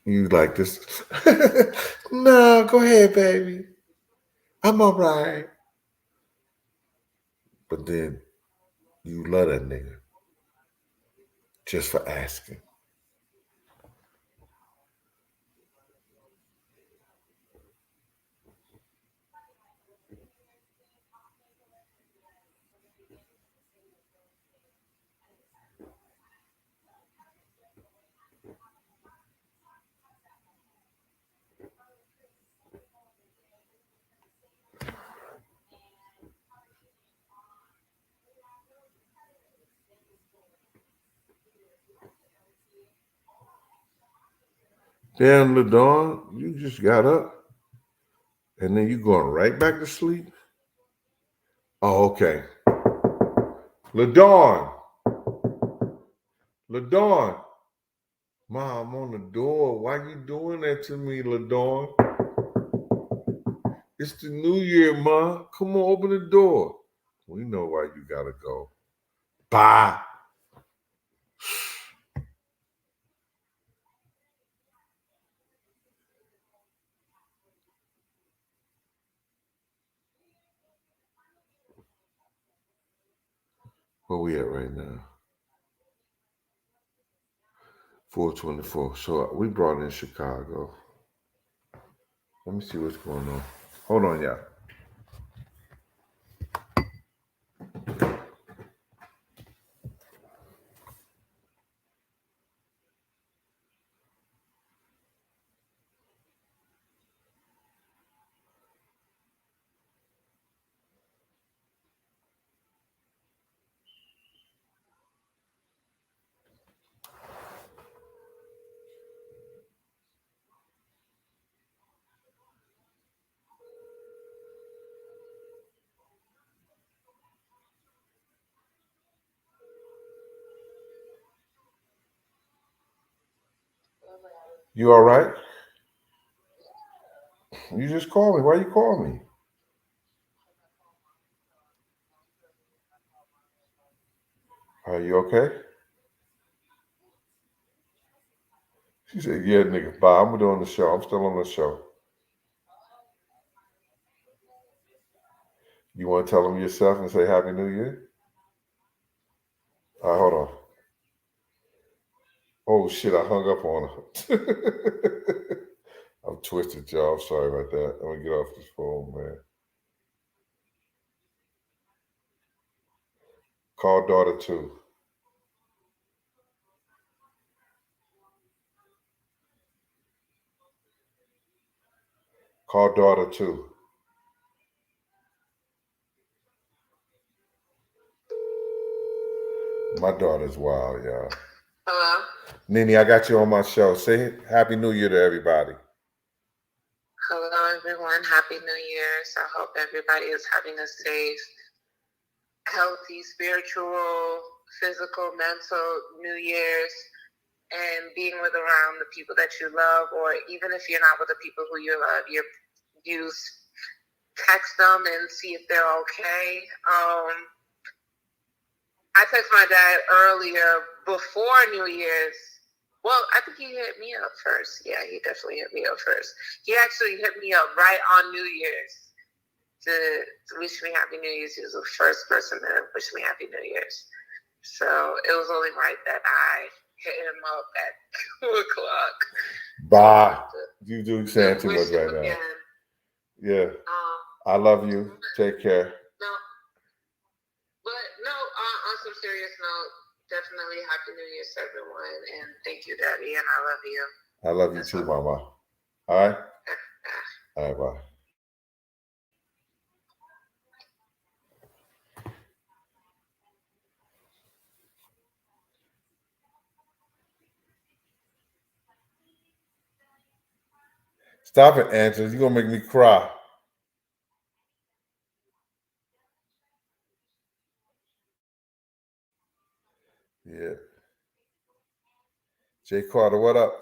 You like this? No, go ahead, baby. I'm all right. But then you love that nigga just for asking. Damn, LaDawn, you just got up and then you going right back to sleep? Oh, okay. LaDawn. LaDawn. Ma, I'm on the door. Why you doing that to me, LaDawn? It's the new year, Ma. Come on, open the door. We know why you gotta go. Bye. Where we at right now? 424. So we brought in Chicago. Let me see what's going on. Hold on, y'all. You all right? You just called me. Why you call me? Are you okay? She said, yeah, nigga, bye. I'm doing the show. I'm still on the show. You want to tell them yourself and say Happy New Year? All right, hold on. Oh, shit, I hung up on her. I'm twisted, y'all. I'm sorry about that. I'm going to get off this phone, man. Call daughter 2. Call daughter 2. My daughter's wild, y'all. Hello? Nene, I got you on my show. Say Happy New Year to everybody. Hello, everyone. Happy New Year's. I hope everybody is having a safe, healthy, spiritual, physical, mental New Year's, and being with around the people that you love, or even if you're not with the people who you love, you text them and see if they're okay. I texted my dad earlier before New Year's. Well, I think he hit me up first. Yeah, he definitely hit me up first. He actually hit me up right on New Year's to wish me Happy New Year's. He was the first person to wish me Happy New Year's. So it was only right that I hit him up at 2 o'clock. Bye. You do saying too much right now. Yeah. I love you. Take care. No. But no, on some serious note, definitely Happy New Year's to everyone. And thank you, Daddy. And I love you. I love you too, Mama. All right? All right, bye. Stop it, Angela. You're going to make me cry. Yeah. Jay Carter, what up?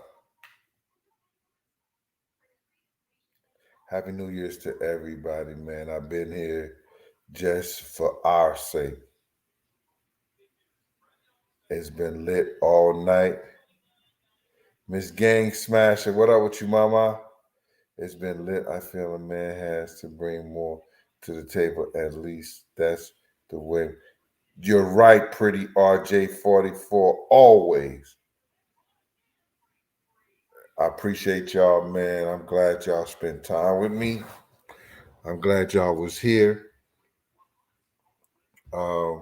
Happy New Year's to everybody, man. I've been here just for our sake. It's been lit all night. Miss Gang Smasher, what up with you, Mama? It's been lit. I feel a man has to bring more to the table. At least that's the way. You're right, pretty RJ44, always. I appreciate y'all, man. I'm glad y'all spent time with me. I'm glad y'all was here. I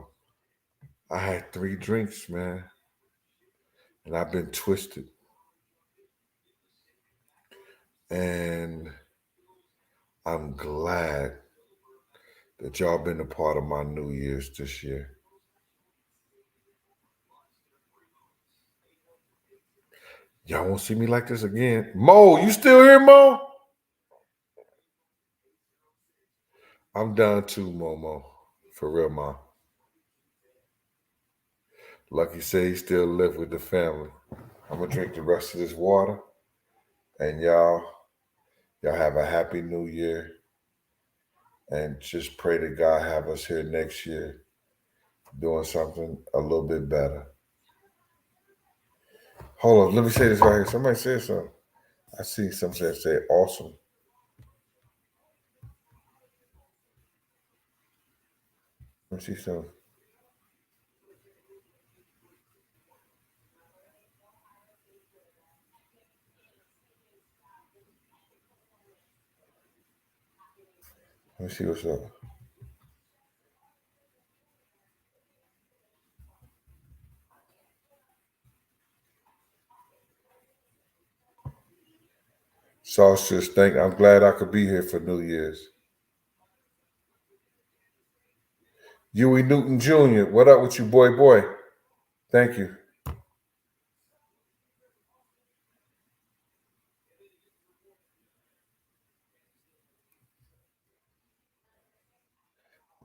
had 3 drinks, man, and I've been twisted. And I'm glad that y'all been a part of my New Year's this year. Y'all won't see me like this again. Mo, you still here, Mo? I'm done too, Momo. For real, Mom. Lucky say he still live with the family. I'm gonna drink the rest of this water. And y'all have a happy new year. And just pray that God have us here next year doing something a little bit better. Hold on, let me say this right here. Somebody said something. I see something that say awesome. Let me see something. Let me see what's up. Sauce just I'm glad I could be here for New Year's. Huey Newton Jr., what up with you, boy? Thank you.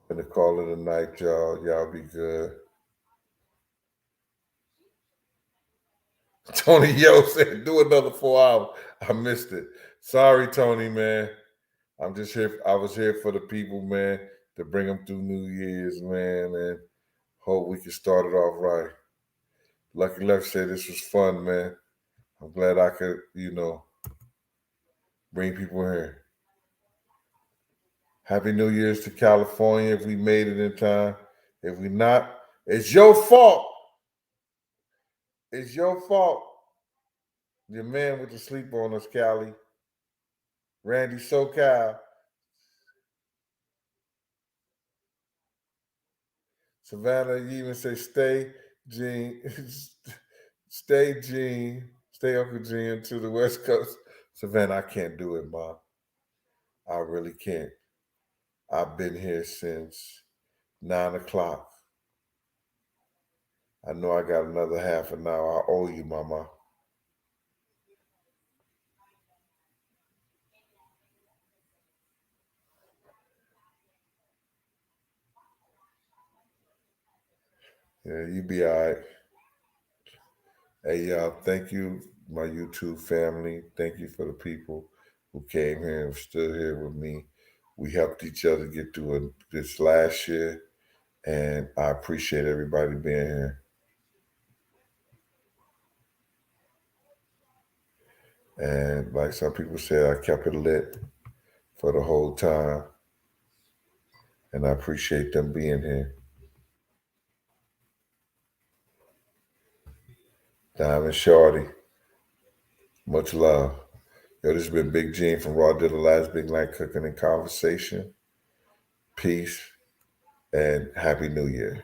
I'm gonna call it a night, y'all. Y'all be good. Tony Yo said, do another 4 hours. I missed it. Sorry, Tony, man. I'm just here. I was here for the people, man, to bring them through New Year's, man, and hope we can start it off right. Lucky Left said this was fun, man. I'm glad I could, bring people here. Happy New Year's to California if we made it in time. If we not, it's your fault. It's your fault. Your man went to sleep on us, Cali. Randy SoCal. Savannah, you even say stay Gene, stay Gene, stay Uncle Gene to the West Coast. Savannah, I can't do it, Ma. I really can't. I've been here since 9 o'clock. I know I got another half an hour. I owe you, Mama. Yeah, you be all right. Hey, y'all, thank you, my YouTube family. Thank you for the people who came here and stood here with me. We helped each other get through this last year, and I appreciate everybody being here. And like some people said, I kept it lit for the whole time, and I appreciate them being here. Diamond Shorty, much love. Yo, this has been Big Gene from Raw Did the Last Big Night Cooking and Conversation. Peace and Happy New Year.